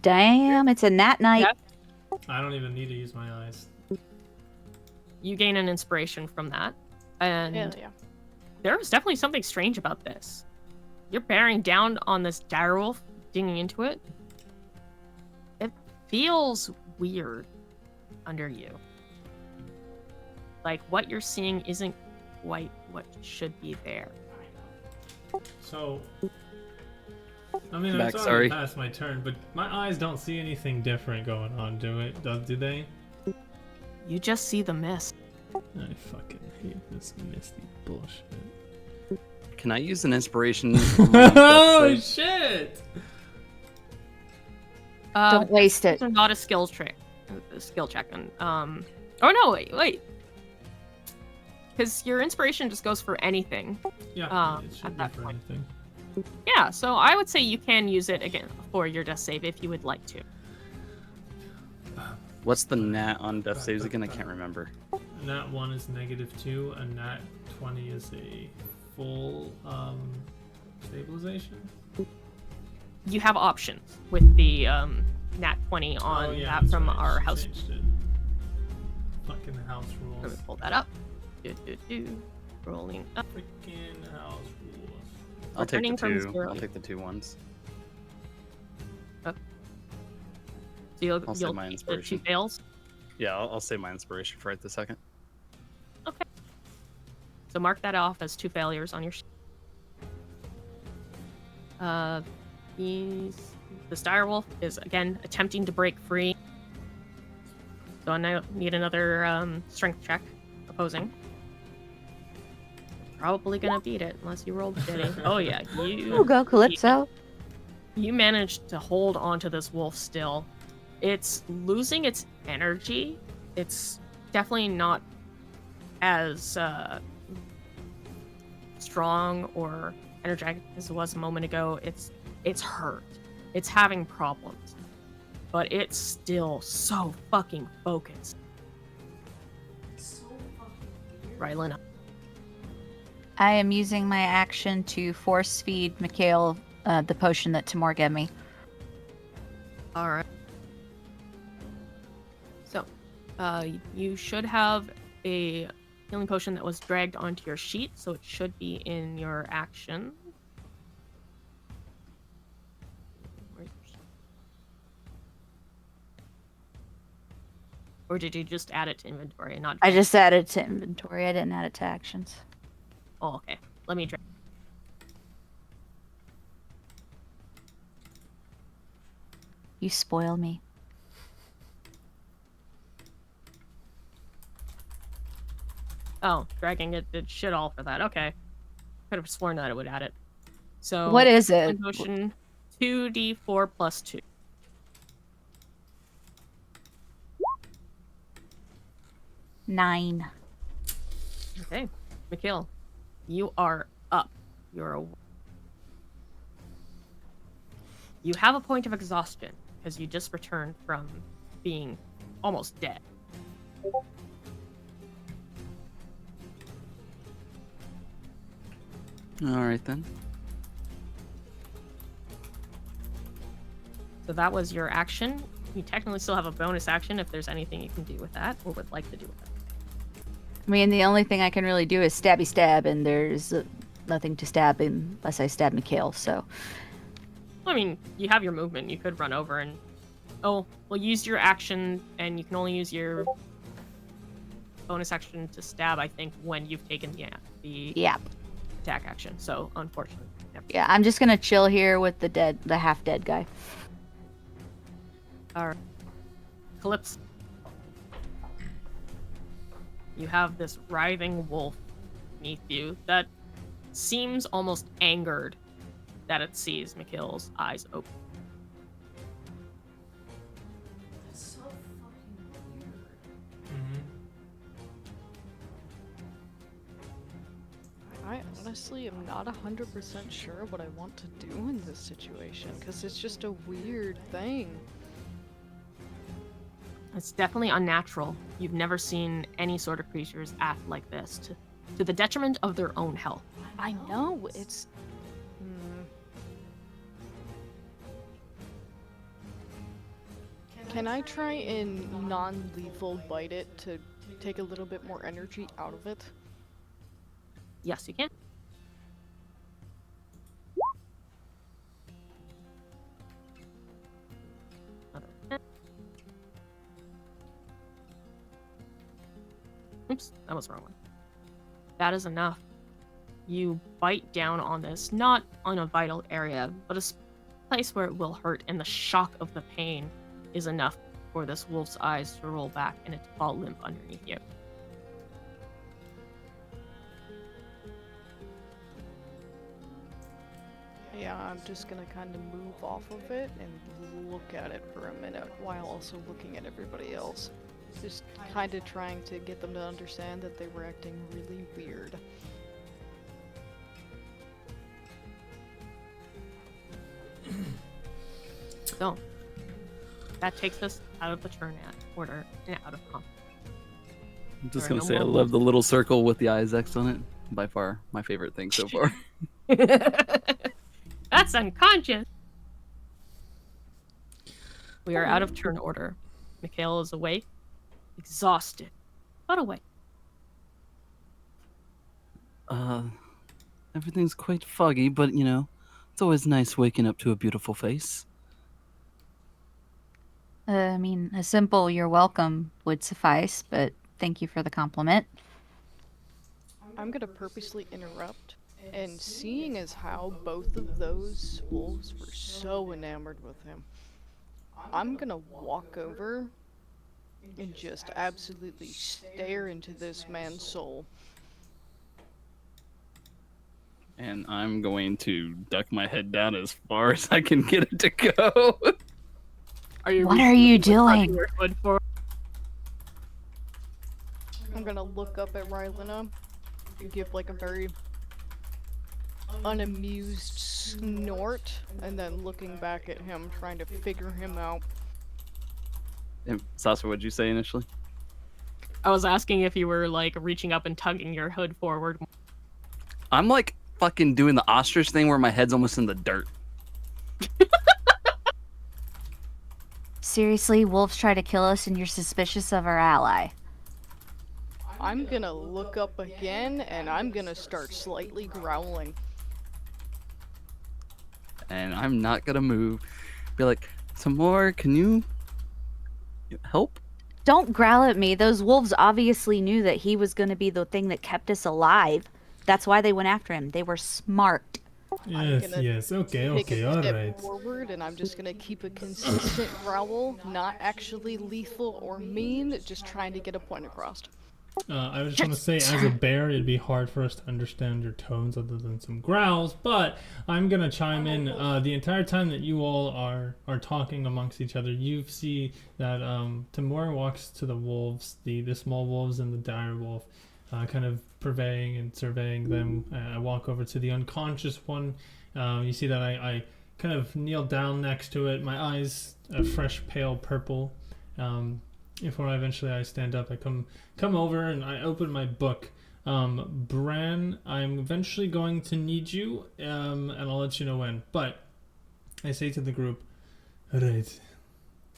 Damn, it's a nat night.
Yeah.
I don't even need to use my eyes.
You gain an inspiration from that. And
Hell yeah.
there's definitely something strange about this. You're bearing down on this direwolf, digging into it. It feels weird under you. Like what you're seeing isn't quite what should be there.
So, I mean,
Back,
it's
sorry.
already past my turn, but my eyes don't see anything different going on, do they?
You just see the mist.
I fucking hate this misty bullshit.
Can I use an inspiration? On my death
Oh
save?
shit!
Don't waste it.
It's not a skill check. A skill check. And, oh no, wait. Because your inspiration just goes for anything.
Yeah, it
at
should be
that
for
point.
anything.
Yeah, so I would say you can use it again for your death save if you would like to.
What's the nat on death saves again? I can't remember.
Nat 1 is -2, and Nat 20 is a full stabilization.
You have options with the nat 20 on
Oh, yeah,
that
that's
from
right,
our
she
house.
changed it. Fucking house
Let
rules.
me pull that up. Rolling up.
Freaking house rules.
I'll take the
Returning from
2.
0.
I'll take the 2 ones.
So you'll
I'll save
you'll
my
keep the 2
inspiration.
fails.
Yeah, I'll save my inspiration for right this second.
Okay. So mark that off as 2 failures on your sheet. This direwolf is again attempting to break free. So I now need another strength check. Opposing. Probably gonna beat it unless you roll shitty. Oh yeah,
Ooh, go Calypso.
you managed to hold onto this wolf still. It's losing its energy. It's definitely not as strong or energetic as it was a moment ago. It's hurt. It's having problems. But it's still so fucking focused.
So fucking weird.
Rylena.
I am using my action to force feed Mikhail the potion that Timur gave me.
Alright. So, you should have a healing potion that was dragged onto your sheet, so it should be in your action. Where's your sheet? Or did you just add it to inventory and not?
I just added to inventory. I didn't add it to actions.
Oh, okay. Let me drag.
You spoil me.
Oh, dragging it did shit all for that. Okay. Could have sworn that it would add it. So
What is it?
healing potion 2d4 plus 2.
Nine.
Okay. Mikhail, you are up. You have a point of exhaustion because you just returned from being almost dead.
All right then.
So that was your action. You technically still have a bonus action if there's anything you can do with that or would like to do with it.
I mean, the only thing I can really do is stabby stab, and there's nothing to stab unless I stab Mikhail, so...
I mean, you have your movement. You could run over and... Oh, well, use your action, and you can only use your bonus action to stab, I think, when you've taken the
Yeah.
attack action. So, unfortunately. Never.
Yeah, I'm just gonna chill here with the half-dead guy.
Alright. Calypso. You have this writhing wolf beneath you that seems almost angered that it sees Mikhail's eyes open.
That's so fucking weird.
I honestly am not 100% sure what I want to do in this situation, because it's just a weird thing.
It's definitely unnatural. You've never seen any sort of creatures act like this to the detriment of their own health.
I know, it's... Can I try and non-lethal bite it to take a little bit more energy out of it?
Yes, you can. Another 10. Oops, that was the wrong one. That is enough. You bite down on this, not on a vital area, but a place where it will hurt, and the shock of the pain is enough for this wolf's eyes to roll back and it to fall limp underneath you.
Yeah, I'm just gonna kind of move off of it and look at it for a minute while also looking at everybody else. Just kind of trying to get them to understand that they were acting really weird.
So, that takes us out of the turn order and out of combat.
I'm just
There are
gonna
no
say I
more
love the little circle with the eyes X on it. By far my favorite thing so far.
That's unconscious. We are out of turn order. Mikhail is awake, exhausted, but awake.
Everything's quite foggy, but you know, it's always nice waking up to a beautiful face.
I mean, a simple "you're welcome" would suffice, but thank you for the compliment.
I'm gonna purposely interrupt, and seeing as how both of those wolves were so enamored with him, I'm gonna walk over and just absolutely stare into this man's soul.
And I'm going to duck my head down as far as I can get it to go.
Are you
What are you doing?
Your foot forward?
I'm gonna look up at Rylena and give like a very unamused snort, and then looking back at him, trying to figure him out.
And Sasha, what'd you say initially?
I was asking if you were like reaching up and tugging your hood forward.
I'm like fucking doing the ostrich thing where my head's almost in the dirt.
Seriously, wolves try to kill us and you're suspicious of our ally.
I'm gonna look up again, and I'm gonna start slightly growling.
And I'm not gonna move. Be like, Tamor, can you help?
Don't growl at me. Those wolves obviously knew that he was going to be the thing that kept us alive. That's why they went after him. They were smart.
Yes,
gonna
yes, okay,
Take
okay,
a step
alright.
forward, and I'm just gonna keep a consistent growl, not actually lethal or mean, just trying to get a point across.
I just want to say, as a bear, it'd be hard for us to understand your tones other than some growls, but I'm gonna chime in. The entire time that you all are talking amongst each other, you see that Tamor walks to the wolves, the small wolves and the dire wolf, kind of purveying and surveying them. I walk over to the unconscious one. You see that I kind of kneel down next to it, my eyes a fresh pale purple. Before I stand up, I come over and I open my book. Bran, I'm eventually going to need you, and I'll let you know when. But I say to the group, alright,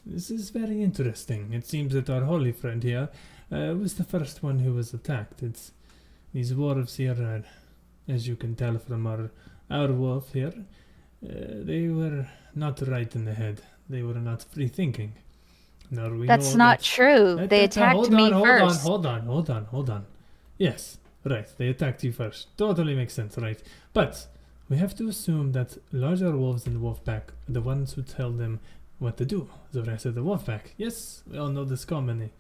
this is very interesting. It seems that our holy friend here was the first one who was attacked. It's these dwarves here are, as you can tell from our wolf here, they were not right in the head. They were not free thinking.
That's not true. They attacked me first.
Hold on. Yes, right. They attacked you first. Totally makes sense, right? But we have to assume that larger wolves in the wolf pack are the ones who tell them what to do. The rest of the wolf pack. Yes, we all know this commonly.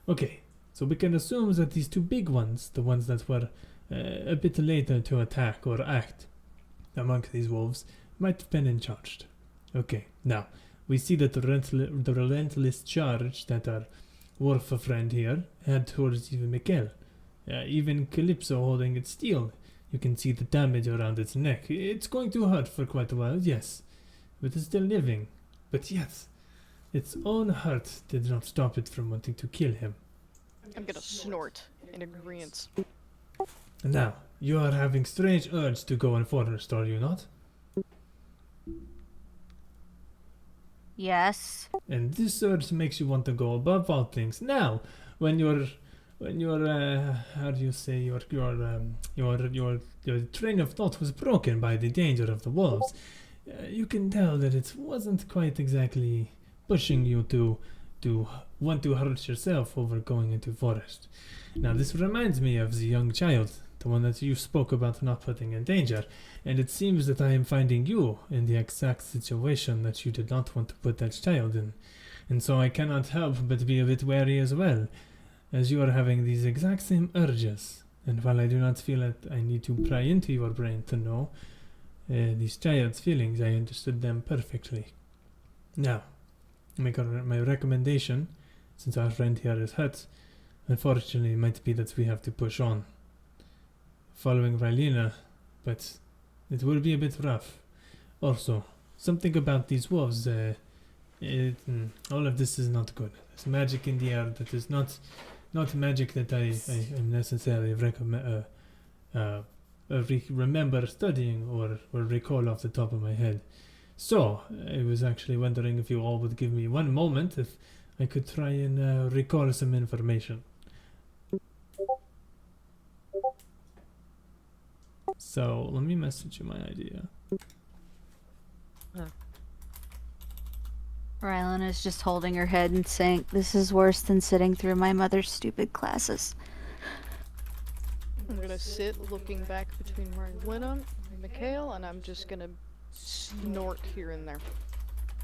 Okay, so we can assume that these two big ones, the ones that were a bit later to attack or act amongst these wolves, might have been in charge. Okay, now we see that the relentless charge that our wolf friend here had towards even Mikhail. Even Calypso holding its steel. You can see the damage around its neck. It's going to hurt for quite a while, yes. But it's still living. But yes, its own heart did not stop it from wanting to kill him.
I'm gonna snort in agreement.
And now, you are having strange urge to go in forest, are you not?
Yes.
And this urge makes you want to go above all things. Now, when your how do you say your train of thought was broken by the danger of the wolves, you can tell that it wasn't quite exactly pushing you to want to hurt yourself over going into forest. Now, this reminds me of the young child, the one that you spoke about not putting in danger, and it seems that I am finding you in the exact situation that you did not want to put that child in, and so I cannot help but be a bit wary as well, as you are having these exact same urges, and while I do not feel that I need to pry into your brain to know these child's feelings, I understood them perfectly. Now, my recommendation, since our friend here is hurt, unfortunately might be that we have to push on, following Rylena, but it will be a bit rough. Also, something about these wolves, all of this is not good. There's magic in the air that is not magic that I necessarily remember studying or recall off the top of my head. So, I was actually wondering if you all would give me one moment if I could try and recall some information. So, let me message you my idea.
Rylan is just holding her head and saying, "This is worse than sitting through my mother's stupid classes."
I'm gonna sit looking back between Rylena and Mikhail, and I'm just gonna snort here and there.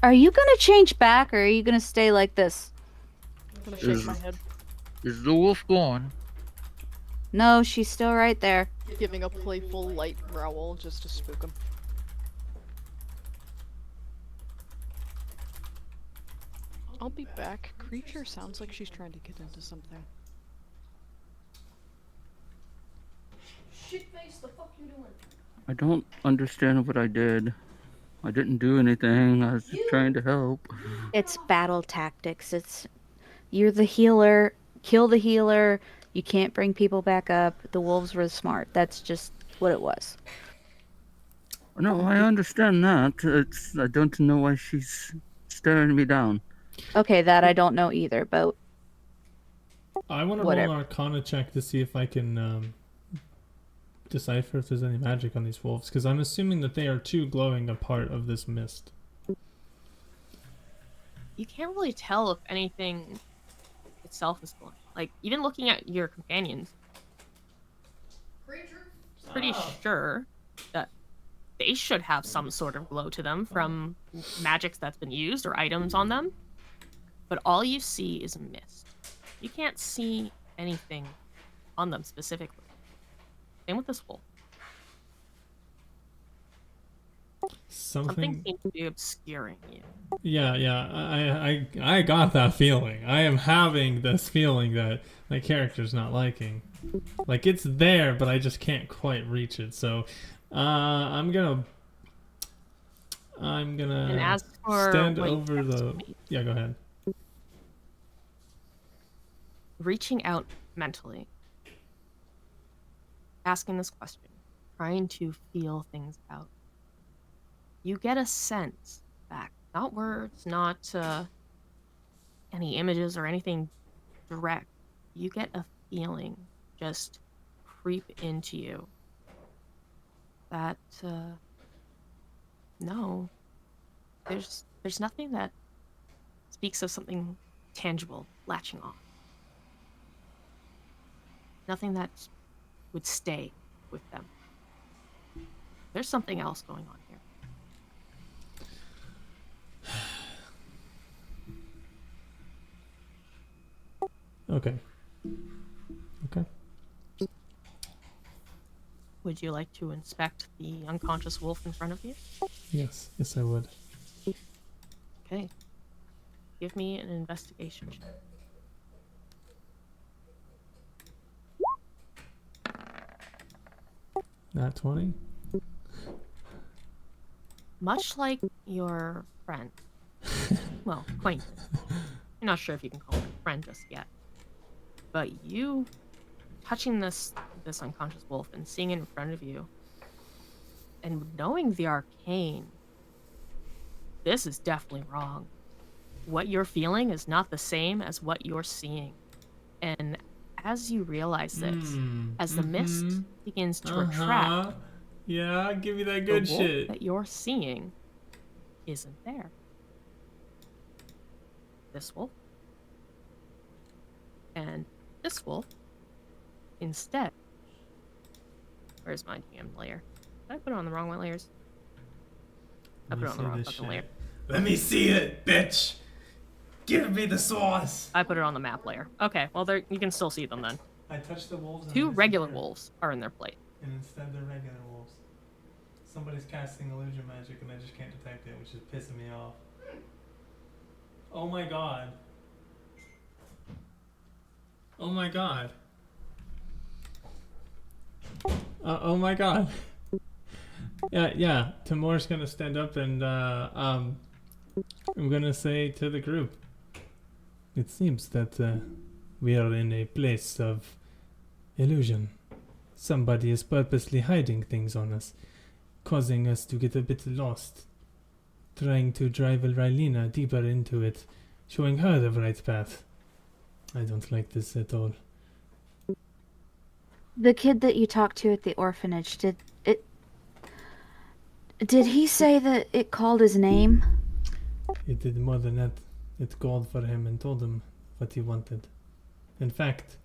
Are you gonna change back or are you gonna stay like this?
I'm gonna shake my head,
Is the wolf gone?
No, she's still right there.
giving a playful light growl just to spook him. I'll be back. Creature sounds like she's trying to get into something.
Shitface, the fuck you doing?
I don't understand what I did. I didn't do anything. I was just trying to help.
It's battle tactics. It's you're the healer, kill the healer. You can't bring people back up. The wolves were smart. That's just what it was.
No, I understand that. I don't know why she's staring me down.
Okay, that I don't know either, but
I want to roll
Whatever.
an Arcana check to see if I can decipher if there's any magic on these wolves, because I'm assuming that they are too glowing a part of this mist.
You can't really tell if anything itself is glowing. Like, even looking at your companions,
Creature?
pretty sure that they should have some sort of glow to them from magics that's been used or items on them. But all you see is a mist. You can't see anything on them specifically. Same with this wolf. Something
Something.
seems to be obscuring you.
Yeah. I got that feeling. I am having this feeling that my character's not liking. Like, it's there, but I just can't quite reach it. So, I'm gonna
And as for
stand
what you
over
have to
the.
me,
Yeah, go ahead.
reaching out mentally, asking this question, trying to feel things out, you get a sense back. Not words, not any images or anything direct. You get a feeling just creep into you that no, there's nothing that speaks of something tangible latching on. Nothing that would stay with them. There's something else going on here.
Okay. Okay.
Would you like to inspect the unconscious wolf in front of you?
Yes, I would.
Okay. Give me an investigation check.
Nat 20.
Much like your friend, well, acquaintance. You're not sure if you can call her a friend just yet. But you touching this unconscious wolf and seeing it in front of you, and knowing the arcane, this is definitely wrong. What you're feeling is not the same as what you're seeing. And as you realize this, as the mist begins to retract,
Yeah, give me that
the
good
wolf
shit.
that you're seeing isn't there. This wolf. And this wolf, instead, where's my DM layer? Did I put it on the wrong one layers? I put it on the wrong fucking layer.
Let me see it, bitch. Give me the sauce.
I put it on the map layer. Okay, well, there you can still see them then.
I touched the wolves.
Two regular wolves are in their plate.
And instead they're regular wolves. Somebody's casting illusion magic and I just can't detect it, which is pissing me off. Oh my god. Oh my god. Oh my god. Yeah. Timur's gonna stand up and I'm gonna say to the group. It seems that we are in a place of illusion. Somebody is purposely hiding things on us, causing us to get a bit lost, trying to drive Rylena deeper into it, showing her the right path. I don't like this at all.
the kid that you talked to at the orphanage, did he say that it called his name?
It did more than that. It called for him and told him what he wanted. In fact,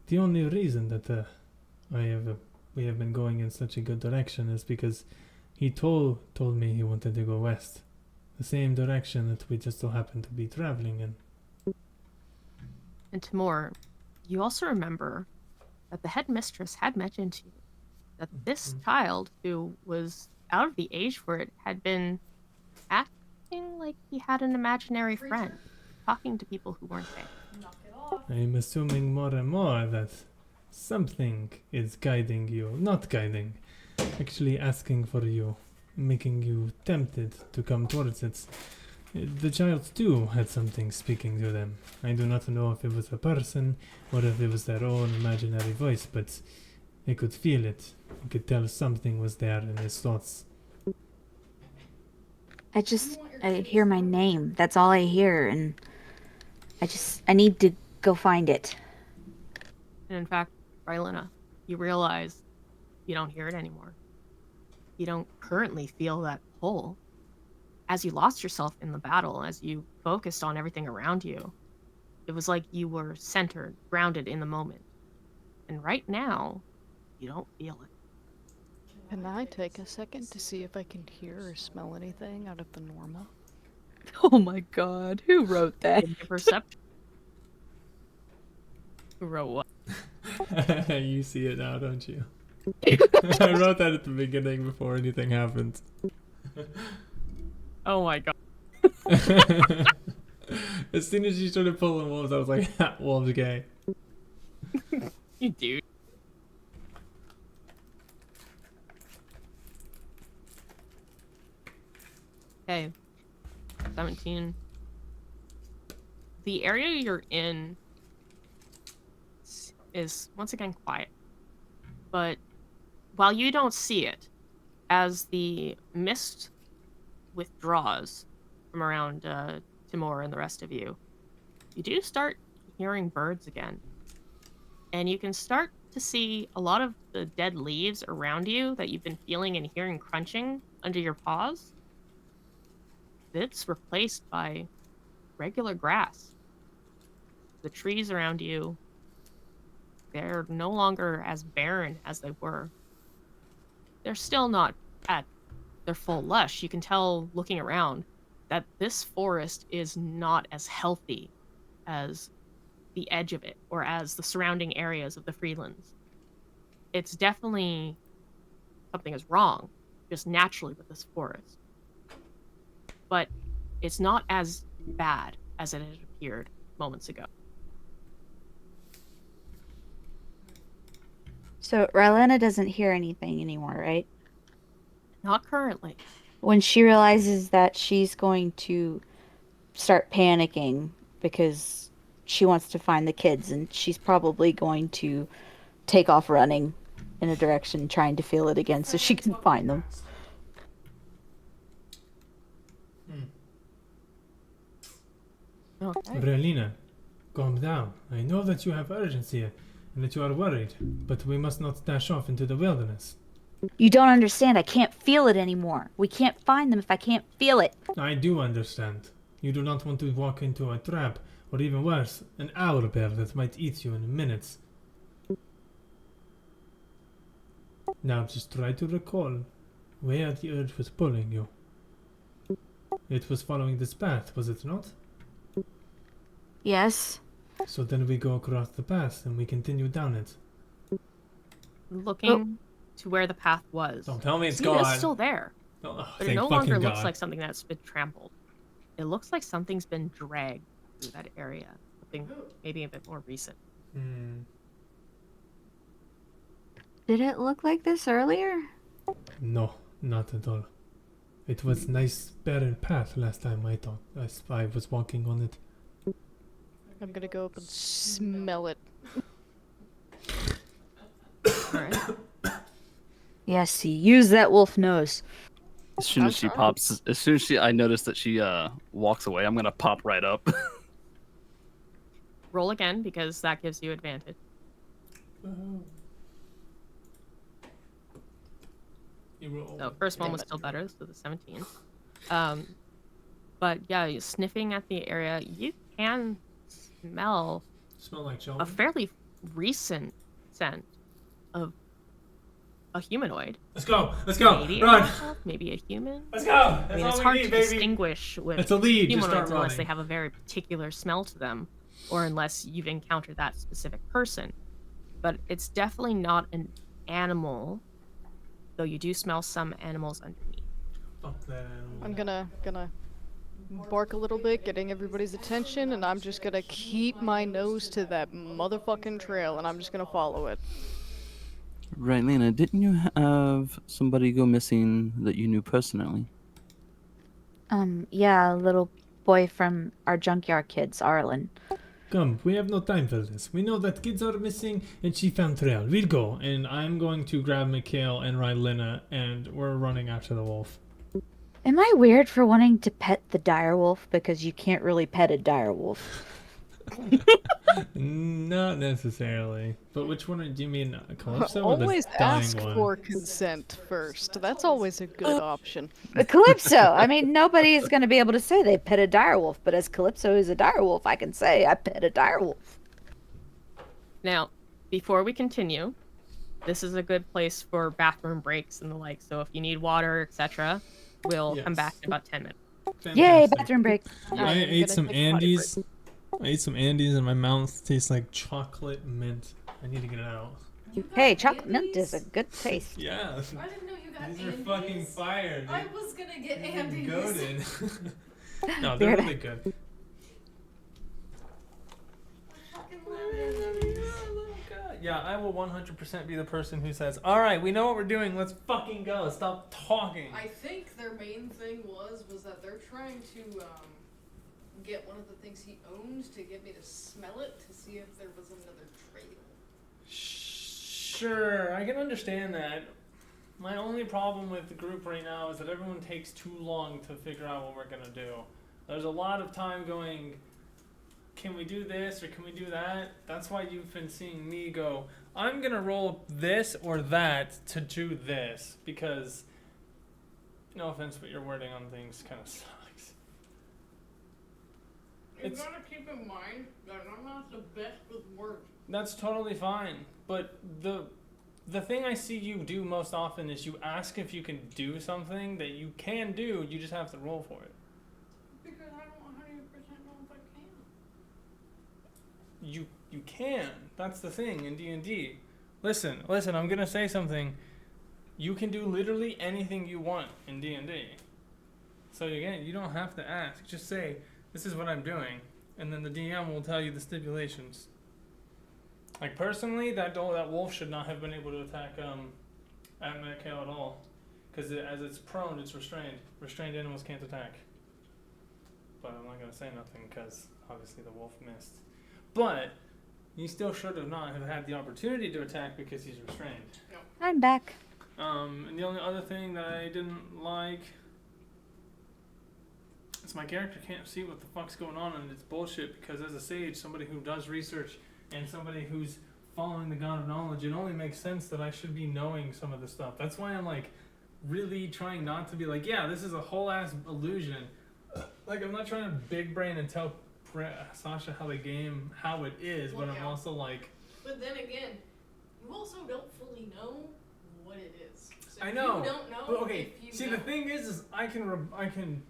the only reason that we have been going in such a good direction is because he told me he wanted to go west, the same direction that we just so happened to be traveling in.
And Timur, you also remember that the headmistress had mentioned to you that this child, who was out of the age for it, had been acting like he had an imaginary friend, talking to people who weren't there.
Knock it off.
I'm assuming more and more that something is guiding you. Not guiding, actually asking for you, making you tempted to come towards it. The child too had something speaking to them. I do not know if it was a person or if it was their own imaginary voice, but I could feel it. I could tell something was there in his thoughts.
I hear my name. That's all I hear, and I need to go find it.
And in fact, Rylena, you realize you don't hear it anymore. You don't currently feel that pull. As you lost yourself in the battle, as you focused on everything around you, it was like you were centered, grounded in the moment. And right now, you don't feel it.
Can I take a second to see if I can hear or smell anything out of the normal?
Oh my god, who wrote that?
Give me a perception. Who wrote what?
You see it now, don't you? I wrote that at the beginning before anything happened.
Oh my god.
As soon as you started pulling wolves, I was like, ha, wolves gay.
You dude. Okay. 17. The area you're in is once again quiet. But while you don't see it, as the mist withdraws from around Timor and the rest of you, you do start hearing birds again. And you can start to see a lot of the dead leaves around you that you've been feeling and hearing crunching under your paws. It's replaced by regular grass. The trees around you, they're no longer as barren as they were. They're still not at their full lush. You can tell looking around that this forest is not as healthy as the edge of it or as the surrounding areas of the Freelands. It's definitely something is wrong just naturally with this forest. But it's not as bad as it had appeared moments ago.
So Rylena doesn't hear anything anymore, right?
Not currently.
When she realizes that she's going to start panicking because she wants to find the kids, and she's probably going to take off running in a direction trying to feel it again so she can find them.
Okay.
Rylena, calm down. I know that you have urgency and that you are worried, but we must not dash off into the wilderness.
You don't understand. I can't feel it anymore. We can't find them if I can't feel it.
I do understand. You do not want to walk into a trap, or even worse, an owlbear that might eat you in minutes. Now just try to recall where the urge was pulling you. It was following this path, was it not?
Yes.
So then we go across the path and we continue down it.
Looking to where the path was.
Don't tell me it's
See,
gone.
it's still there.
Oh,
But it
thank
no
fucking
longer
God.
looks like something that's been trampled. It looks like something's been dragged through that area. Something maybe a bit more recent.
Did it look like this earlier?
No, not at all. It was nice barren path last time I thought. I was walking on it.
I'm gonna go up and smell it.
Alright.
Yes, see, use that wolf nose.
As soon as she pops, I notice that she walks away, I'm gonna pop right up.
Roll again because that gives you advantage. So first one was still better, so the 17. But yeah, sniffing at the area, you can smell
Smell like
a
children.
fairly recent scent of a humanoid.
Let's go. Let's go.
Maybe
Run.
a half, maybe a human.
Let's go.
I mean, it's hard to distinguish with
That's a lead. Just
humanoids
start
unless
running.
they have a very particular smell to them, or unless you've encountered that specific person. But it's definitely not an animal, though you do smell some animals underneath.
Fuck that animal.
I'm gonna bark a little bit, getting everybody's attention, and I'm just gonna keep my nose to that motherfucking trail, and I'm just gonna follow it.
Right, Lena, didn't you have somebody go missing that you knew personally?
Yeah, a little boy from our junkyard kids, Arlen.
Come, we have no time for this. We know that kids are missing and she found trail. We'll go. And I'm going to grab Mikhail and Rylena and we're running after the wolf.
Am I weird for wanting to pet the direwolf? Because you can't really pet a direwolf.
Not necessarily. But which one do you mean, Calypso or the
Always
dying
ask
one?
for consent first. That's always a good option.
Calypso! I mean, nobody is going to be able to say they pet a direwolf, but as Calypso is a direwolf, I can say I pet a direwolf.
Now, before we continue, this is a good place for bathroom breaks and the like. So if you need water, etc., we'll come back in about 10 minutes.
Yay,
Fantastic.
bathroom break.
I ate some Andes. I ate some Andes and my mouth tastes like chocolate mint. I need to get it out.
Hey, chocolate mint is a good taste.
Yeah.
I didn't know you got
These
Andes.
are fucking fire, dude.
I was gonna get
These are
Andes.
goated. No, they're really good.
Fucking love Andes.
Yeah, I will 100% be the person who says, "All right, we know what we're doing. Let's fucking go. Stop talking."
I think their main thing was that they're trying to get one of the things he owns to get me to smell it to see if there was another trail.
Sure, I can understand that. My only problem with the group right now is that everyone takes too long to figure out what we're gonna do. There's a lot of time going, can we do this or can we do that? That's why you've been seeing me go, I'm gonna roll this or that to do this, because, no offense, but your wording on things kind of sucks.
You gotta keep in mind that I'm not the best with words.
That's totally fine, but the thing I see you do most often is you ask if you can do something that you can do, you just have to roll for it.
Because I don't 100% know if I can.
You can. That's the thing in D&D. Listen, I'm going to say something. You can do literally anything you want in D&D. So again, you don't have to ask. Just say, this is what I'm doing, and then the DM will tell you the stipulations. Like personally, that wolf should not have been able to attack at Mikhail at all, because as it's prone, it's restrained. Restrained animals can't attack. But I'm not gonna say nothing because obviously the wolf missed. But he still should have not have had the opportunity to attack because he's restrained.
I'm back.
And the only other thing that I didn't like is my character can't see what the fuck's going on, and it's bullshit because as a sage, somebody who does research and somebody who's following the God of Knowledge, it only makes sense that I should be knowing some of this stuff. That's why I'm like really trying not to be like, yeah, this is a whole ass illusion. Like I'm not trying to big brain and tell Sasha how the game, how it is, but I'm also like.
But then again, you also don't fully know what it is. So
I know.
You don't know.
But okay,
if you
see
know.
the thing is I can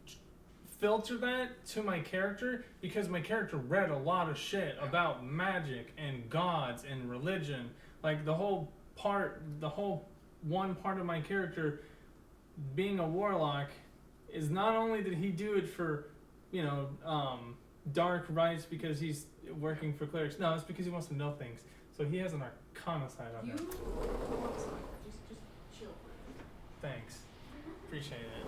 filter that to my character because my character read a lot of shit about magic and gods and religion. Like the whole one part of my character being a warlock is not only did he do it for, dark rites because he's working for clerics. No, it's because he wants to know things. So he has an arcana side on
You
it.
just chill.
Thanks. Appreciate it.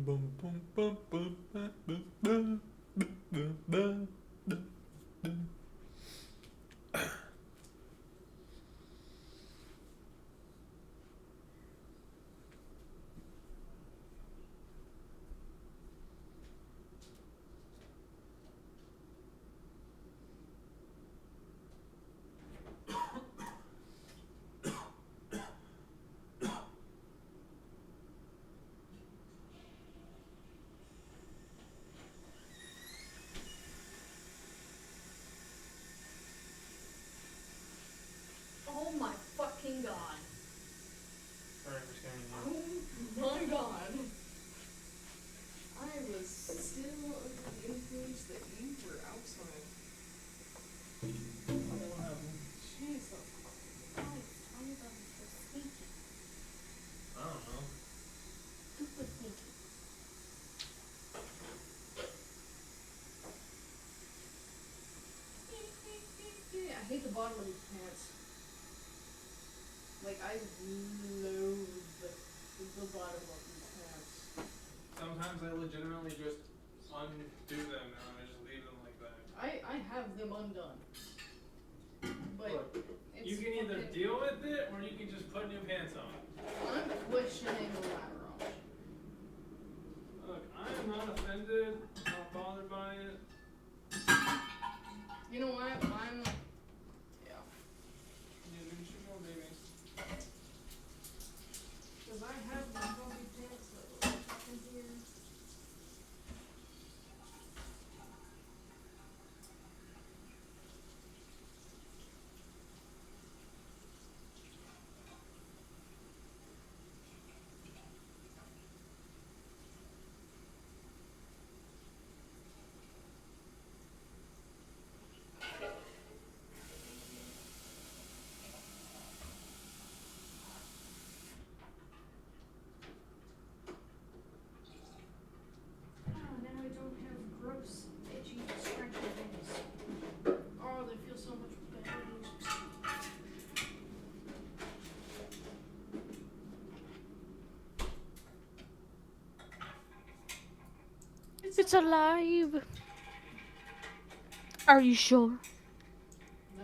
Boom, boom, boom, boom, boom, boom, boom, boom, boom, boom, boom.
Oh my fucking god.
Sorry for scaring you.
Oh my god. I was still under the influence that you were outside. Jesus Christ.
Tell me about the sneaky.
I don't know.
Super sneaky.
Yeah, I hate the bottom of these pants. Like, I loathe the bottom of these pants.
Sometimes I legitimately just undo them and I just leave them like that.
I have them undone. But
Look,
it's
you can either
fucking-
deal with it or you can just put new pants on.
I'm questioning the latter option.
Look, I am not offended, not bothered by it.
You know what? I'm. Yeah.
You should go, baby.
Because I have my comfy pants that look fucking here. Oh, now I don't have gross, itchy, scratchy things. Oh, they feel so much better.
It's alive. Are you sure?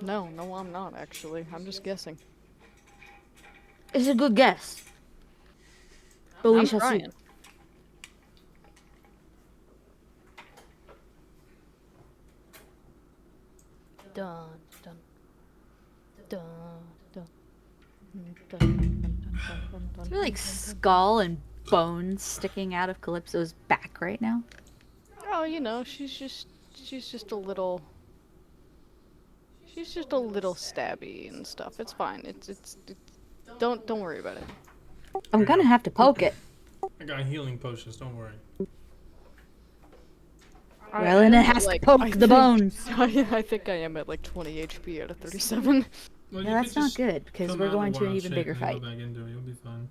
No, I'm not actually. I'm just guessing.
It's a good guess. But we
I'm
shall
trying.
see.
Dun dun dun dun. Dun, dun, dun, dun, dun,
Is there like
dun,
skull and bones sticking out of Calypso's back right now?
dun. Oh, you know, she's just a little. She's just a little stabby and stuff. It's fine. It's don't worry about it.
I'm gonna have to poke it.
I got healing potions, don't worry.
Rylena has to poke the bones.
I think I am at like 20 HP out of 37.
Well,
Yeah,
you
that's
could
not
just
good because
come
we're
out of
going to an
wild
even
shape
bigger
and
fight.
Go back into it, you'll be fine.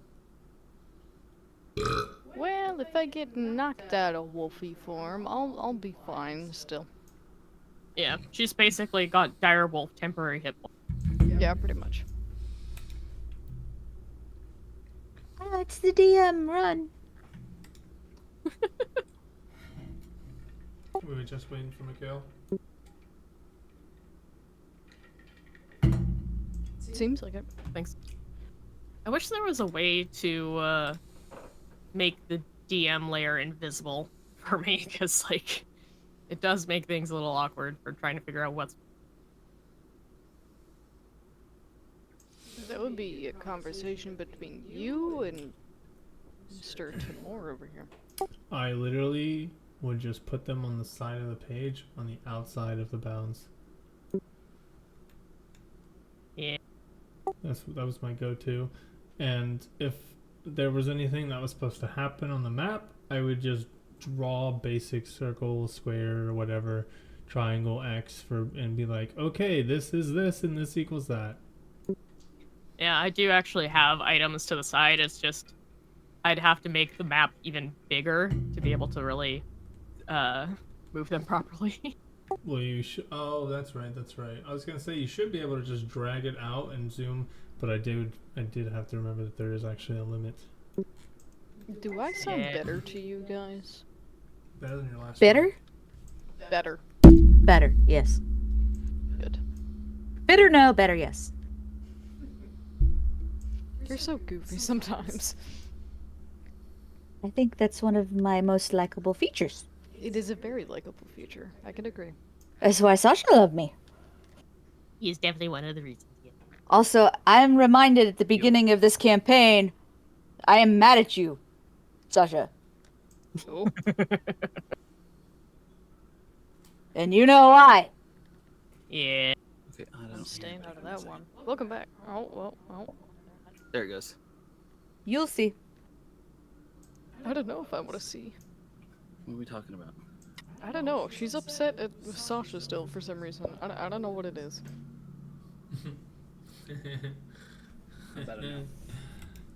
Well, if I get knocked out of wolfy form, I'll be fine still.
Yeah, she's basically got direwolf temporary hit points.
Yeah, pretty much.
Ah, it's the DM. Run.
We were just waiting for Mikhail.
Seems like it.
Thanks. I wish there was a way to make the DM layer invisible for me, because like it does make things a little awkward for trying to figure out what's.
That would be a conversation between you and Mr. Timur over here.
I literally would just put them on the side of the page, on the outside of the bounds.
Yeah.
That was my go-to. And if there was anything that was supposed to happen on the map, I would just draw basic circle, square, or whatever, triangle, X, and be like, okay, this is this and this equals that.
Yeah, I do actually have items to the side. It's just I'd have to make the map even bigger to be able to really move them properly.
Well, you should. Oh, that's right. I was gonna say you should be able to just drag it out and zoom, but I did have to remember that there is actually a limit.
Do I sound
Yeah.
better to you guys?
Better than your last.
Bitter?
Better.
Better, yes.
Good.
Bitter, no. Better, yes.
You're so goofy sometimes.
I think that's one of my most likable features.
It is a very likable feature. I can agree.
That's why Sasha loved me.
He is definitely one of the reasons. Yeah.
Also, I'm reminded at the beginning of this campaign, I am mad at you, Sasha.
Oh.
And you know why.
Yeah.
Okay, I
I'm
don't.
staying out of that one. Welcome back. Oh, well, well.
There it goes.
You'll see.
I don't know if I want to see.
What are we talking about?
I don't know. She's upset at Sasha still for some reason. I don't know what it is.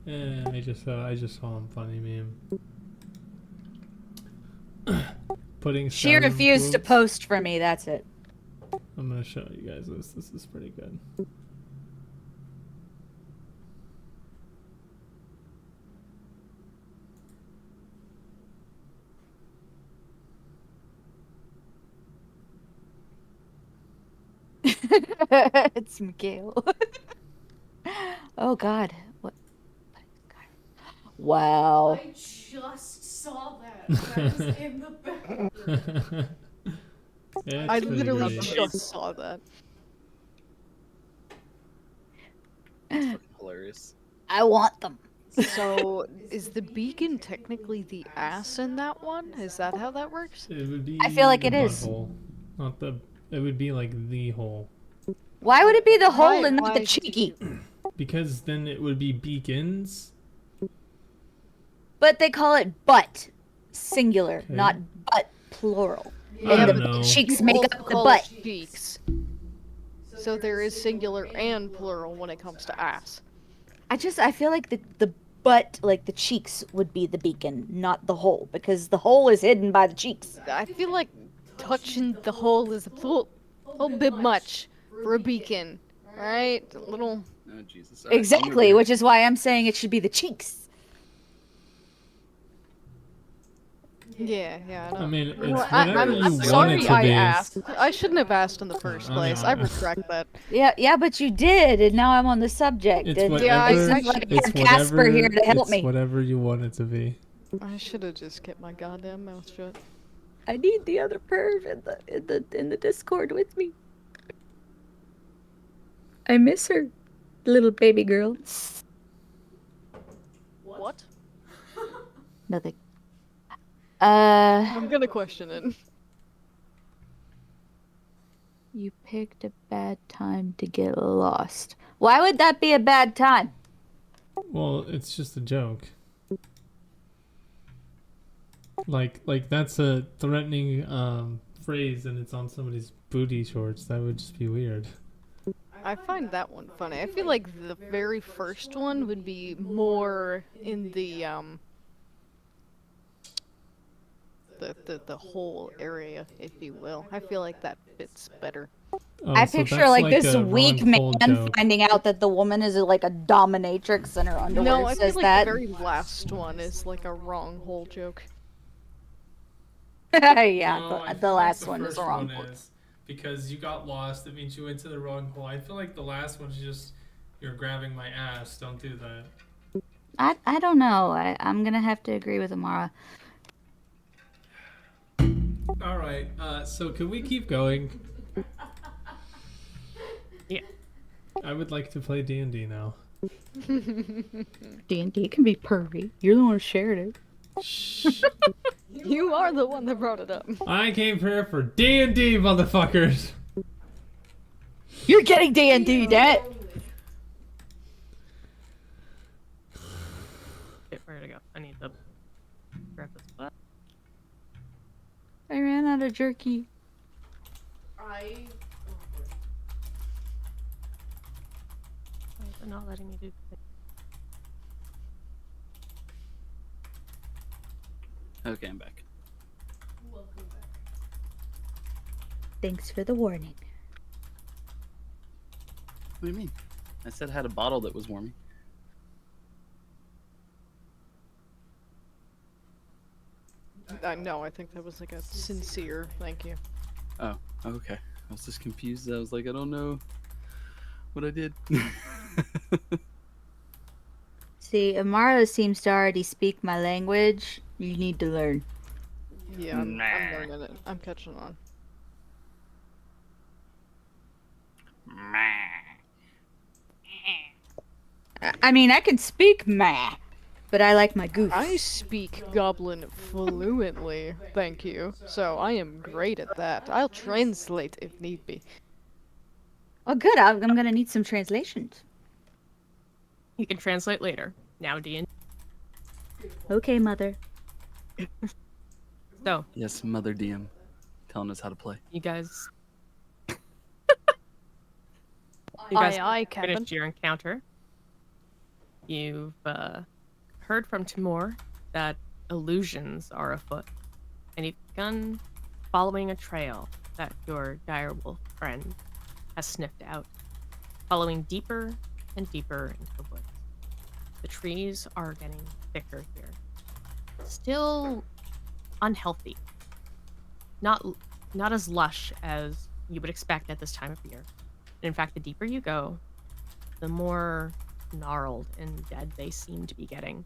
Yeah, I just saw him funny meme. Putting
She
Skyrim
refused to
quotes.
post for me, that's it.
I'm gonna show you guys this. This is pretty good.
It's Mikhail. Oh god. What? Wow.
I just saw that. That was in the back.
Yeah,
I
it's pretty
literally
great.
just saw that.
Hilarious.
I want them.
So, is the beacon technically the ass in that one? Is that how that works?
It would be
I feel like
the
it is.
butthole, not the. It would be like the hole,
Why would it be the hole
Why-
and not
why
the cheeky?
because then it would be beacons.
But they call it butt, singular,
Okay.
not butt, plural.
I
And
don't
the
know.
cheeks make
Also
up the
call
butt.
it cheeks. So there is singular and plural when it comes to ass.
I feel like the butt, like the cheeks, would be the beacon, not the hole, because the hole is hidden by the cheeks.
I feel like touching the hole is a little bit much for a beacon, right? A little.
Oh Jesus. All right, I'll move
Exactly,
here.
which is why I'm saying it should be the cheeks.
Yeah, yeah. I know.
I mean, it's
Well,
whatever
I'm
you want it
sorry
to
I
be.
asked. I shouldn't have asked in the first
I mean,
place. I retract that.
Yeah, but you did, and now I'm on the subject.
It's
and
whatever.
Yeah, I
it's like I
it's
have Casper here to help
it's
me.
whatever you want it to be.
I should have just kept my goddamn mouth shut.
I need the other perv in the Discord with me. I miss her, little baby girl.
What?
Nothing.
I'm gonna question it.
You picked a bad time to get lost. Why would that be a bad time?
Well, it's just a joke. Like that's a threatening phrase, and it's on somebody's booty shorts. That would just be weird.
I find that one funny. I feel like the very first one would be more in the whole area, if you will. I feel like that fits better.
Oh,
I
so
picture
that's
like this
a
weak
Ron
man
Cole joke.
finding out that the woman is like a dominatrix and her underwear
No, I feel
says
like
that.
the very last one is like a wrong hole joke.
Yeah,
No, I
the
feel
last
like
one is
first
the wrong
one
one.
is, because you got lost. It means you went to the wrong hole. I feel like the last one's just you're grabbing my ass. Don't do that.
I don't know. I'm gonna have to agree with Amara.
All right. So can we keep going?
Yeah.
I would like to play D&D now.
D&D can be pervy. You're the one who shared it.
Shh.
You are the one that brought it up.
I came here for D&D, motherfuckers.
You're getting D&D, damn it!
Okay, where to go? I need to grab this butt.
I ran out of jerky.
Why is it not letting me do this?
Okay, I'm back.
Thanks for the warning.
What do you mean? I said I had a bottle that was warming.
no, I think that was like a sincere thank you.
Oh, okay. I was just confused. I was like, I don't know what I did.
See, Amara seems to already speak my language. You need to learn.
Yeah, I'm learning it. I'm catching on.
I mean, I can speak meh, but I like my goof.
I speak Goblin fluently, thank you. So I am great at that. I'll translate if need be.
Oh, good. I'm gonna need some translations.
You can translate later. Now, Dean.
Okay, mother.
So,
Yes, Mother DM, telling us how to play.
you guys
Aye, Captain.
finished your encounter. You've heard from Timur that illusions are afoot, and you've begun following a trail that your direwolf friend has sniffed out, following deeper and deeper into the woods. The trees are getting thicker here. Still unhealthy. Not as lush as you would expect at this time of year. And in fact, the deeper you go, the more gnarled and dead they seem to be getting.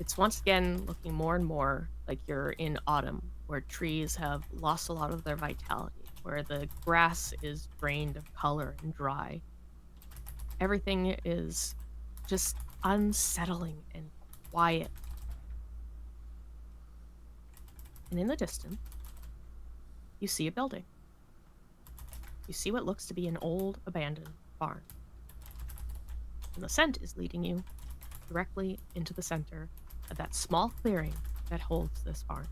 It's once again looking more and more like you're in autumn, where trees have lost a lot of their vitality, where the grass is drained of color and dry. Everything is just unsettling and quiet. And in the distance, you see a building. You see what looks to be an old, abandoned barn. And the scent is leading you directly into the center of that small clearing that holds this barn.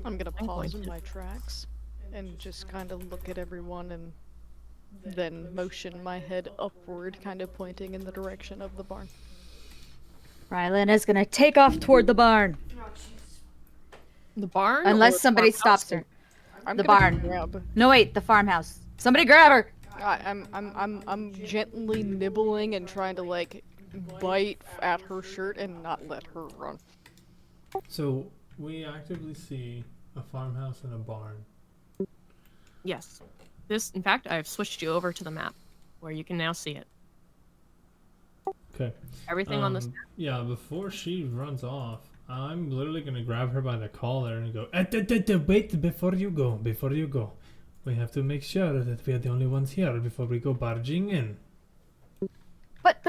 I'm gonna
I'm
pause
going
in
to-
my tracks and just kind of look at everyone and then motion my head upward, kind of pointing in the direction of the barn.
Rylan is gonna take off toward the barn.
The barn?
Unless
or
somebody
farmhouse?
stops her.
I'm
The
gonna
barn.
grab.
No, wait, the farmhouse. Somebody grab her!
I'm gently nibbling and trying to like bite at her shirt and not let her run.
So we actively see a farmhouse and a barn.
Yes. This, in fact, I've switched you over to the map, where you can now see it.
Okay.
Everything on this.
Yeah, before she runs off, I'm literally gonna grab her by the collar and go, wait, before you go. We have to make sure that we are the only ones here before we go barging in.
But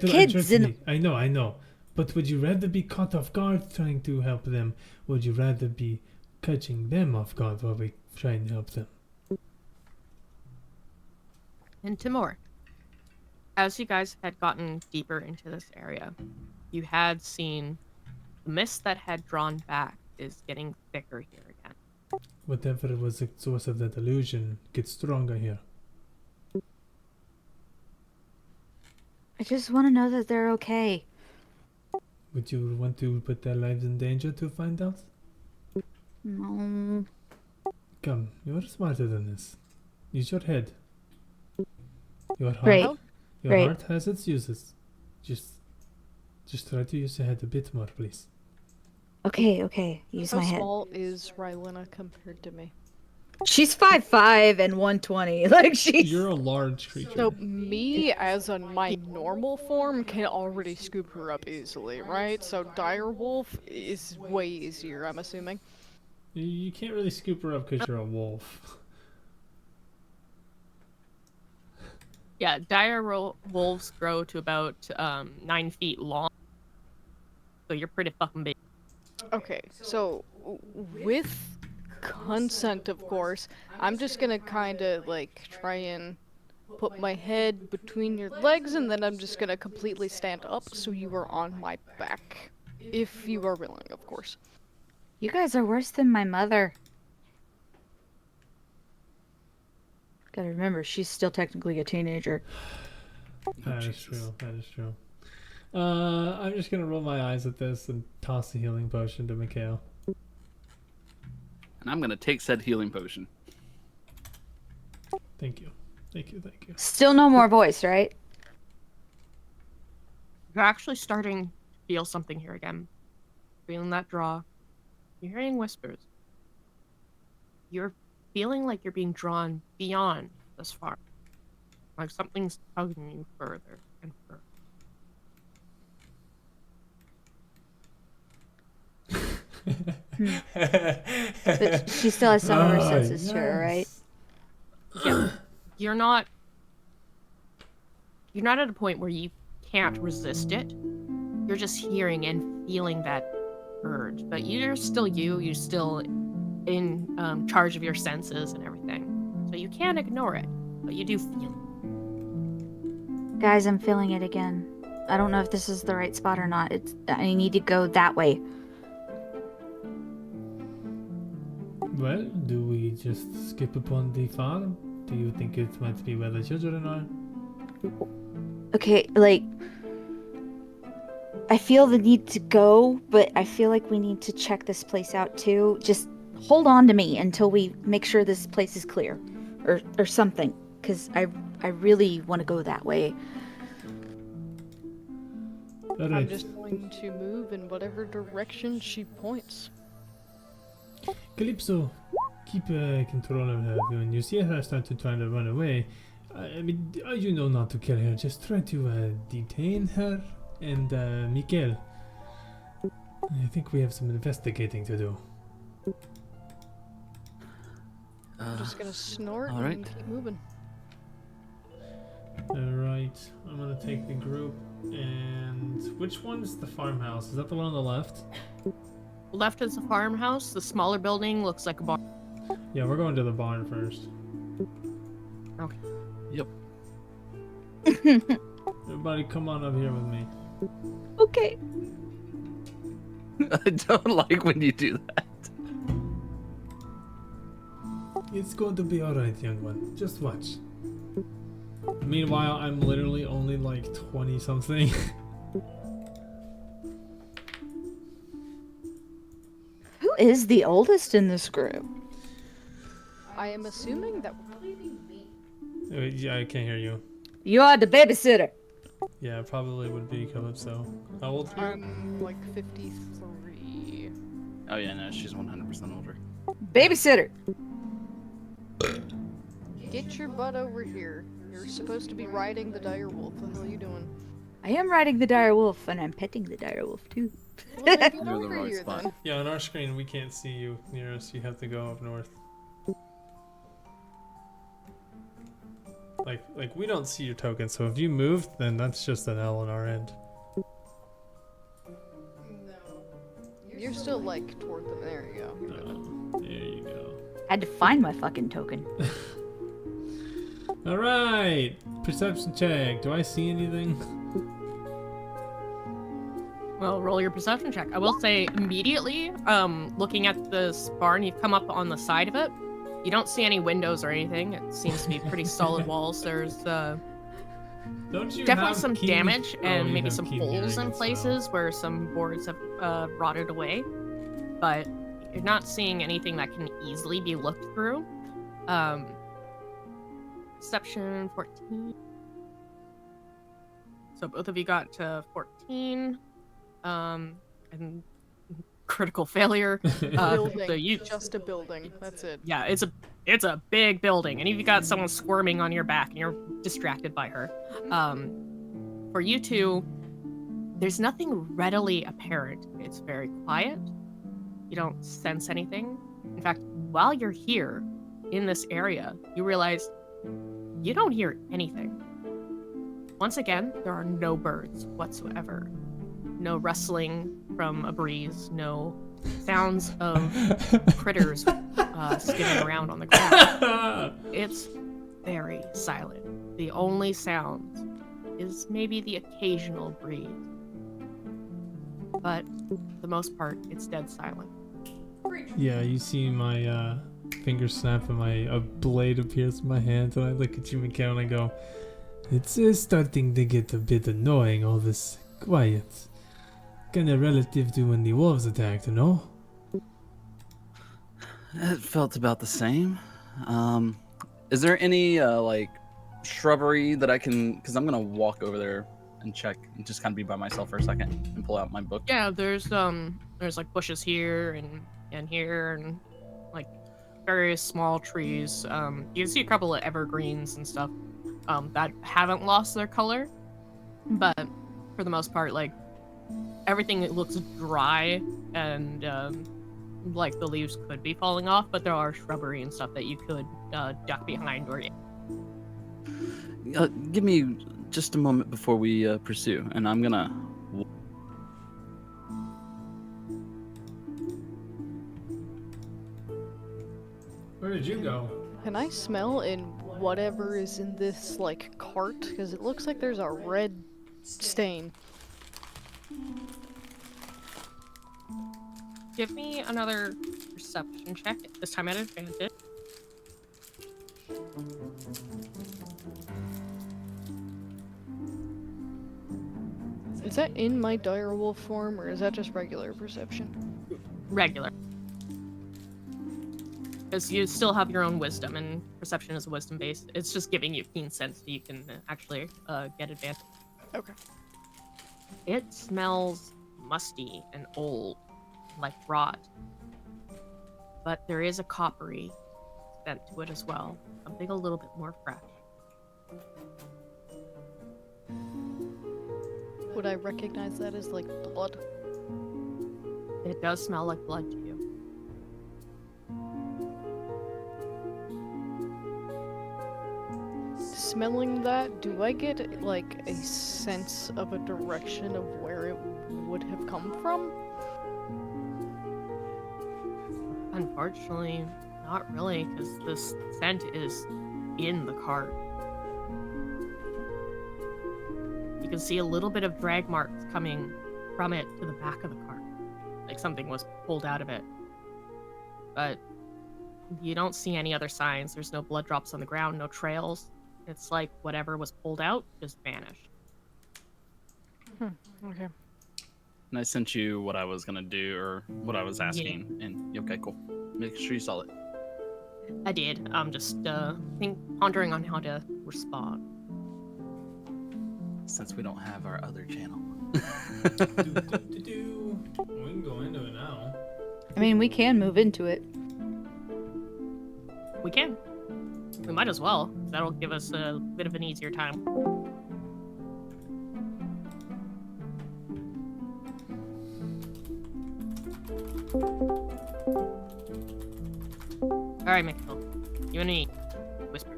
kids
trust
in
me. I know. But would you rather be caught off guard trying to help them? Would you rather be catching them off guard while we try and help them?
And Timur, as you guys had gotten deeper into this area, you had seen the mist that had drawn back is getting thicker here again.
Whatever was the source of that illusion gets stronger here.
I just want to know that they're okay.
Would you want to put their lives in danger to find out?
No.
Come, you're smarter than this. Use your head. Your heart,
Great.
your
Great.
heart has its uses. Just try to use your head a bit more, please.
Okay. Use
How
my head.
small is Rylena compared to me?
She's 5'5" and 120. Like, she's...
You're a large creature.
So me, as on my normal form, can already scoop her up easily, right? So direwolf is way easier, I'm assuming.
You can't really scoop her up because you're a wolf.
Yeah, wolves grow to about 9 feet long. So you're pretty fucking big.
Okay, so with consent, of course, I'm just gonna kind of like try and put my head between your legs, and then I'm just gonna completely stand up so you are on my back. If you are willing, of course.
You guys are worse than my mother. Gotta remember, she's still technically a teenager.
That is true. I'm just gonna roll my eyes at this and toss the healing potion to Mikhail.
And I'm gonna take said healing potion.
Thank you.
Still no more voice, right?
You're actually starting to feel something here again. Feeling that draw. You're hearing whispers. You're feeling like you're being drawn beyond this far. Like something's tugging you further and further.
But she still has some of her senses to her, right?
Yeah. You're not at a point where you can't resist it. You're just hearing and feeling that urge. But you're still you. You're still in charge of your senses and everything. So you can't ignore it, but you do feel it.
Guys, I'm feeling it again. I don't know if this is the right spot or not. I need to go that way.
Well, do we just skip upon the farm? Do you think it might be where the children are?
Okay, like, I feel the need to go, but I feel like we need to check this place out too. Just hold on to me until we make sure this place is clear, or something, because I really want to go that way.
Alright.
I'm just going to move in whatever direction she points.
Calypso, keep control of her. When you see her start to try to run away, I mean, you know not to kill her. Just try to detain her. And Mikael, I think we have some investigating to do.
I'm just gonna snort
all right.
and keep moving.
Alright, I'm gonna take the group. And which one's the farmhouse? Is that the one on the left?
Left is the farmhouse. The smaller building looks like a barn.
Yeah, we're going to the barn first.
Okay.
Yep.
Everybody come on up here with me.
Okay.
I don't like when you do that.
It's going to be alright, young one. Just watch. Meanwhile, I'm literally only like 20 something.
Who is the oldest in this group?
I am assuming that
Yeah, I can't hear you.
You are the babysitter.
Yeah, it probably would be Calypso. How old are you?
I'm like 53.
Oh yeah, no, she's 100% older.
Babysitter.
Get your butt over here. You're supposed to be riding the dire wolf. What the hell are you doing?
I am riding the dire wolf, and I'm petting the dire wolf too.
Well, then get
You're the
over
right
here
spot.
then.
Yeah, on our screen we can't see you near us. You have to go up north. Like we don't see your token, so if you moved, then that's just an L on our end.
You're still like toward them. There you go.
Oh, there you go.
Had to find my fucking token.
All right, perception check. Do I see anything?
Well, roll your perception check. I will say immediately, looking at this barn, you've come up on the side of it. You don't see any windows or anything. It seems to be pretty solid walls. There's
Don't you
definitely
have
some
keen-
damage
Oh,
and
you
maybe
have
some
keen
holes
hearing
in
as well.
places where some boards have rotted away. But you're not seeing anything that can easily be looked through. Perception 14. So both of you got to 14. And critical failure.
Building.
So you,
Just a building. That's it.
yeah, it's a big building, and you've got someone squirming on your back, and you're distracted by her. For you two, there's nothing readily apparent. It's very quiet. You don't sense anything. In fact, while you're here in this area, you realize you don't hear anything. Once again, there are no birds whatsoever. No rustling from a breeze, no sounds of critters skimming around on the ground. It's very silent. The only sound is maybe the occasional breeze. But for the most part, it's dead silent.
Yeah, you see my finger snap and a blade appears in my hand, and I look at you, Mikael, and I go, "It's starting to get a bit annoying, all this quiet. Kinda relative to when the wolves attacked, no?"
It felt about the same. Is there any like shrubbery that I can? Because I'm gonna walk over there and check and just kind of be by myself for a second and pull out my book.
Yeah, there's like bushes here and here and like various small trees. You can see a couple of evergreens and stuff that haven't lost their color, but for the most part, like everything looks dry and like the leaves could be falling off, but there are shrubbery and stuff that you could duck behind or.
Give me just a moment before we pursue, and I'm gonna.
Where did you go?
Can I smell in whatever is in this, like, cart? Because it looks like there's a red stain.
Give me another perception check, this time at advantage.
Is that in my direwolf form, or is that just regular perception?
Regular. Because you still have your own wisdom, and perception is a wisdom based. It's just giving you keen sense so you can actually get advantage.
Okay.
It smells musty and old, like rot. But there is a coppery scent to it as well. Something a little bit more fresh.
Would I recognize that as, like, blood?
It does smell like blood to you.
Smelling that, do I get, like, a sense of a direction of where it would have come from?
Unfortunately, not really, because this scent is in the cart. You can see a little bit of drag marks coming from it to the back of the cart. Like something was pulled out of it. But you don't see any other signs. There's no blood drops on the ground, no trails. It's like whatever was pulled out just vanished.
Okay.
And I sent you what I was gonna do or what I was asking, and okay, cool. Make sure you saw it.
I did. I'm just pondering on how to respond.
Since we don't have our other channel.
We can go into it now.
I mean, we can move into it.
We can. We might as well. That'll give us a bit of an easier time. Alright, Mikhail. You and me. Whisper.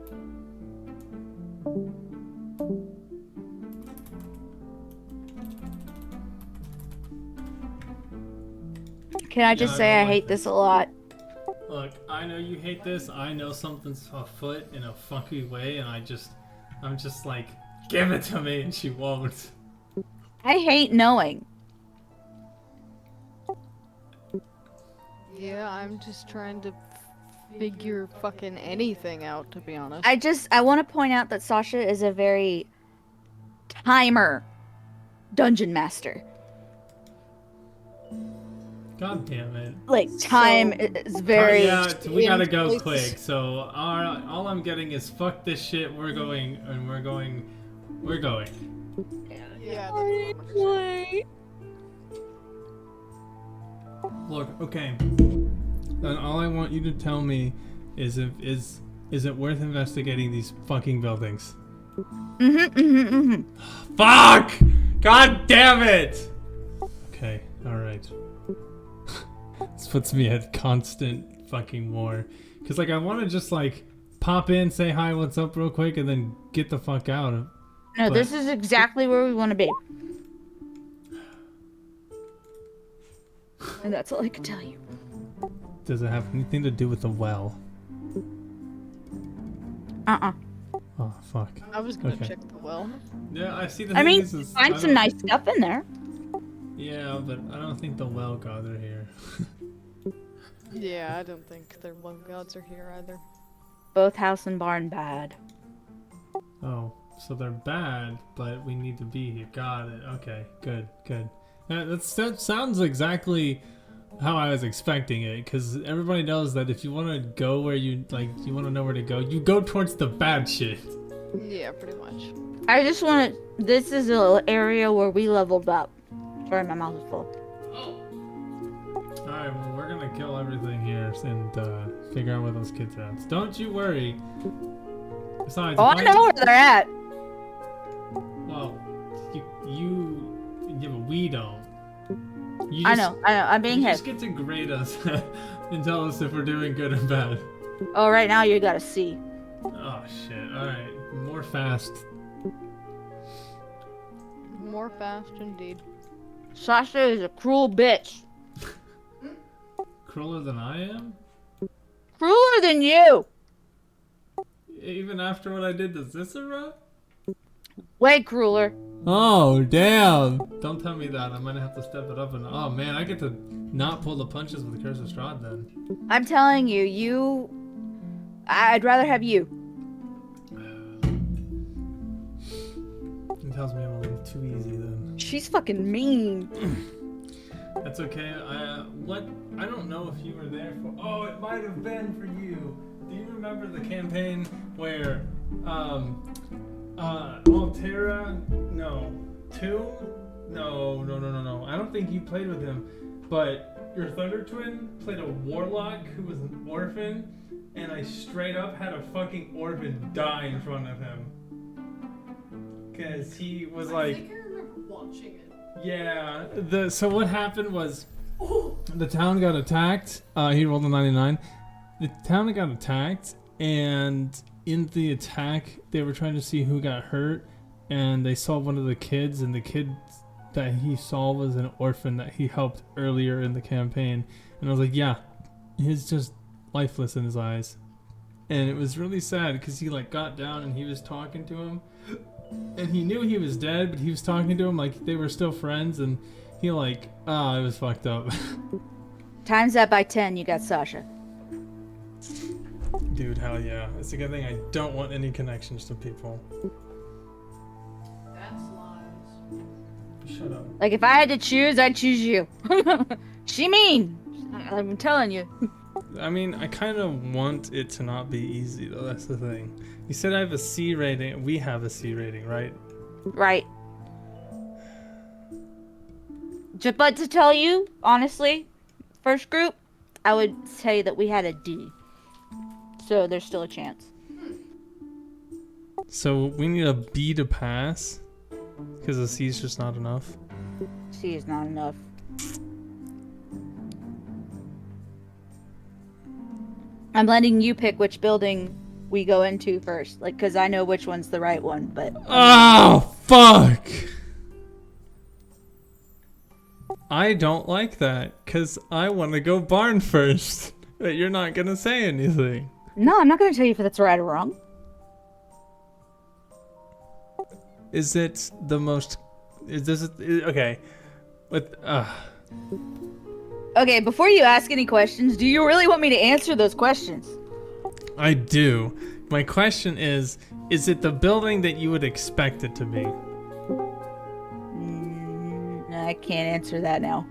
Can I just say I hate this a lot?
Look, I know you hate this. I know something's afoot in a funky way, and I'm just like, give it to me, and she won't.
I hate knowing.
Yeah, I'm just trying to figure fucking anything out, to be honest.
I want to point out that Sasha is a very timer dungeon master.
God damn it.
Like, time is very...
Yeah, we gotta go quick. So all I'm getting is fuck this shit. We're going, and we're going.
Yeah.
Look, okay. Then all I want you to tell me is is it worth investigating these fucking buildings? Fuck! God damn it! Okay, alright. This puts me at constant fucking war. Cause like I wanna just like pop in, say hi, what's up real quick, and then get the fuck out.
No, this is exactly where we want to be. And that's all I can tell you.
Does it have anything to do with the well? Oh fuck.
I was gonna
Okay.
check the well.
Yeah, I see the
I
thing
mean,
is
find
I
some
don't-
nice stuff in there.
Yeah, but I don't think the well gods are here.
Yeah, I don't think their well gods are here either.
Both house and barn bad.
Oh, so they're bad, but we need to be here. Got it. Okay, good. That sounds exactly how I was expecting it, because everybody knows that if you want to go where you want to know where to go, you go towards the bad shit.
Yeah, pretty much.
I just want to. This is an area where we leveled up. Sorry, my mouth is full.
Alright, well, we're gonna kill everything here and figure out where those kids are at. Don't you worry. Besides,
Oh, I know where they're at.
Well, yeah, but we don't. You
I know. I'm being
You
hit.
just get to grade us and tell us if we're doing good or bad.
Oh, right now you got a C.
Oh shit! All right, more fast.
More fast indeed.
Sasha is a cruel bitch.
Crueler than I am?
Crueler than you.
Even after what I did to Zissera?
Way crueler.
Oh damn! Don't tell me that. I'm gonna have to step it up and oh man, I get to not pull the punches with the Curse of Strahd then.
I'm telling you, I'd rather have you.
It tells me I'm a little too easy then.
She's fucking mean.
That's okay. I don't know if you were there for. Oh, it might have been for you. Do you remember the campaign where, Altera? No. Tomb? No. I don't think you played with him, but your Thunder Twin played a warlock who was an orphan, and I straight up had a fucking orphan die in front of him. Cause he was
I
like.
think I remember watching it.
Yeah. So what happened was the town got attacked. He rolled a 99. The town got attacked, and in the attack, they were trying to see who got hurt, and they saw one of the kids, and the kid that he saw was an orphan that he helped earlier in the campaign. And I was like, yeah, he's just lifeless in his eyes. And it was really sad because he like got down and he was talking to him. And he knew he was dead, but he was talking to him like they were still friends, and he like, it was fucked up.
Times that by 10, you got Sasha.
Dude, hell yeah. It's a good thing I don't want any connections to people.
That's lies.
Shut up.
Like, if I had to choose, I'd choose you. She mean. I'm telling you.
I mean, I kind of want it to not be easy, though. That's the thing. You said I have a C rating. We have a C rating, right?
Right. But to tell you, honestly, first group, I would say that we had a D. So there's still a chance.
So we need a B to pass? Because a C is just not enough?
C is not enough. I'm letting you pick which building we go into first. Like, because I know which one's the right one, but...
Oh, fuck! I don't like that, because I want to go barn first. But you're not going to say anything.
No, I'm not going to tell you if that's right or wrong.
Is it the most... Okay.
Okay, before you ask any questions, do you really want me to answer those questions?
I do. My question is it the building that you would expect it to be?
I can't answer that now.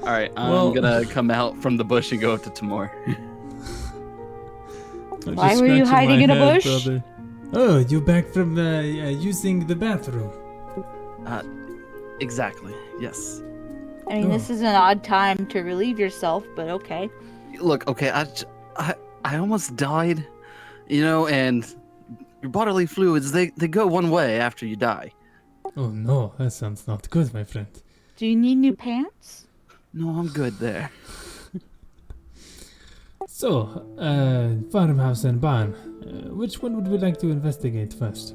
All right,
Well-
I'm gonna come out from the bush and go up to Tamor.
I'm
Why
just
were you
scratching
hiding
my
in a
head,
bush?
brother. Oh, you back from using the bathroom?
Exactly. Yes.
I mean, this is an odd time to relieve yourself, but okay.
Look, okay, I almost died, you know, and your bodily fluids they go one way after you die.
Oh no, that sounds not good, my friend.
Do you need new pants?
No, I'm good there.
So, farmhouse and barn. Which one would we like to investigate first?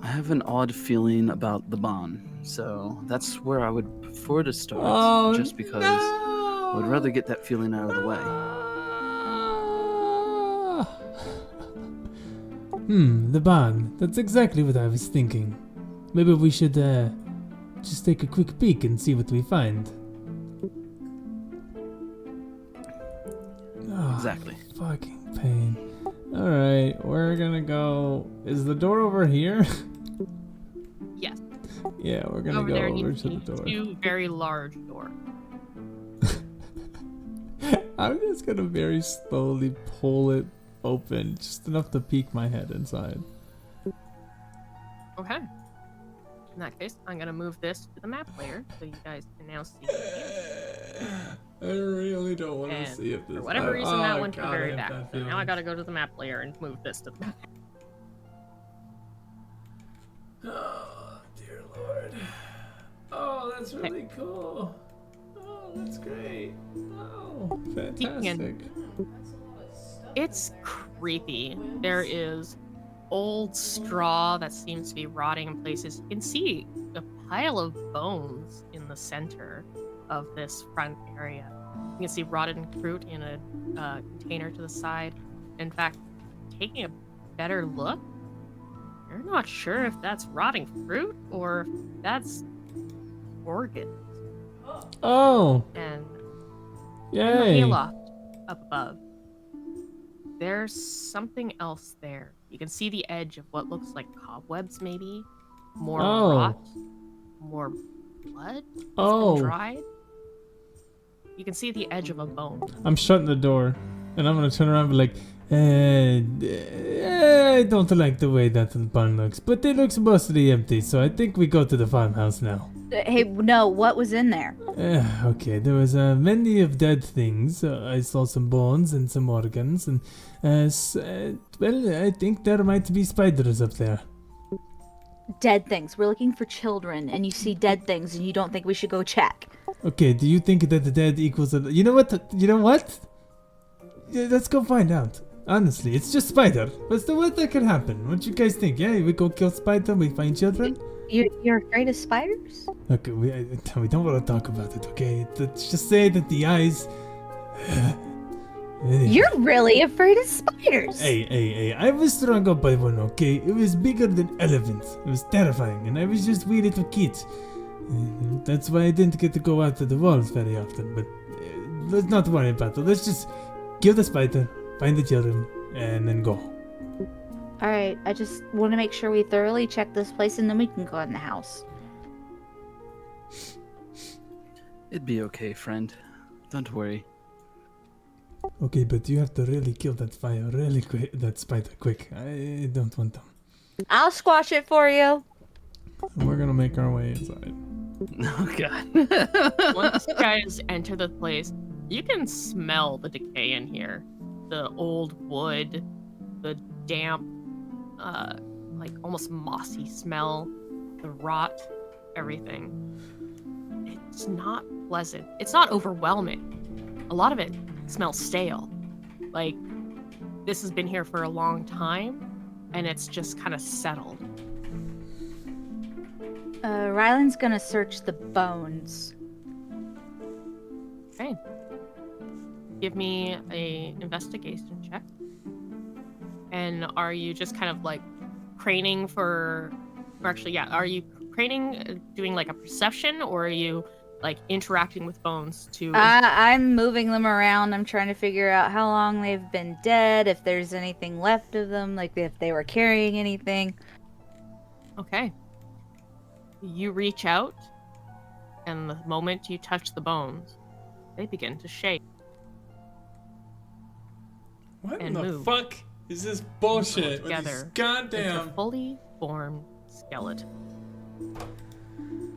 I have an odd feeling about the barn, so that's where I would prefer to start.
Oh,
just because I would rather get that feeling out of the way.
The barn. That's exactly what I was thinking. Maybe we should just take a quick peek and see what we find. Oh,
Exactly.
fucking pain. Alright, we're gonna go... Is the door over here?
Yes.
Yeah, we're gonna
Over
go
there
over
needs
to
to
the
be
door.
two very large doors.
I'm just gonna very slowly pull it open, just enough to peek my head inside.
Okay. In that case, I'm gonna move this to the map layer so you guys can now see it.
I really don't want to
And
see if this.
for whatever reason,
oh,
that went to the
God,
very
I
back.
have that
So now I
feeling.
gotta go to the map layer and move this to the map.
Oh, dear Lord. Oh, that's really cool. Oh, that's great. Oh, fantastic.
It's creepy. There is old straw that seems to be rotting in places. You can see a pile of bones in the center of this front area. You can see rotted fruit in a container to the side. In fact, taking a better look, you're not sure if that's rotting fruit or if that's organs.
Oh,
And in the
yay.
hayloft up above, there's something else there. You can see the edge of what looks like cobwebs, maybe. More
Oh.
rot. More blood. It's
Oh.
been dried. You can see the edge of a bone.
I'm shutting the door, and I'm gonna turn around and be like, I don't like the way that the barn looks, but it looks mostly empty, so I think we go to the farmhouse now.
Hey, no, what was in there?
Okay, there was many of dead things. I saw some bones and some organs, and well, I think there might be spiders up there.
Dead things. We're looking for children, and you see dead things, and you don't think we should go check.
Okay, do you think that the dead equals you know what? You know what? Yeah, let's go find out. Honestly, it's just spider. What's the worst that could happen? What you guys think? Yeah, we go kill spider, we find children.
You're afraid of spiders?
Okay, we don't want to talk about it. Okay, let's just say that the eyes.
You're really afraid of spiders.
Hey! I was strung up by one. Okay, it was bigger than elephants. It was terrifying, and I was just wee little kid. That's why I didn't get to go out to the walls very often. But let's not worry about it. Let's just kill the spider, find the children, and then go.
All right, I just want to make sure we thoroughly check this place, and then we can go in the house.
It'd be okay, friend. Don't worry.
Okay, but you have to really kill that fire really quick. That spider quick. I don't want them.
I'll squash it for you.
We're gonna make our way inside.
Oh god.
Once you guys enter the place, you can smell the decay in here. The old wood, the damp, like almost mossy smell, the rot, everything. It's not pleasant. It's not overwhelming. A lot of it smells stale. Like, this has been here for a long time, and it's just kind of settled.
Rylan's gonna search the bones.
Okay. Give me a investigation check. And are you just kind of like craning for, or actually, yeah, are you craning, doing like a perception, or are you like interacting with bones to?
I'm moving them around. I'm trying to figure out how long they've been dead, if there's anything left of them, like if they were carrying anything.
Okay. You reach out, and the moment you touch the bones, they begin to shake.
What
And
in the
move.
fuck is this bullshit? With
Together
these
It's
goddamn.
a fully formed skeleton.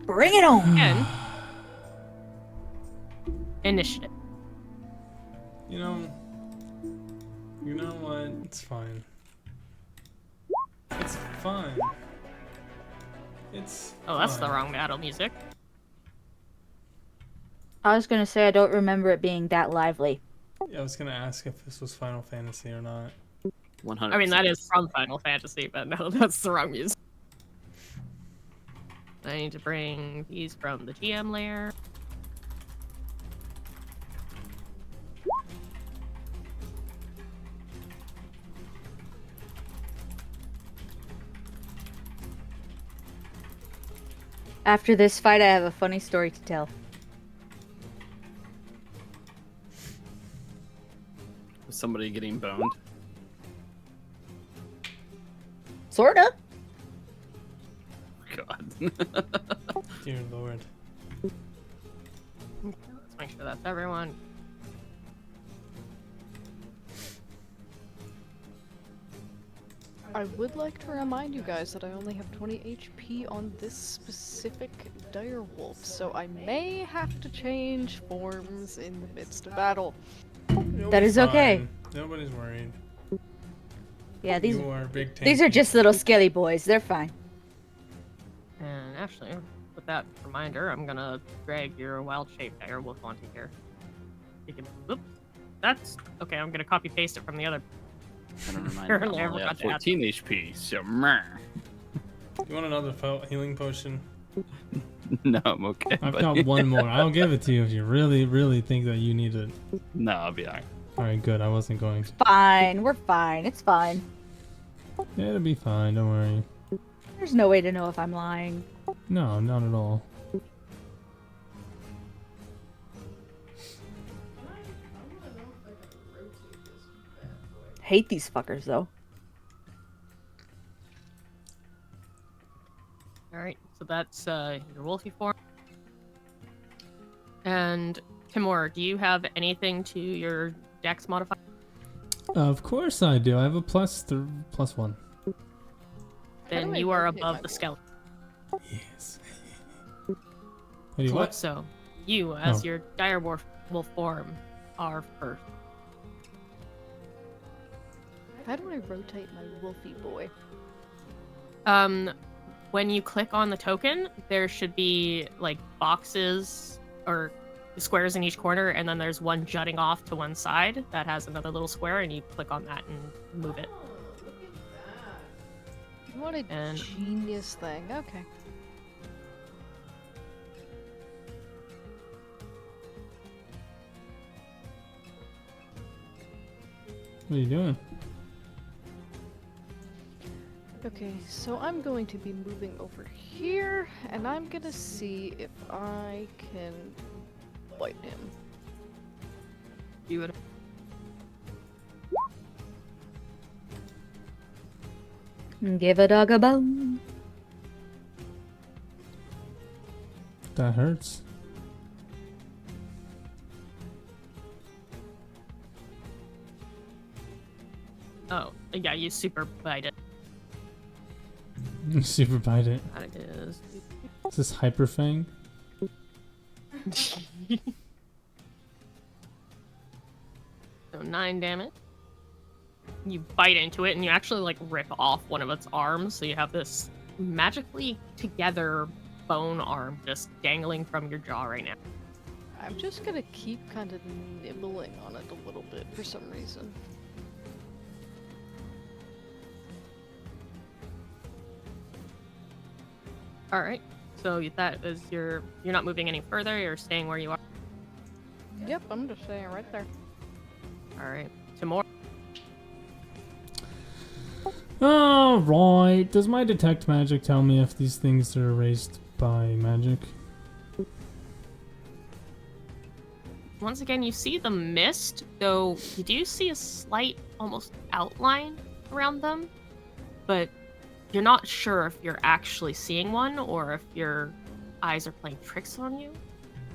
Bring it on!
And initiative.
You know what? It's fine. It's fine. It's.
Oh, that's the
fine.
wrong battle music.
I was gonna say I don't remember it being that lively.
Yeah, I was gonna ask if this was Final Fantasy or not.
100%.
I mean, that is from Final Fantasy, but no, that's the wrong music. I need to bring these from the GM layer.
After this fight, I have a funny story to tell.
Somebody getting boned.
Sorta.
God.
Dear Lord.
Let's make sure that's everyone.
I would like to remind you guys that I only have 20 HP on this specific direwolf, so I may have to change forms in the midst of battle.
You'll
That
be
is okay.
fine. Nobody's worried.
Yeah, these
You are big tank.
these are just little skelly boys. They're fine.
And actually, with that reminder, I'm gonna drag your wild-shaped direwolf onto here. You can, whoop. That's okay. I'm gonna copy paste it from the other.
I don't remind
Apparently I
me. I only
forgot
have
to add
14 HP, so meh.
You want another healing potion?
No, I'm okay.
I've
buddy.
got one more. I'll give it to you if you really, really think that you need it.
No, I'll be alright.
Alright, good. I wasn't going to.
Fine. We're fine. It's fine.
Yeah, it'll be fine. Don't worry.
There's no way to know if I'm lying.
No, not at all.
Hate these fuckers though.
All right, so that's your wolfy form. And Timur, do you have anything to your dex modifier?
Of course I do. I have a +1.
Then
do I
you are
rotate
above
my
the skeleton.
Yes. What do you what?
So you, as
Oh.
your direwolf form, are first.
How do I rotate my wolfy boy?
When you click on the token, there should be like boxes or squares in each corner, and then there's one jutting off to one side that has another little square, and you click on that and move it.
What a
And-
genius thing. Okay.
What are you doing?
Okay, so I'm going to be moving over here, and I'm gonna see if I can bite him.
You would.
Give a dog a bone.
That hurts.
Oh, yeah, you super bite it.
Super bite it.
That it is.
Is this Hyper Fang?
So 9 damage. You bite into it, and you actually like rip off one of its arms, so you have this magically together bone arm just dangling from your jaw right now.
I'm just gonna keep kind of nibbling on it a little bit for some reason.
All right. So that is you're not moving any further. You're staying where you are.
Yep, I'm just staying right there.
All right. Timur.
Alright. Does my detect magic tell me if these things are erased by magic?
Once again, you see the mist, though you do see a slight almost outline around them, but you're not sure if you're actually seeing one or if your eyes are playing tricks on you.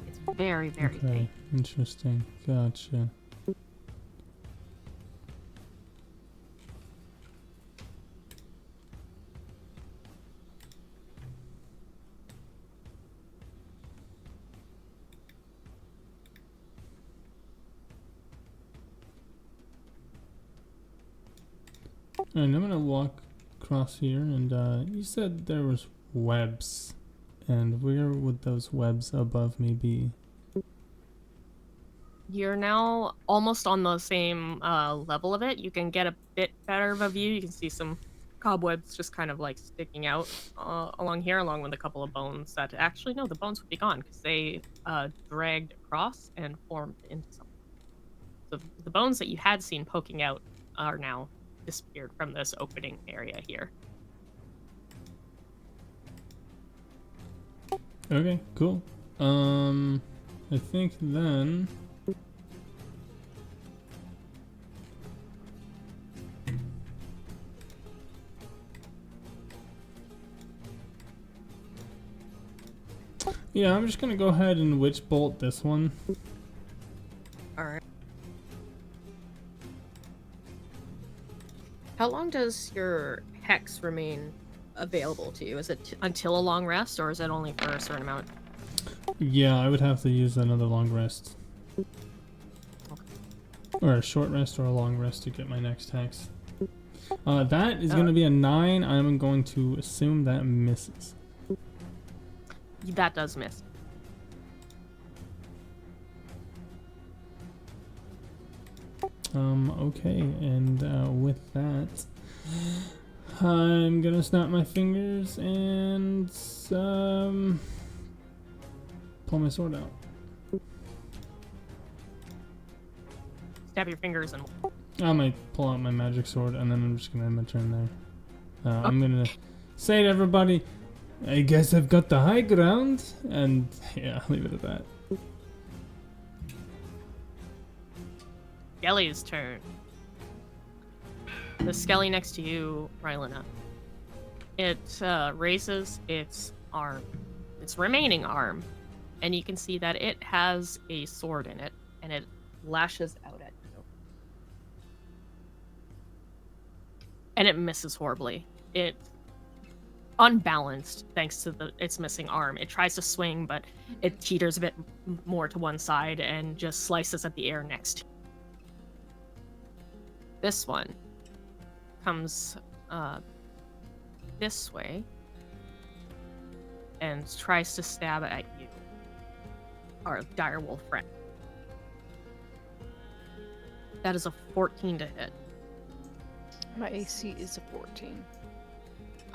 It's very, very
Okay,
faint.
interesting. Gotcha. And I'm gonna walk across here, and you said there was webs, and where would those webs above me be?
You're now almost on the same level of it. You can get a bit better of a view. You can see some cobwebs just kind of like sticking out along here, along with a couple of bones that actually, no, the bones would be gone because they dragged across and formed into something. So the bones that you had seen poking out are now disappeared from this opening area here.
Okay, cool. I think then. Yeah, I'm just gonna go ahead and witch bolt this one.
All right. How long does your hex remain available to you? Is it until a long rest, or is it only for a certain amount?
Yeah, I would have to use another long rest. Or a short rest or a long rest to get my next hex. That is going to be a 9. I'm going to assume that misses.
That does miss.
Okay, and with that, I'm gonna snap my fingers and pull my sword out.
Stab your fingers and
I might pull out my magic sword, and then I'm just gonna end my turn there. I'm gonna say to everybody, I guess I've got the high ground, and yeah, leave it at that.
Skelly's turn. The Skelly next to you, Rylena. It raises its arm, its remaining arm, and you can see that it has a sword in it, and it lashes out at you. And it misses horribly. It's unbalanced thanks to its missing arm. It tries to swing, but it teeters a bit more to one side and just slices at the air next. This one comes this way and tries to stab at you, our direwolf friend. That is a 14 to hit.
My AC is a 14.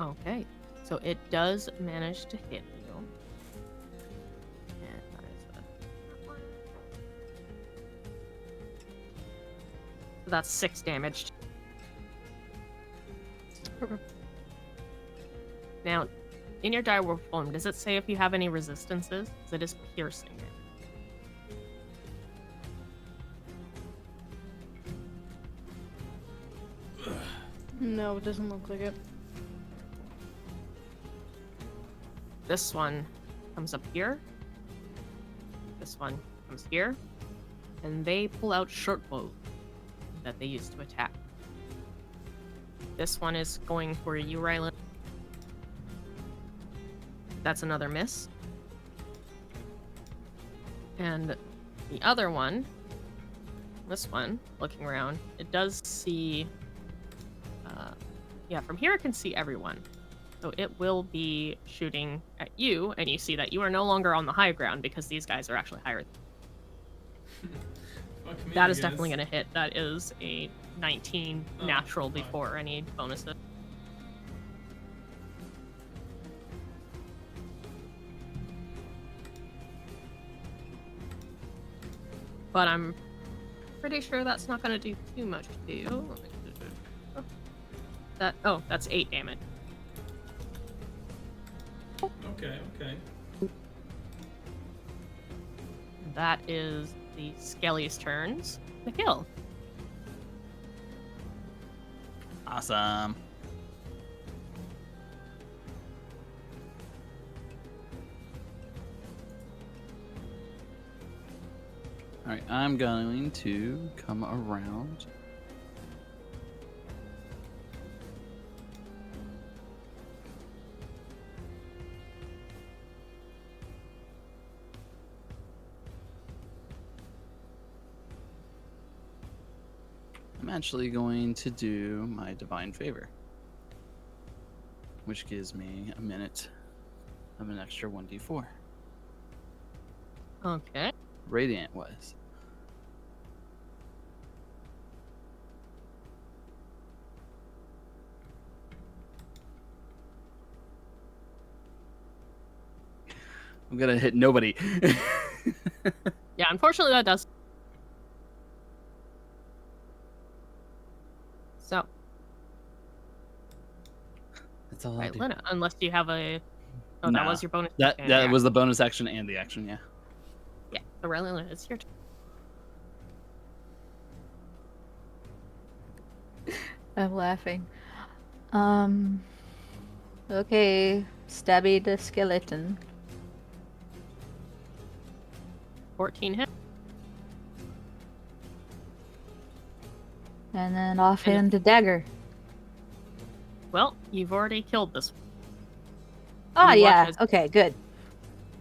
Okay, so it does manage to hit you. And that is so that's 6 damage.
Okay.
Now, in your direwolf form, does it say if you have any resistances? 'Cause it is piercing it.
No, it doesn't look like it.
This one comes up here. This one comes here. And they pull out short bows that they use to attack. This one is going for you, Rylan. That's another miss. And the other one, this one, looking around, it does see... yeah, from here it can see everyone. So it will be shooting at you, and you see that you are no longer on the high ground because these guys are actually higher. That is definitely going to hit. That is a 19 natural before any bonuses. But I'm pretty sure that's not going to do too much to you. That's 8 damage.
Okay.
That is the Skelly's turns to kill.
Awesome. Alright, I'm going to come around. I'm actually going to do my Divine Favor, which gives me a minute of an extra 1d4.
Okay.
Radiant was. I'm gonna hit nobody.
Yeah, unfortunately that does. So,
That's all I
right,
do.
Lena, unless you have a... Oh, that
Nah.
was your bonus.
That
action,
that
yeah.
was the bonus action and the action, yeah.
Yeah, so Lena, it's your turn.
I'm laughing. Okay, stabby the skeleton.
14 hit.
And then offhand the dagger.
well, you've already killed this one.
Oh,
You watch
yeah.
as-
Okay, good.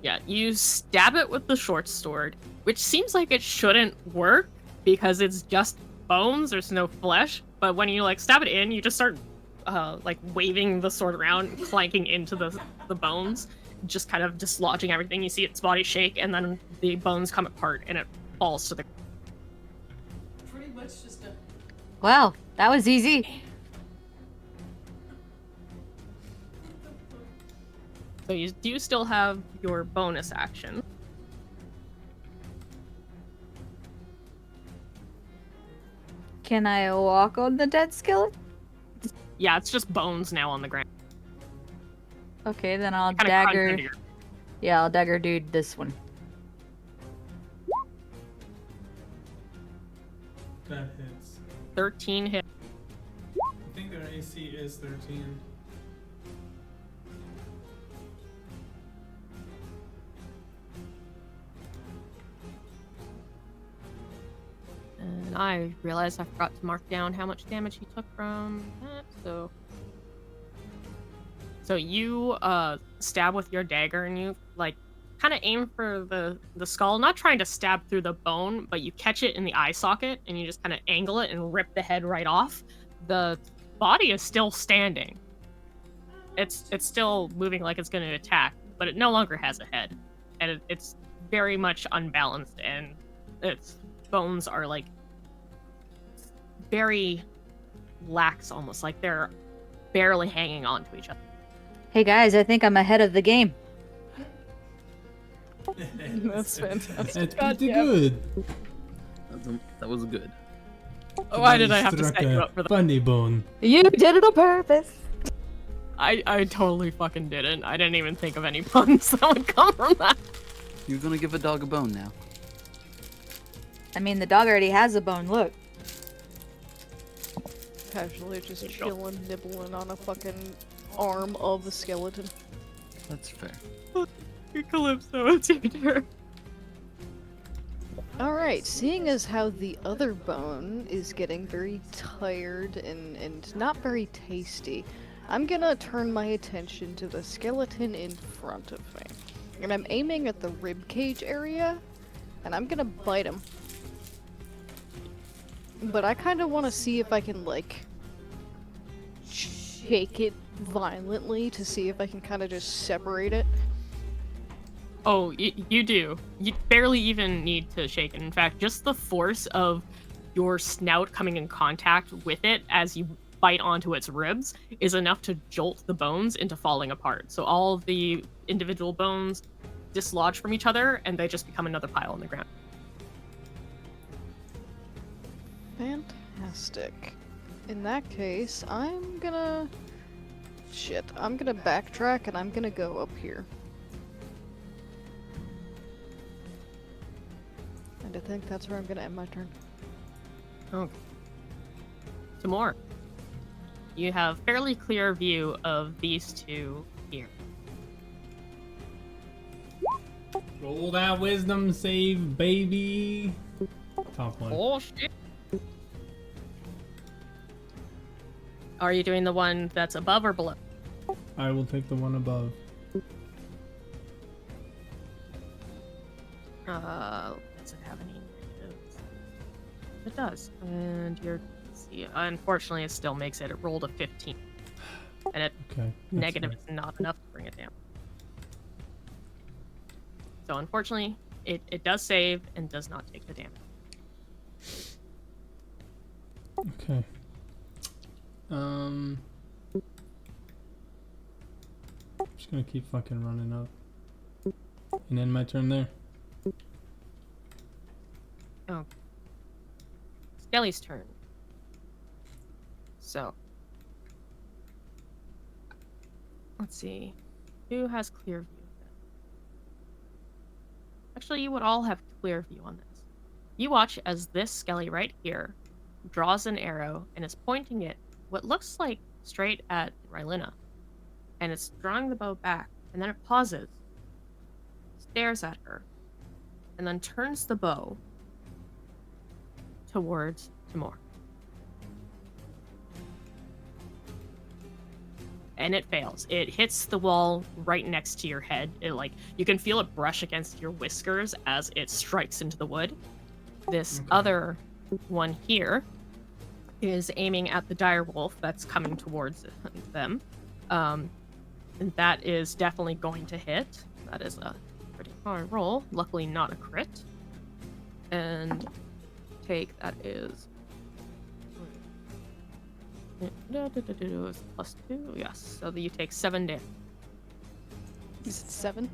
Yeah, you stab it with the short sword, which seems like it shouldn't work because it's just bones, there's no flesh. But when you like stab it in, you just start like waving the sword around, clanking into the bones, just kind of dislodging everything. You see its body shake, and then the bones come apart and it falls to the.
Pretty much just a.
Wow, that was easy.
So you do still have your bonus action.
Can I walk on the dead skeleton?
Yeah, it's just bones now on the ground.
Okay, then I'll
Kinda
dagger.
crunch into your-
Yeah, I'll dagger dude this one.
That hits.
13 hit.
I think their AC is 13.
And I realized I forgot to mark down how much damage he took from that, so you stab with your dagger and you like kind of aim for the skull, not trying to stab through the bone, but you catch it in the eye socket and you just kind of angle it and rip the head right off. The body is still standing. It's still moving like it's going to attack, but it no longer has a head, and it's very much unbalanced, and its bones are like very lax, almost like they're barely hanging on to each other.
Hey guys, I think I'm ahead of the game.
That's fantastic.
That's pretty good.
That was good.
Why did I have to
Struck
set you
a
up for that?
funny bone.
You did it on purpose.
I totally fucking didn't. I didn't even think of any puns that would come from that.
You're gonna give a dog a bone now.
I mean, the dog already has a bone. Look.
Casually just
There you go.
chilling, nibbling on a fucking arm of a skeleton.
That's fair.
Calypso, it's your turn.
Alright, seeing as how the other bone is getting very tired and not very tasty, I'm gonna turn my attention to the skeleton in front of me. And I'm aiming at the rib cage area, and I'm gonna bite him. But I kind of want to see if I can, like, shake it violently to see if I can kind of just separate it.
Oh, you do. You barely even need to shake it. In fact, just the force of your snout coming in contact with it as you bite onto its ribs is enough to jolt the bones into falling apart. So all of the individual bones dislodge from each other, and they just become another pile on the ground.
Fantastic. In that case, I'm gonna backtrack and I'm gonna go up here. And I think that's where I'm gonna end my turn.
Okay. Some more. You have fairly clear view of these two here.
Roll that wisdom save, baby. Top one.
Oh shit. Are you doing the one that's above or below?
I will take the one above.
Does it have any negatives? It does. And see, unfortunately, it still makes it. It rolled a 15. And it
Okay. that's
negative
fine.
is not enough to bring it down. So unfortunately, it does save and does not take the damage.
Okay. I'm just gonna keep fucking running up. And end my turn there.
Skelly's turn. So, let's see. Who has clear view of this? Actually, you would all have clear view on this. You watch as this Skelly right here draws an arrow and is pointing it what looks like straight at Rylina. And it's drawing the bow back, and then it pauses, stares at her, and then turns the bow towards Timor. and it fails. It hits the wall right next to your head. You can feel it brush against your whiskers as it strikes into the wood. This other one here is aiming at the dire wolf that's coming towards them. And that is definitely going to hit. That is a pretty hard roll. Luckily not a crit. And that is +2, yes. So you take 7 damage.
Is it 7?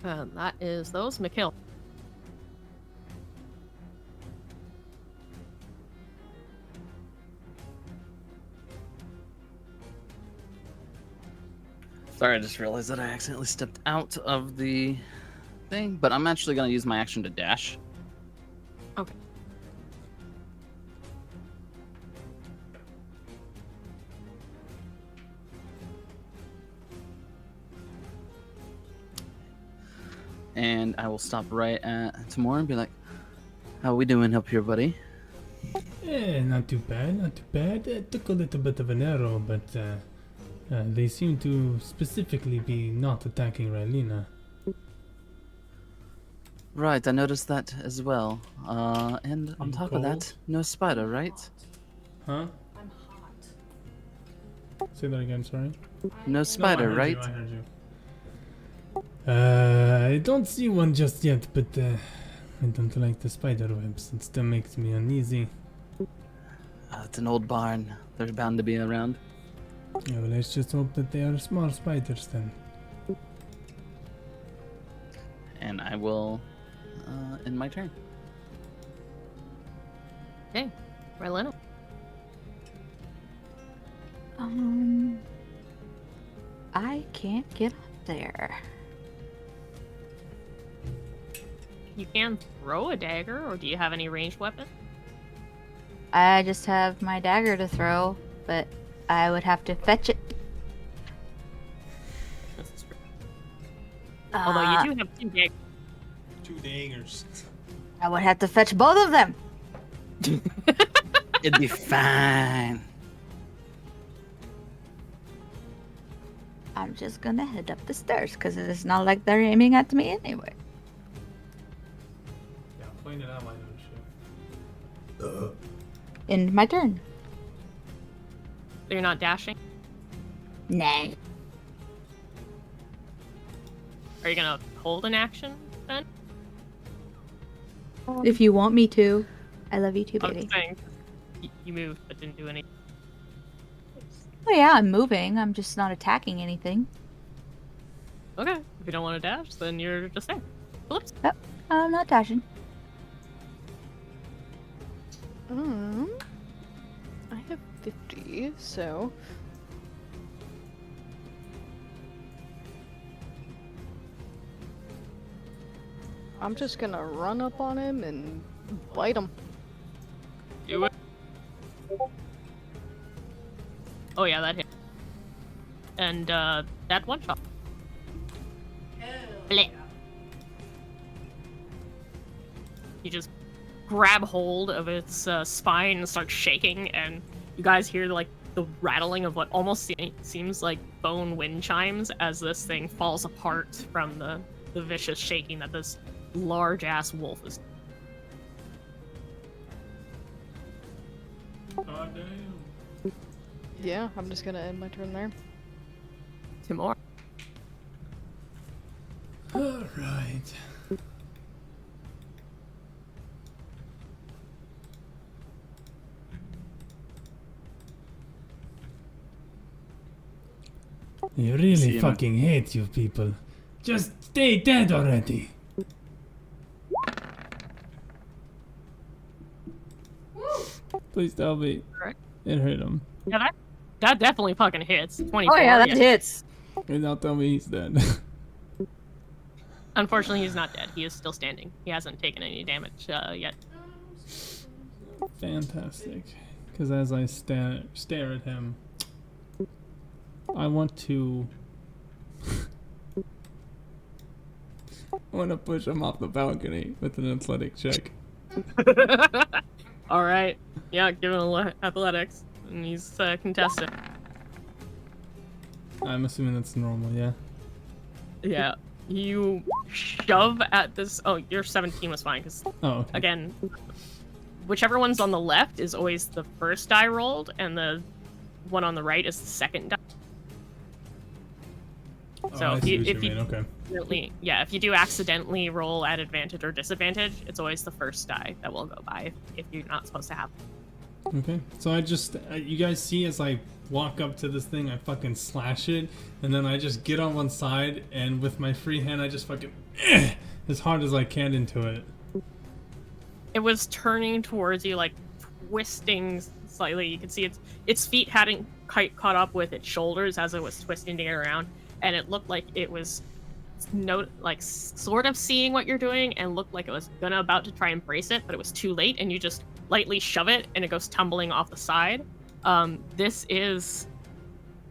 And that is those. Mikhail.
Sorry, I just realized that I accidentally stepped out of the thing, but I'm actually going to use my action to dash.
Okay.
And I will stop right at Tamora and be like, how we doing up here, buddy?
Eh, not too bad, not too bad. It took a little bit of an arrow, but they seem to specifically be not attacking Rylena.
Right, I noticed that as well. And on top of that, no spider, right?
Huh?
I'm hot.
Say that again, sorry.
No spider, right?
I heard you. I don't see one just yet, but I don't like the spider webs. It still makes me uneasy.
It's an old barn. They're bound to be around.
Yeah, well, let's just hope that they are small spiders then.
And I will end my turn.
Okay. Rylena.
I can't get up there.
You can throw a dagger, or do you have any ranged weapon?
I just have my dagger to throw, but I would have to fetch it.
This is true. Although you do have 2 daggers.
2 daggers.
I would have to fetch both of them.
It'd be fine.
I'm just gonna head up the stairs because it's not like they're aiming at me anyway.
Yeah, point it out my own shit.
End my turn.
So you're not dashing?
Nah.
Are you gonna hold an action then?
If you want me to. I love you too,
I'm
baby.
just saying, you moved but didn't do anything.
Oh yeah, I'm moving. I'm just not attacking anything.
Okay, if you don't want to dash, then you're just there. Whoops.
I'm not dashing.
I have 50, so I'm just gonna run up on him and bite him.
Do it. Oh yeah, that hit. And that one shot. Bleh. You just grab hold of its spine and start shaking, and you guys hear like the rattling of what almost seems like bone wind chimes as this thing falls apart from the vicious shaking that this large ass wolf is.
Oh, damn.
Yeah, I'm just gonna end my turn there.
Timor.
Alright. I really
See you, man.
fucking hate you people. Just stay dead already. Please tell me.
Correct.
It hurt him.
Yeah, that definitely fucking hits. 24.
Oh yeah, that hits.
And now tell me he's dead.
Unfortunately, he's not dead. He is still standing. He hasn't taken any damage yet.
Fantastic. Because as I stare at him, I want to want to push him off the balcony with an athletic check.
All right. Yeah, give him athletics, and he's contested.
I'm assuming that's normal, yeah.
Yeah. You shove at this. Oh, your 17 was fine because
Oh, okay.
again, whichever one's on the left is always the first die rolled, and the one on the right is the second die.
Oh,
So
I
if
see
you
what
if
you
you
mean, okay.
if you do accidentally roll at advantage or disadvantage, it's always the first die that will go by if you're not supposed to have.
Okay, so I just, you guys see as I walk up to this thing, I fucking slash it, and then I just get on one side, and with my free hand, I just fucking, as hard as I can into it.
It was turning towards you, like twisting slightly. You could see its feet hadn't quite caught up with its shoulders as it was twisting to get around, and it looked like it was sort of seeing what you're doing, and looked like it was about to try and brace it, but it was too late, and you just lightly shove it, and it goes tumbling off the side. This is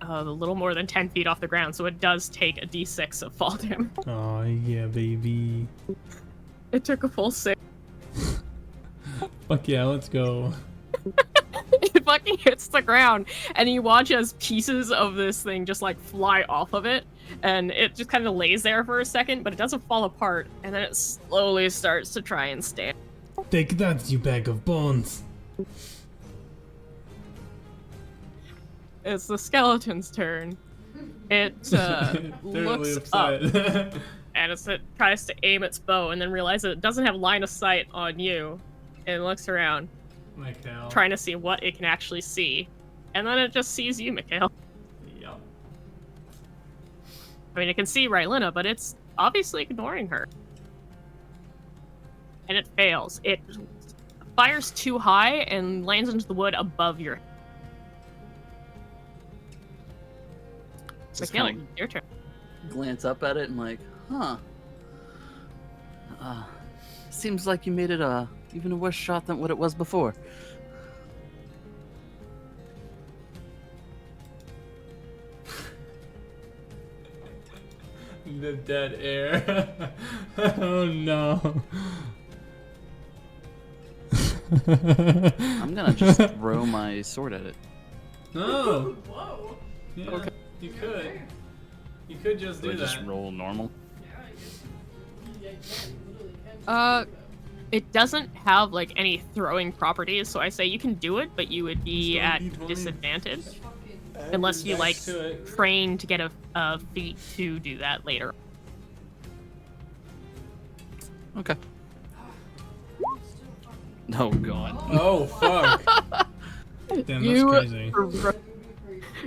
a little more than 10 feet off the ground, so it does take a d6 of fall damage.
Oh yeah, baby.
It took a full 6.
Fuck yeah, let's go.
It fucking hits the ground, and you watch as pieces of this thing just like fly off of it, and it just kind of lays there for a second, but it doesn't fall apart, and then it slowly starts to try and stand.
Take that, you bag of bones.
It's the skeleton's turn. It looks up, and it tries to aim its bow, and then realizes it doesn't have line of sight on you, and looks around,
Mikhail.
trying to see what it can actually see, and then it just sees you, Mikhail.
Yup.
I mean, it can see Rylena, but it's obviously ignoring her. And it fails. It fires too high and lands into the wood above your head.
Just
Mikhail,
kinda
your turn.
glance up at it and like, huh. Seems like you made it even a worse shot than what it was before.
The dead air. Oh no.
I'm gonna just throw my sword at it.
No.
Whoa.
Yeah,
Okay.
you could. You could just
Do
do
I just
that.
roll normal?
Yeah, I guess. Yeah, you literally can.
It doesn't have like any throwing properties, so I say you can do it, but you would be
Just
at
roll D20.
disadvantage
Fucking.
unless you like
Next to it.
train to get a feat to do that later.
Okay. Oh god.
Oh fuck. Damn, that's
You
crazy.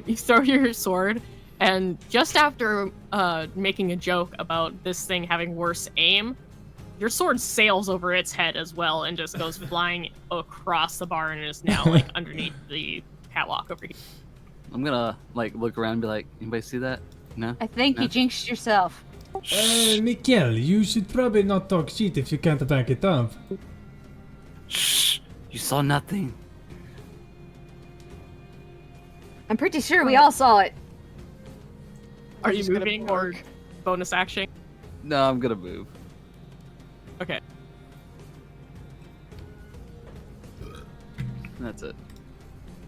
You throw your sword, and just after making a joke about this thing having worse aim, your sword sails over its head as well and just goes flying across the bar and is now like underneath the catwalk over here.
I'm gonna like look around and be like, anybody see that? No?
I think you
No?
jinxed yourself.
Mikhail, you should probably not talk shit if you can't back it up.
Shh! You saw nothing.
I'm pretty sure we all saw it.
Are you
just gonna
moving or
bark.
bonus action?
No, I'm gonna move.
Okay.
That's it.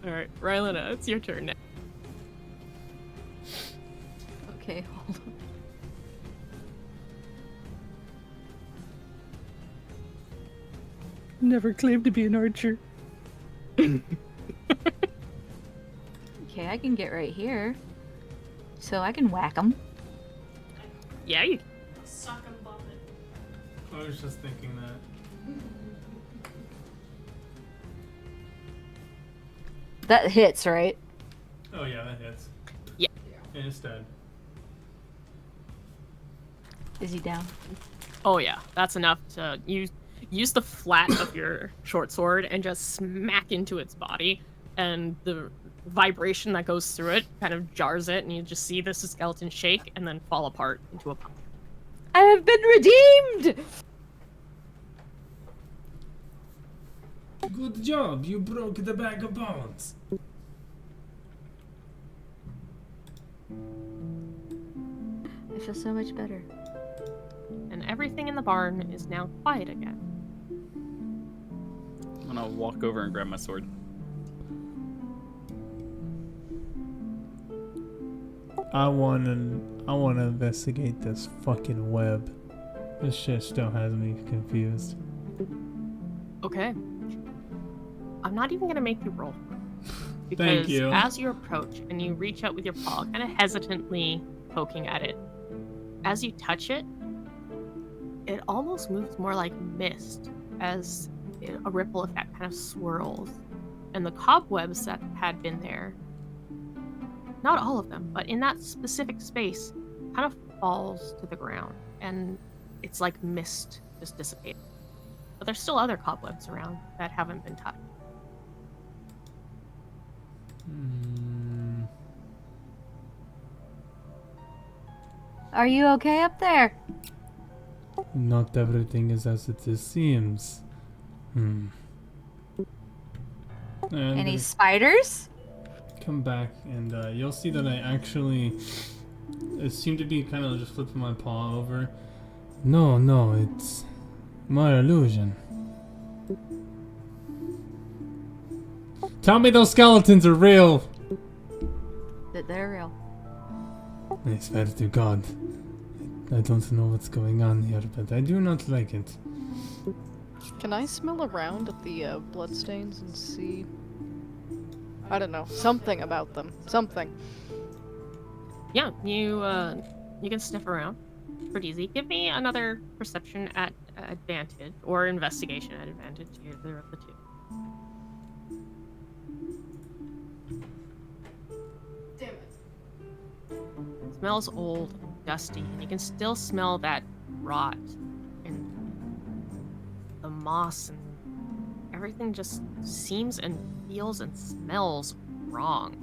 Alright, Rylena, it's your turn now.
Okay, hold on.
Never claimed to be an archer.
Okay, I can get right here. So I can whack them.
Yeah, you
Suck 'em, bump it.
I was just thinking that.
That hits, right?
Oh yeah, that hits.
Yeah.
And it's dead.
Is he down?
Oh yeah, that's enough to use the flat of your short sword and just smack into its body, and the vibration that goes through it kind of jars it, and you just see this skeleton shake and then fall apart into a pile.
I have been redeemed!
Good job, you broke the bag of bones.
I feel so much better.
And everything in the barn is now quiet again.
I'm gonna walk over and grab my sword.
I wanna investigate this fucking web. This shit still has me confused.
Okay. I'm not even gonna make you roll. Because
Thank you.
as you approach and you reach out with your paw, kind of hesitantly poking at it, as you touch it, it almost moves more like mist as a ripple effect kind of swirls. And the cobwebs that had been there, not all of them, but in that specific space, kind of falls to the ground. And it's like mist just dissipating. But there's still other cobwebs around that haven't been touched.
Are you okay up there?
Not everything is as it seems. And
Any spiders?
come back and you'll see that I actually seem to be kind of just flipping my paw over. No, it's my illusion. Tell me those skeletons are real.
That they're real.
I swear to God, I don't know what's going on here, but I do not like it.
Can I smell around at the bloodstains and see? I don't know, something about them. Something.
Yeah, you can sniff around. Pretty easy. Give me another perception at advantage or investigation at advantage, either of the two.
Damn it.
It smells old and dusty, and you can still smell that rot and the moss, and everything just seems and feels and smells wrong.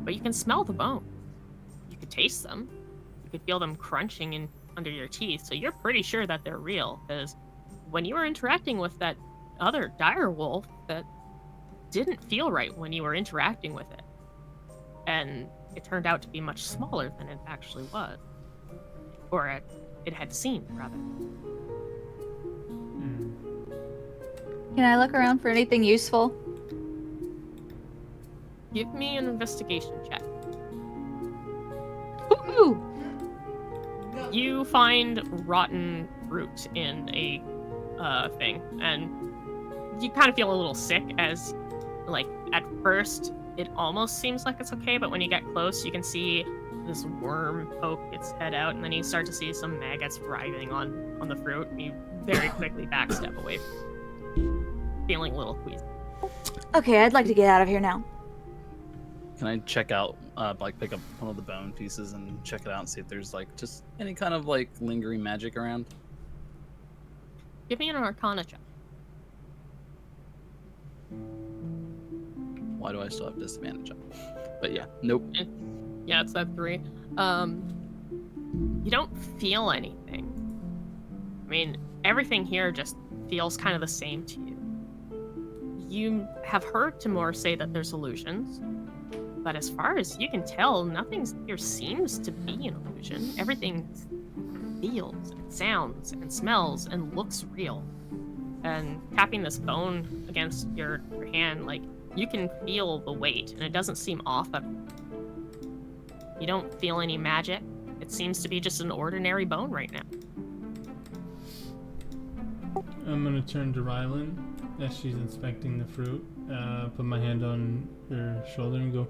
But you can smell the bone. You could taste them. You could feel them crunching in under your teeth, so you're pretty sure that they're real, because when you were interacting with that other dire wolf, that didn't feel right when you were interacting with it. And it turned out to be much smaller than it actually was. Or it had seemed, rather.
Can I look around for anything useful?
Give me an investigation check.
Ooh!
You find rotten fruit in a thing, and you kind of feel a little sick as, like, at first it almost seems like it's okay, but when you get close, you can see this worm poke its head out, and then you start to see some maggots writhing on the fruit, and you very quickly backstep away, feeling a little queasy.
Okay, I'd like to get out of here now.
Can I check out, like, pick up one of the bone pieces and check it out and see if there's, like, just any kind of, like, lingering magic around?
Give me an Arcana check.
Why do I still have disadvantage on? But yeah, nope.
Yeah, it's that 3. You don't feel anything. I mean, everything here just feels kind of the same to you. You have heard Timur say that there's illusions, but as far as you can tell, nothing here seems to be an illusion. Everything feels and sounds and smells and looks real. And tapping this bone against your hand, like, you can feel the weight, and it doesn't seem off at all. You don't feel any magic. It seems to be just an ordinary bone right now.
I'm gonna turn to Rylan as she's inspecting the fruit. Put my hand on her shoulder and go,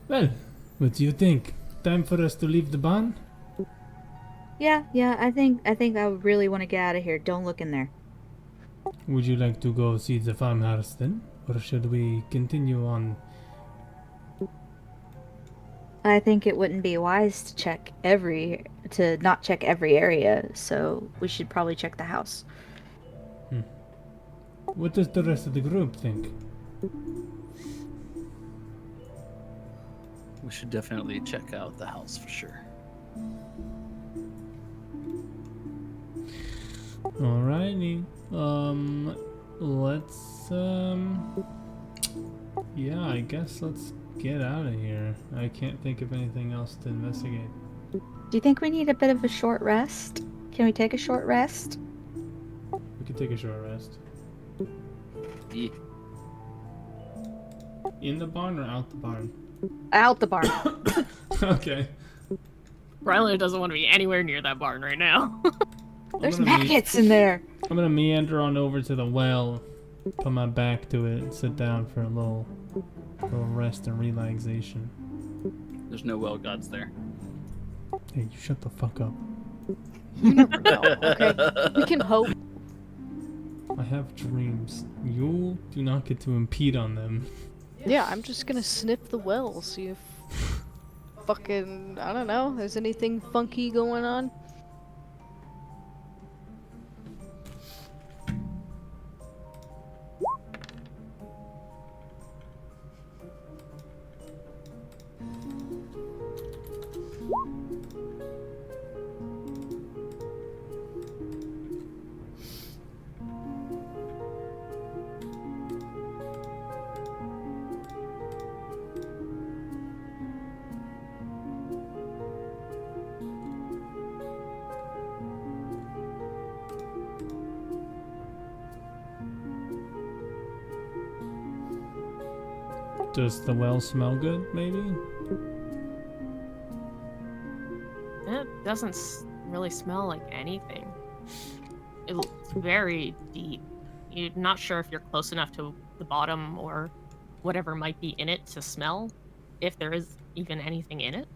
"Well, what do you think? Time for us to leave the barn?"
Yeah, I think I really want to get out of here. Don't look in there.
Would you like to go see the farmhouse then? Or should we continue on?
I think it wouldn't be wise to not check every area, so we should probably check the house.
What does the rest of the group think?
We should definitely check out the house for sure.
Alrighty. Let's yeah, I guess let's get out of here. I can't think of anything else to investigate.
Do you think we need a bit of a short rest? Can we take a short rest?
We could take a short rest.
Yeah.
In the barn or out the barn?
Out the barn.
Okay.
Rylan doesn't want to be anywhere near that barn right now.
There's
I'm gonna
maggots in there.
I'm gonna meander on over to the well, put my back to it, and sit down for a little rest and relaxation.
There's no well gods there.
Hey, you shut the fuck up.
You never know, okay? We can hope.
I have dreams. You do not get to impede on them.
Yeah, I'm just gonna snip the well, see if fucking, I don't know, there's anything funky going on.
Does the well smell good, maybe?
It doesn't really smell like anything. It's very deep. You're not sure if you're close enough to the bottom or whatever might be in it to smell, if there is even anything in it.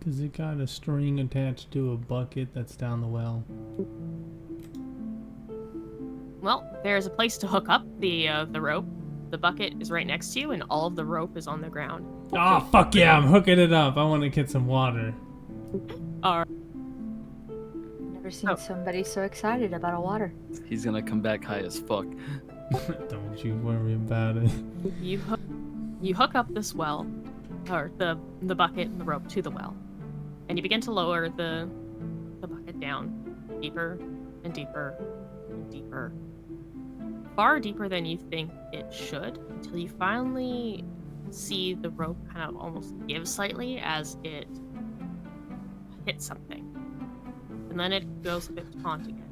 Does it got a string attached to a bucket that's down the well?
Well, there's a place to hook up the rope. The bucket is right next to you, and all of the rope is on the ground.
Oh, fuck yeah, I'm hooking it up. I want to get some water.
Never seen somebody so excited about a water.
He's gonna come back high as fuck.
Don't you worry about it.
You hook up this well, or the bucket and the rope to the well, and you begin to lower the bucket down deeper and deeper and deeper, far deeper than you think it should, until you finally see the rope kind of almost give slightly as it hits something, and then it goes a bit taut again,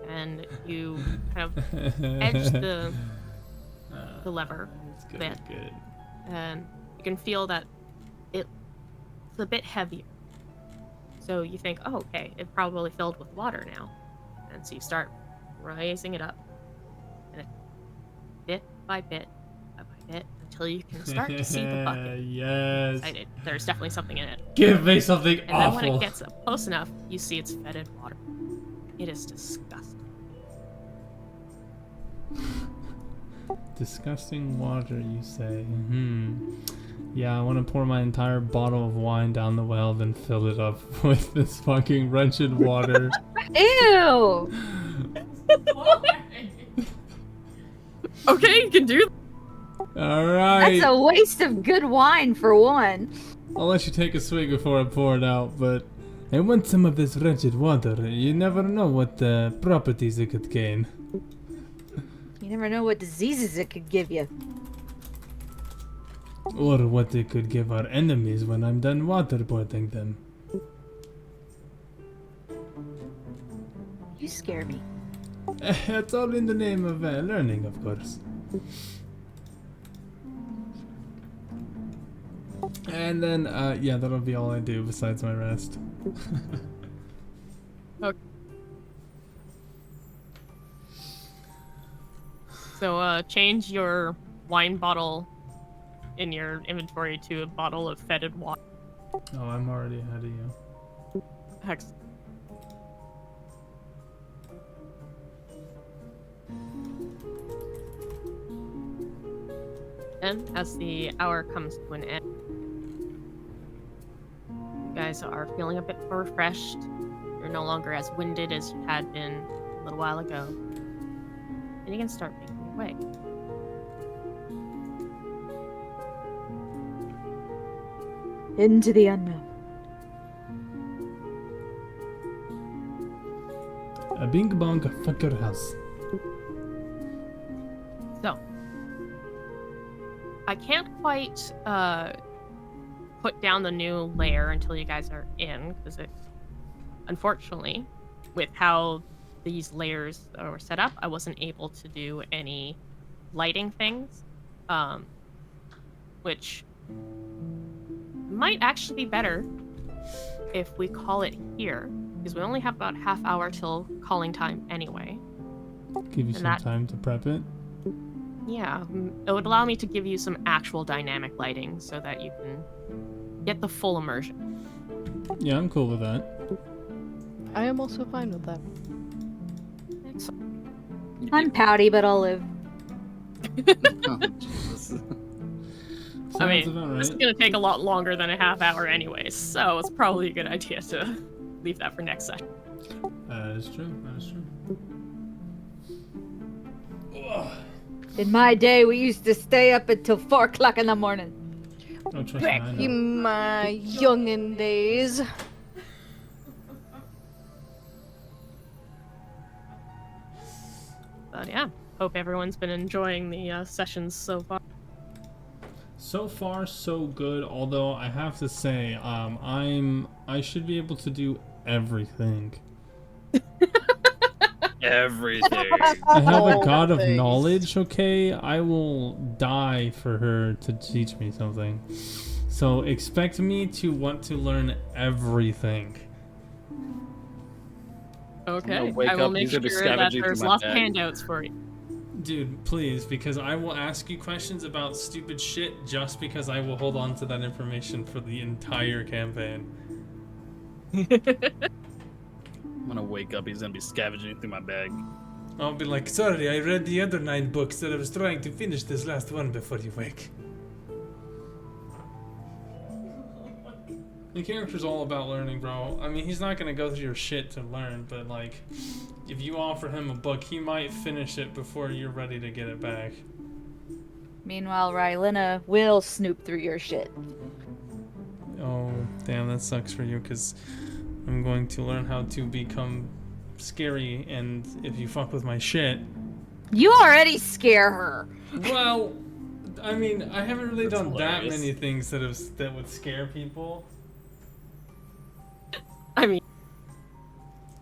and you kind of edge the lever
It's
a bit, and you can feel that it's a bit heavier. So you think, oh, okay, it's probably filled with water now, and so you start raising it up, and it, bit by bit by bit, until you can start to see the bucket.
Yes.
Excited. There's definitely something in it.
Give me something
And
awful.
then when it gets up close enough, you see it's fetid water. It is disgusting.
Disgusting water, you say? Yeah, I want to pour my entire bottle of wine down the well, then fill it up with this fucking wretched water.
Ew!
Okay, you can do.
Alright.
That's a waste of good wine for one.
I'll let you take a swig before I pour it out, but I want some of this wretched water. You never know what properties it could gain.
You never know what diseases it could give you.
Or what it could give our enemies when I'm done waterboarding them.
You scare me.
It's all in the name of learning, of course. And then, yeah, that'll be all I do besides my rest.
Okay. So, change your wine bottle in your inventory to a bottle of fetid water.
Oh, I'm already ahead of you.
Hex. And as the hour comes to an end, you guys are feeling a bit more refreshed. You're no longer as winded as you had been a little while ago. And you can start making your way.
Into the unknown.
A bing bong fucker house.
So, I can't quite put down the new layer until you guys are in, because it's unfortunately, with how these layers were set up, I wasn't able to do any lighting things, which might actually be better if we call it here, because we only have about half hour till calling time anyway.
Give you
And
some
that-
time to prep it.
Yeah, it would allow me to give you some actual dynamic lighting so that you can get the full immersion.
Yeah, I'm cool with that.
I am also fine with that.
I'm pouty, but I'll live.
Oh, Jesus.
I mean,
Sounds about
this is
right.
gonna take a lot longer than a half hour anyways, so it's probably a good idea to leave that for next session.
That is true. That is true.
In my day, we used to stay up until 4 o'clock in the morning.
Oh, trust me, I
Back
know.
in my youngin' days.
But yeah, hope everyone's been enjoying the sessions so far.
So far, so good. Although I have to say, I should be able to do everything.
Everything.
I have
All
a god of
things.
knowledge. Okay, I will die for her to teach me something. So expect me to want to learn everything.
Okay,
wake
I will
up,
make
he's gonna be
sure that
scavenging through
there's
my
lots of
bag.
handouts for you.
Dude, please, because I will ask you questions about stupid shit just because I will hold on to that information for the entire campaign.
I'm gonna wake up. He's gonna be scavenging through my bag.
I'll be like, sorry, I read the other 9 books that I was trying to finish this last one before you wake. The character's all about learning, bro. I mean, he's not gonna go through your shit to learn, but like, if you offer him a book, he might finish it before you're ready to get it back.
Meanwhile, Rylena will snoop through your shit.
Oh, damn, that sucks for you, because I'm going to learn how to become scary, and if you fuck with my shit...
You already scare her.
Well, I mean, I haven't really
That's
done that
hilarious.
many things that would scare people.
I mean,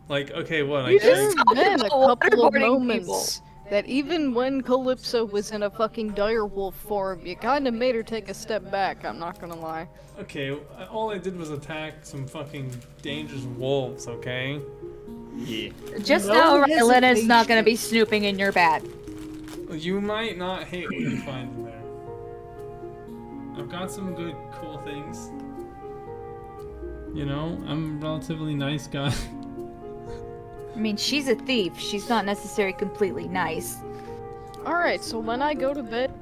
Like, okay, what? I
You
There's
just-
been a
about
couple of
waterboarding
moments that even when Calypso was in a fucking direwolf form, you kinda made her take a step back, I'm not gonna lie.
Okay, all I did was attack some fucking dangerous wolves, okay?
Yeah.
Just
No
know Rylena's not gonna
hesitation.
be snooping in your bag.
You might not hate what you find in there. I've got some good, cool things. You know, I'm a relatively nice guy.
I mean, she's a thief. She's not necessarily completely nice.
Alright, so when I go to bed,